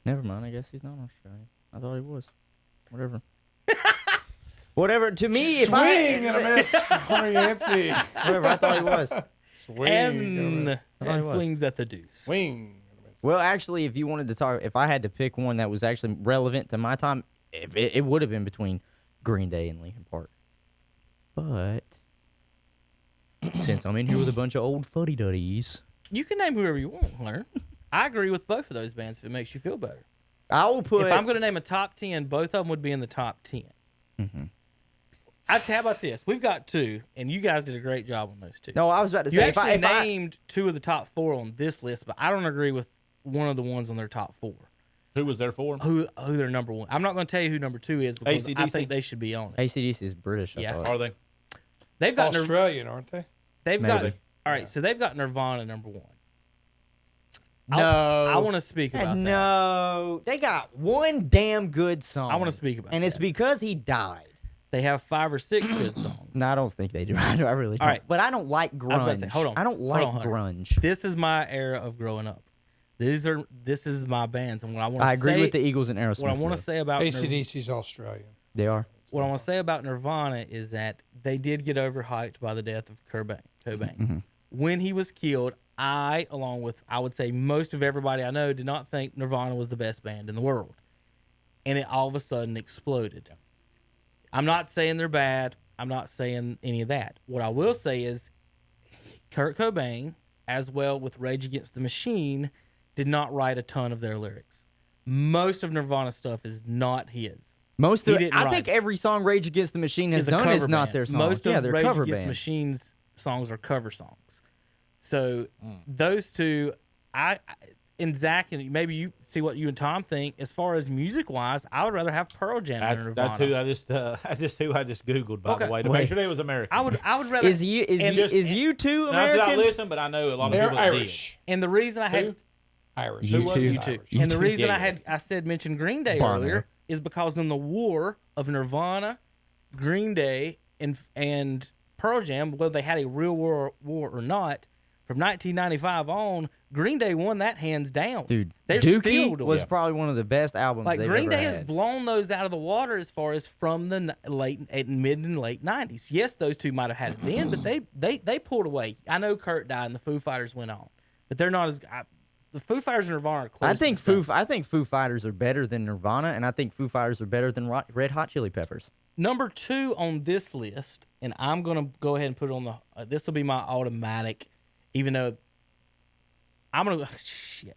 Never mind. I guess he's not Australian. I thought he was. Whatever. Whatever. To me, if Swing and a I miss, Hunter Yancey. whatever, I thought he was. Swing and a And miss. and swings at the deuce. Swing and a miss. Well, actually, if you wanted to talk, if I had to pick one that was actually relevant to my time, it would have been between Green Day and Linkin Park. But since I'm in here with a bunch of old fuddy-duddies, You can name whoever you want, Hunter. I agree with both of those bands if it makes you feel better. I will put. If I'm going to name a top 10, both of them would be in the top 10. Mm-hmm. How about this? We've got 2, and you guys did a great job on those 2. No, I was about to You say actually if I named 2 of the top 4 on this list, but I don't agree with one of the ones on their top 4. Who was there for him? Who their number 1? I'm not going to tell you who number 2 is because I AC/DC? think they should be on it. AC/DC is British. I Yeah. thought. Are they? They've got Australian, aren't they? they've got Maybe. all right. So they've got Nirvana number 1. No, I want to speak about that. No, they got one damn good song. I wanna speak about and it's that. because he died. They have 5 or 6 good songs. No, I don't think they do. I really don't. All right. But I don't like grunge. I was about to say, hold on. I don't Hold like on, Hunter. grunge. This is my era of growing up. This is my bands, and what I want to say. I agree with the Eagles and Aerosmith. What I want though. to say about ACDC's Australian. They are. What I want to say about Nirvana is that they did get overhyped by the death of Cobain. Mm-hmm. When he was killed, I, along with I would say most of everybody I know, did not think Nirvana was the best band in the world, and it all of a sudden exploded. I'm not saying they're bad. I'm not saying any of that. What I will say is, Kurt Cobain, as well with Rage Against the Machine, did not write a ton of their lyrics. Most of Nirvana stuff is not his. Most of He it, didn't I write think it. every song Rage Against the Machine has Is a done cover is not band. their songs. Most yeah, of they're Rage cover Against the bands. Machine's songs are cover songs. So those two, and Zach, and maybe you see what you and Tom think. As far as music wise, I would rather have Pearl Jam than Nirvana. That's who I just Googled, by the way, to make sure they was American. I would rather. Is you two Not American? that I listen, but I know a lot of They're people Irish. And the reason I had Irish. You too. Irish. and the reason Yeah, I said mention Green Day Bono. earlier is because in the war of Nirvana, Green Day, and Pearl Jam, whether they had a real war or not, from 1995 on, Green Day won that hands down. Dude, They're still Dookie doing was it. probably one of the best albums Like they've Green ever Day had. has blown those out of the water as far as from the mid and late 90s. Yes, those two might have had it then, but they pulled away. I know Kurt died and the Foo Fighters went on, but they're not as. The Foo Fighters and Nirvana are close. I think to the same. I think Foo Fighters are better than Nirvana, and I think Foo Fighters are better than Red Hot Chili Peppers. Number 2 on this list, and I'm gonna go ahead and put it on the. This will be my automatic, even though I'm gonna shit.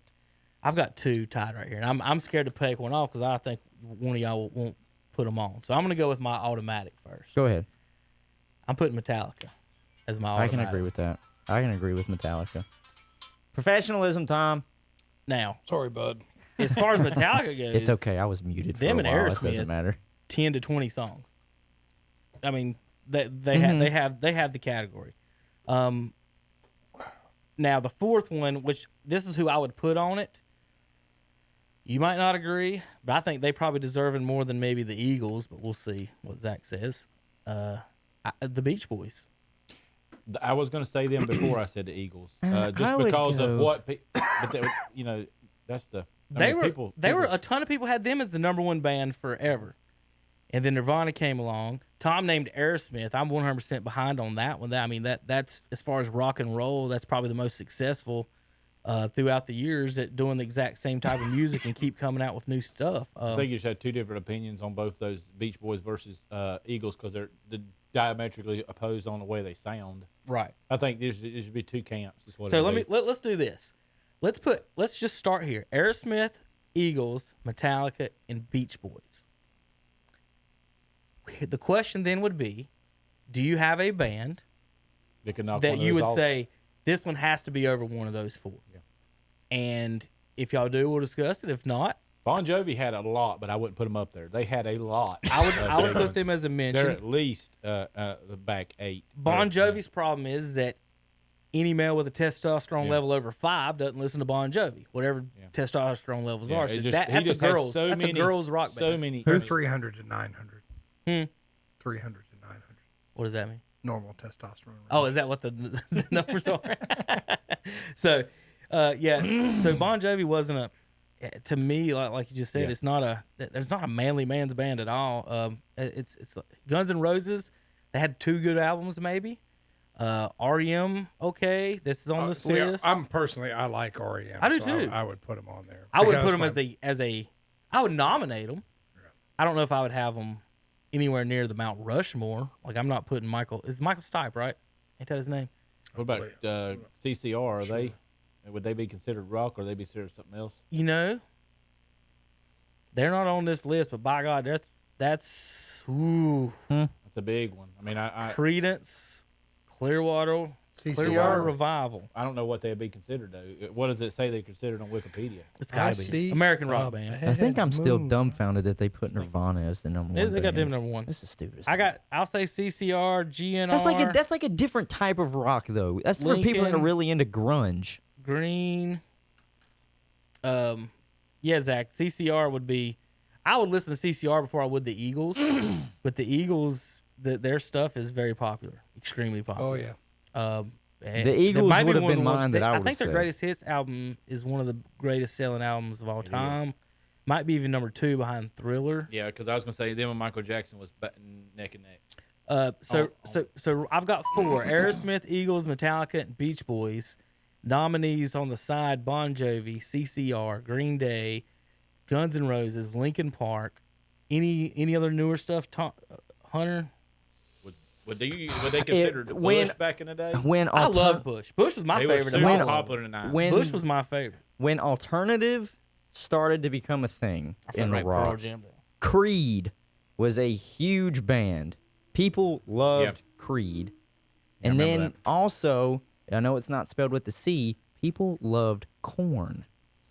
I've got 2 tied right here, and I'm scared to pick one off because I think one of y'all won't put them on. So I'm gonna go with my automatic first. Go ahead. I'm putting Metallica as my automatic. I can agree with that. I can agree with Metallica. Professionalism, Tom. Now, Sorry, bud. as far as Metallica goes, It's okay. I was muted for them a and while. It Aerosmith. doesn't matter. 10 to 20 songs. I mean, they have the category. Now the fourth one, which this is who I would put on it. You might not agree, but I think they probably deserve it more than maybe the Eagles. But we'll see what Zach says. The Beach Boys. I was going to say them before I said the Eagles, I just would because go- of what. But they, that's the. They were a ton of people had them as the number one band forever, and then Nirvana came along. Tom named Aerosmith. I'm 100% behind on that one. I mean that's as far as rock and roll, that's probably the most successful throughout the years at doing the exact same type of music and keep coming out with new stuff. I think you just had 2 different opinions on both those Beach Boys versus Eagles because they're diametrically opposed on the way they sound. Right. I think there should be 2 camps. Is what So it'd be. let's do this. Let's just start here. Aerosmith, Eagles, Metallica, and Beach Boys. The question then would be, do you have a band They could knock that one of you those would off. say this one has to be over one of those 4? Yeah. And if y'all do, we'll discuss it. If not, Bon Jovi had a lot, but I wouldn't put them up there. They had a lot. I would put them as a mention. They're at least the back 8. Bon Jovi's problem is that any male with a testosterone Yeah. level over 5 doesn't listen to Bon Jovi, whatever testosterone levels Yeah, are. it So just- that's he a just had girls. so That's many- a girls rock band. So many. They're 300 to 900. 300 to 900. What does that mean? Normal testosterone. Oh, is that what the numbers are? So, So Bon Jovi wasn't a. To me, like you just said, Yeah. it's not a. There's not a manly man's band at all. It's Guns N' Roses. They had 2 good albums, maybe. REM, okay. This is on this list. I'm personally, I like REM. I do so too. I would put them on there. I would Because put them my- as a. I would nominate them. I don't know if I would have them anywhere near the Mount Rushmore. Like I'm not putting Michael. It's Michael Stipe, right? Ain't that his name? What about CCR? Are they? Would they be considered rock, or they be considered something else? You know, they're not on this list, but by God, that's ooh, That's a big one. I mean, I Credence, Clearwater CCR. Revival. I don't know what they'd be considered though. What does it say they're considered on Wikipedia? It's I gotta be see American rock a band. I think I'm still moon. dumbfounded that they put Nirvana as the number one. They got them band. number one. This is stupid. I'll say CCR, GNR. That's like a different type of rock though. That's for people that are Lincoln. really into grunge. Green. Yeah, Zach. CCR would be. I would listen to CCR before I would the Eagles, but the Eagles, their stuff is very popular, extremely popular. Oh yeah. The Eagles might be would have one of been the ones- mine that I would think their say. greatest hits album is one of the greatest selling albums of all time. Might be even number 2 behind Thriller. Yeah, because I was gonna say them and Michael Jackson was neck and neck. So I've got 4: Aerosmith, Eagles, Metallica, and Beach Boys. Nominees on the side: Bon Jovi, CCR, Green Day, Guns N' Roses, Linkin Park. Any other newer stuff? Hunter? Would they consider when- Bush back in the day? When I love Bush. Bush was my They were favorite. super of all of popular them. tonight. when Bush was my favorite. when alternative started to become a thing in Pearl rock, Jam. Creed was a huge band. People loved Creed. And remember then that. also, I know it's not spelled with the C, people loved Korn.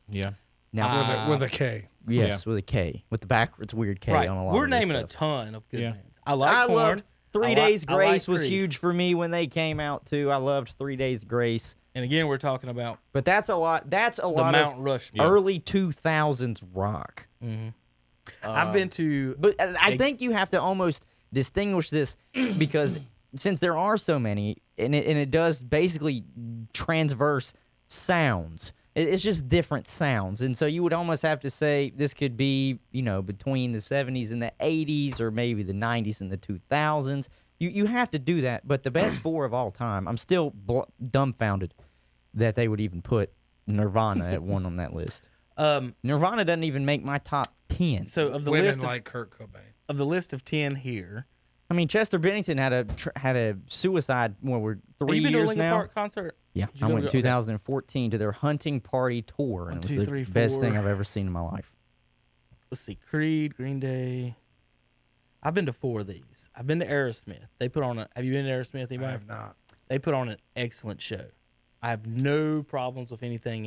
Yeah. Now, with a K. yes, with a K. With the backwards weird K Right. on a lot We're of their naming a stuff. ton of good Yeah. bands. I like I Korn. loved 3 I Days like Grace was Creed. huge for me when they came out too. I loved 3 Days Grace. And again, we're talking about But that's a lot. That's a the lot Mount of Rushmore. early 2000s rock. I've been to. But I think you have to almost distinguish this because since there are so many, and it does basically transverse sounds. It's just different sounds, and so you would almost have to say this could be, between the 70s and the 80s, or maybe the 90s and the 2000s. You have to do that. But the best four of all time, I'm still dumbfounded that they would even put Nirvana at one on that list. Nirvana doesn't even make my top 10. So of the Women list like Kurt Cobain. of the list of 10 here, I mean, Chester Bennington had a suicide. We're have 3 you been to a years Linkin now. Park concert? Yeah, Did you I go went to- okay. 2014 to their Hunting Party tour, and 1, it 2, was 3, the best 4. thing I've ever seen in my life. Let's see, Creed, Green Day. I've been to 4 of these. I've been to Aerosmith. They put on a. Have you been to Aerosmith? I Anybody? have not. They put on an excellent show. I have no problems with anything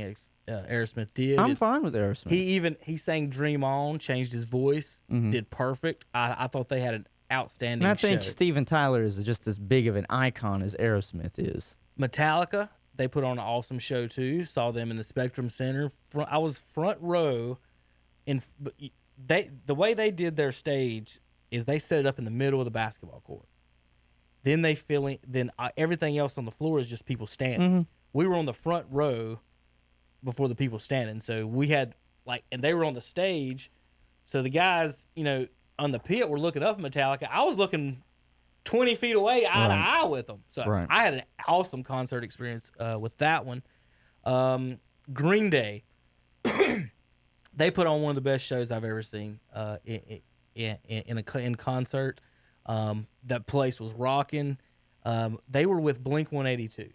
Aerosmith did. I'm It's- fine with Aerosmith. He sang "Dream On," changed his voice, did perfect. I thought they had an outstanding and I think show. Steven Tyler is just as big of an icon as Aerosmith is. Metallica, they put on an awesome show too. Saw them in the Spectrum Center. I was front row, the way they did their stage is they set it up in the middle of the basketball court. Then everything else on the floor is just people standing. We were on the front row before the people standing, so we had and they were on the stage. So the guys, on the pit were looking up at Metallica. I was looking 20 feet away, eye to eye with them. So Right. I had an awesome concert experience with that one. Green Day, they put on one of the best shows I've ever seen in concert. That place was rocking. They were with Blink 182.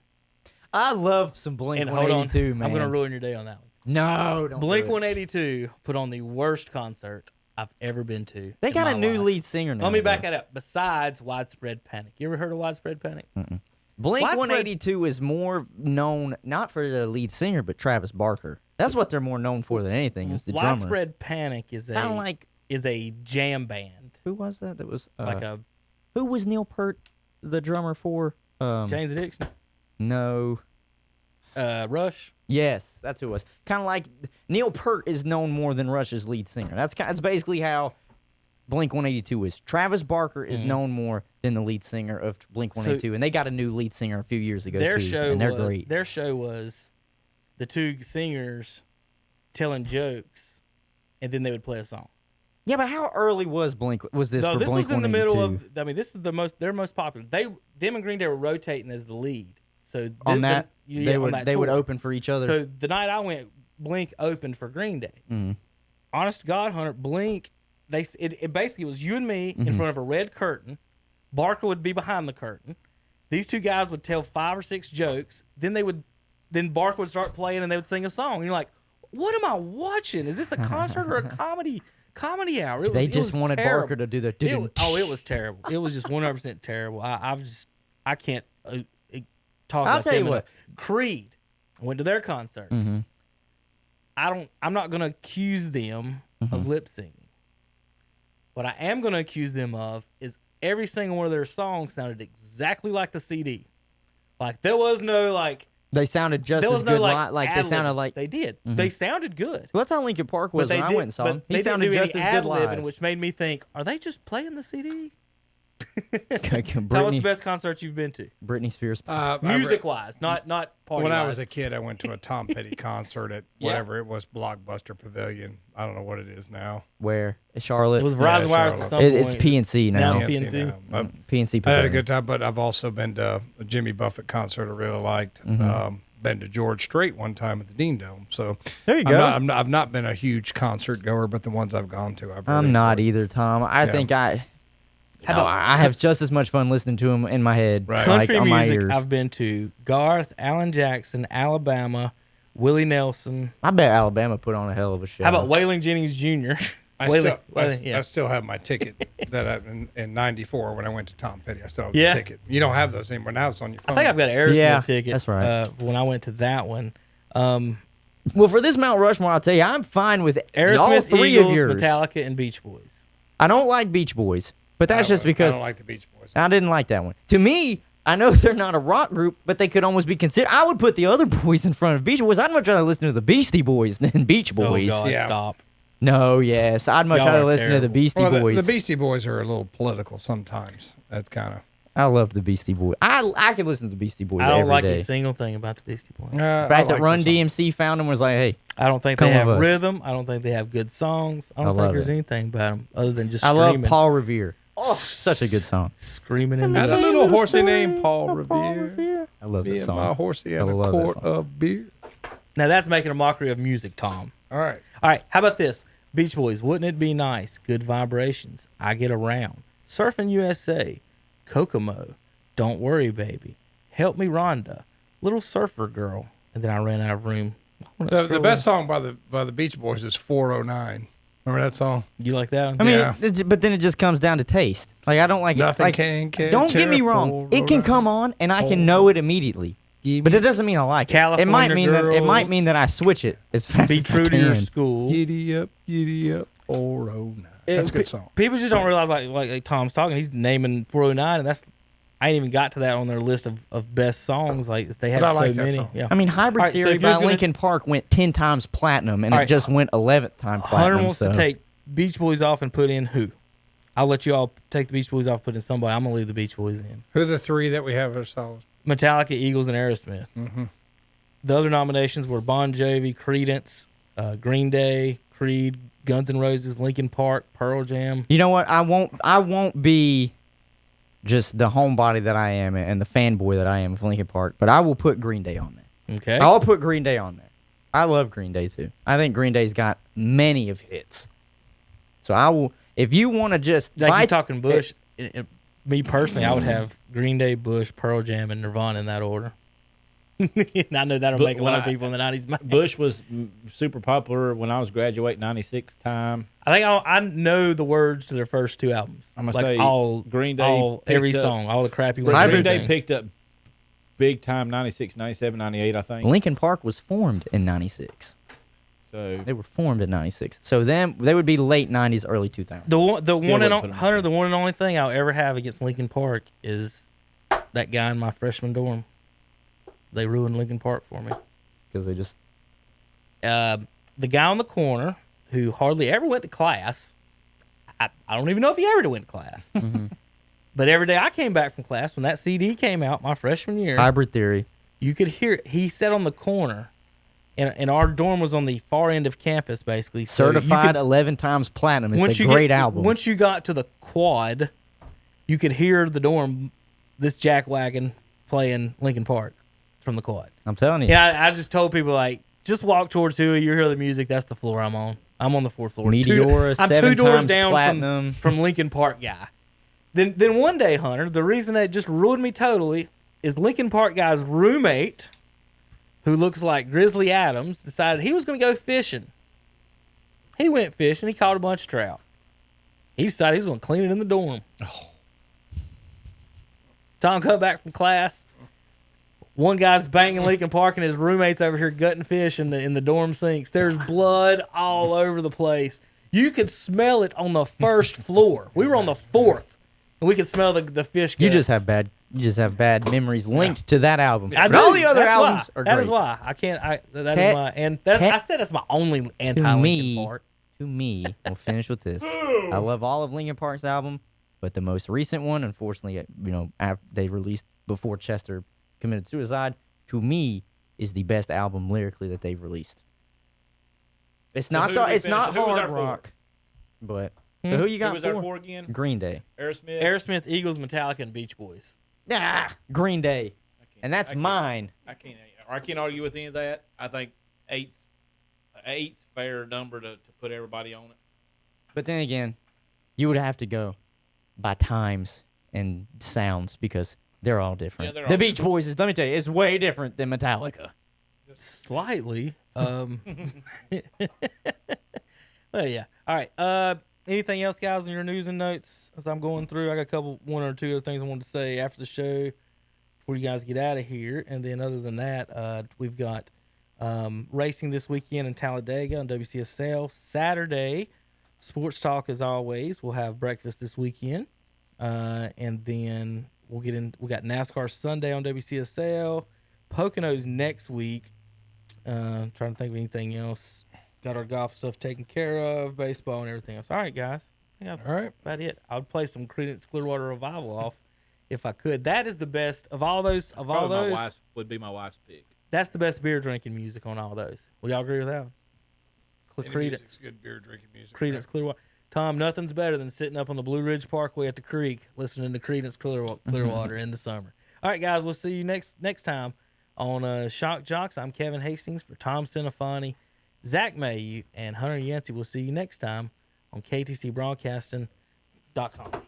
I love some Blink And hold on, 182, man. I'm going to ruin your day on that one. No, don't Blink do it. 182 put on the worst concert I've ever been to. They in got my a new life. lead singer now. Let me back though. that up. Besides Widespread Panic. You ever heard of Widespread Panic? Blink Widespread- 182 is more known not for the lead singer, but Travis Barker. That's what they're more known for than anything. Is the drummer. Widespread Panic is Kind of like a jam band. who was that? That was Like a who was Neil Peart the drummer for? Jane's Addiction. No. Rush. Yes, that's who it was. Kind of like Neil Peart is known more than Rush's lead singer. That's basically how Blink 182 is. Travis Barker is known more than the lead singer of Blink 182, and they got a new lead singer a few years ago Their too, show and they're was, great. Their show was the two singers telling jokes, and then they would play a song. Yeah, but how early was Blink? Was this No, for this Blink was in the 182? middle of. I mean, this is their most popular. Them and Green Day were rotating as the lead. So on that they would tour. open for each other. So the night I went, Blink opened for Green Day. Mm-hmm. Honest to God, Hunter, Blink. It basically was you and me Mm-hmm. in front of a red curtain. Barker would be behind the curtain. These two guys would tell 5 or 6 jokes. Then Barker would start playing and they would sing a song. And you're like, what am I watching? Is this a concert or a comedy hour? It was, They it just was wanted terrible. Barker to do the. It was terrible. It was just 100% terrible. I can't talk I'll about tell them you what. enough. Creed, I went to their concert. Mm-hmm. I'm not going to accuse them of lip syncing. What I am going to accuse them of is every single one of their songs sounded exactly like the CD. Like there was no They sounded just there as was no good. like They sounded ad-libbing. like. They did. They sounded good. Well, that's how Linkin Park was when I went and saw him. They He didn't sounded do just any as good ad-libbing, live. which made me think, are they just playing the CD? Tell us the Britney, best concert you've been to, Britney Spears. music wise, not party. When I was a kid, I went to a Tom Petty concert at Yeah. whatever it was, Blockbuster Pavilion. I don't know what it is now. Where? Charlotte. It was Verizon Yeah, Wireless Charlotte. at some It's point. PNC now. Now it's PNC. now. PNC I had a Pavilion. good time, but I've also been to a Jimmy Buffett concert I really liked. Been to George Strait one time at the Dean Dome. So There you go. I've not been a huge concert goer, but the ones I've gone to, I've really I'm not enjoyed. either, Tom. I Yeah. think I have just as much fun listening to them in my head, Right. country like on my music? ears. I've been to Garth, Alan Jackson, Alabama, Willie Nelson. I bet Alabama put on a hell of a show. How about Waylon Jennings Jr.? I still have my ticket that in '94 when I went to Tom Petty. I still have the ticket. You don't have those anymore. Now it's on your I phone. think I've got an Aerosmith Yeah, ticket. that's right. When I went to that one, Well, for this Mount Rushmore, I'll tell you, I'm fine with Aerosmith, all three Eagles, of yours. Metallica, and Beach Boys. I don't like Beach Boys, but that's just because I don't like the Beach Boys. I didn't like that one. To me, I know they're not a rock group, but they could almost be considered. I would put the other boys in front of Beach Boys. I'd much rather listen to the Beastie Boys than Beach Boys. Oh God, Yeah. stop! No, yes, I'd much Y'all rather are listen to the terrible. Beastie Well, Boys. the Beastie Boys are a little political sometimes. That's kind of. I love the Beastie Boys. I could listen to the Beastie Boys I don't every like day. a single thing about the Beastie Boys. The fact that Run DMC found them was like, hey, I don't think Come they have with us. rhythm. I don't think they have good songs. I don't love think there's it. anything about them other than just I screaming. love Paul Revere. Oh, such a good song. Screaming in Had the a little horsey named Paul Revere. I love Me that and song. my horsey I and a love that quart song. of beer. Now that's making a mockery of music, Tom. All right. All right, how about this? Beach Boys, Wouldn't It Be Nice? Good Vibrations, I Get Around, Surfing USA, Kokomo, Don't Worry Baby, Help Me Rhonda, Little Surfer Girl, and then I ran out of room. The best song by the Beach Boys is 409. Remember that song? You like that one? I mean, Yeah. but then it just comes down to taste. Like, I don't like Nothing it. Like, can catch don't get me a wrong. It can 409. come on, and I can know it immediately. But it doesn't mean I like it. It might California mean that it might Girls. mean that I switch it as fast Be as true I to your can. school. Giddy up, 409. That's a good song. People just don't realize, like Tom's talking, he's naming 409, and that's I ain't even got to that on their list of best songs. Like they have But I so like that many. song. Yeah. I mean, Hybrid All right, so Theory if you're by gonna- Linkin Park went 10 times platinum, and All it right. just went 11th time Hunter platinum. wants So. to take Beach Boys off and put in who? I'll let you all take the Beach Boys off, put in somebody. I'm gonna leave the Beach Boys in. Who are the three that we have that are solid? Metallica, Eagles, and Aerosmith. Mm-hmm. The other nominations were Bon Jovi, Creedence, Green Day, Creed, Guns N' Roses, Linkin Park, Pearl Jam. You know what? I won't be just the homebody that I am and the fanboy that I am of Linkin Park, but I will put Green Day on there. Okay. I'll put Green Day on there. I love Green Day too. I think Green Day's got many of hits. So I will. If you want to just Like buy- he's talking Bush. Me personally, I would have Green Day, Bush, Pearl Jam, and Nirvana in that order. And I know that'll But make a lot of when people in the 90s mad. Bush was super popular when I was graduating '96 time. I think I know the words to their first two albums. I'm gonna like say all Green Day every picked up- song, all the crappy ones. Green everything. Day picked up big time '96, '97, '98, I think. Linkin Park was formed in '96. So They were formed in '96. So then they would be late '90s, early 2000s. The one Still and wouldn't on, put 'em Hunter, in. the one and only thing I'll ever have against Linkin Park is that guy in my freshman dorm. They ruined Linkin Park for me. Because they just The guy on the corner who hardly ever went to class. I don't even know if he ever went to class. But every day I came back from class when that CD came out my freshman year, Hybrid Theory. you could hear it. He sat on the corner, and our dorm was on the far end of campus, basically. So you Certified could- 11 times platinum. It's a great album. Once you got to the quad, you could hear the dorm, this jackwagon playing Linkin Park from the quad. I'm telling you. Yeah, I just told people, like, just walk towards Huey. You hear the music. That's the floor I'm on. I'm on the fourth floor. Meteora, I'm 7 two doors times down platinum. from Linkin Park guy. Then one day, Hunter, the reason that just ruined me totally is Linkin Park guy's roommate, who looks like Grizzly Adams, decided he was going to go fishing. He went fishing. He caught a bunch of trout. He decided he was going to clean it in the dorm. Tom come back from class. One guy's banging Linkin Park, and his roommate's over here gutting fish in the dorm sinks. There's blood all over the place. You could smell it on the first floor. We were on the fourth, and we could smell the fish guts. You just have bad memories linked to that album. I But do. all the other That's albums why. are That great. is why I can't. That Cat- is my and that, Cat- I said that's my only To anti-Linkin me, Park. we'll finish with this. I love all of Linkin Park's album, but the most recent one, unfortunately, they released before Chester committed suicide. To me, is the best album lyrically that they've released. It's not who did we it's not finish? Who was hard our four? rock, but so who you who got was for? our four again? Green Day. Aerosmith. Aerosmith, Eagles, Metallica, and Beach Boys. Green Day, and that's I can't- mine. I can't argue with any of that. I think eight's fair number to put everybody on it. But then again, you would have to go by times and sounds because they're all different. they're The all Beach Boys is, let me tell you, it's way different than Metallica. Slightly. Well, yeah. All right. Anything else, guys, in your news and notes as I'm going through? I got one or two other things I wanted to say after the show before you guys get out of here. And then other than that, we've got racing this weekend in Talladega on WCSL. Saturday, sports talk as always. We'll have breakfast this weekend. And then we got NASCAR Sunday on WCSL. Poconos next week. Trying to think of anything else. Got our golf stuff taken care of, baseball and everything else. All right, guys. I think All right. about it. I would play some Creedence Clearwater Revival off if I could. That is the best of all those. Of all those, would be my wife's pick. that's the best beer drinking music on all those. Will y'all agree with that? Any Creedence. music's good beer drinking music. Creedence Clearwater. Tom, nothing's better than sitting up on the Blue Ridge Parkway at the creek listening to Creedence Clearwater in the summer. All right, guys. We'll see you next time on Shock Joxx. I'm Kevin Hastings for Tom Cinefani, Zach Mayu, and Hunter Yancey. We'll see you next time on KTCBroadcasting.com.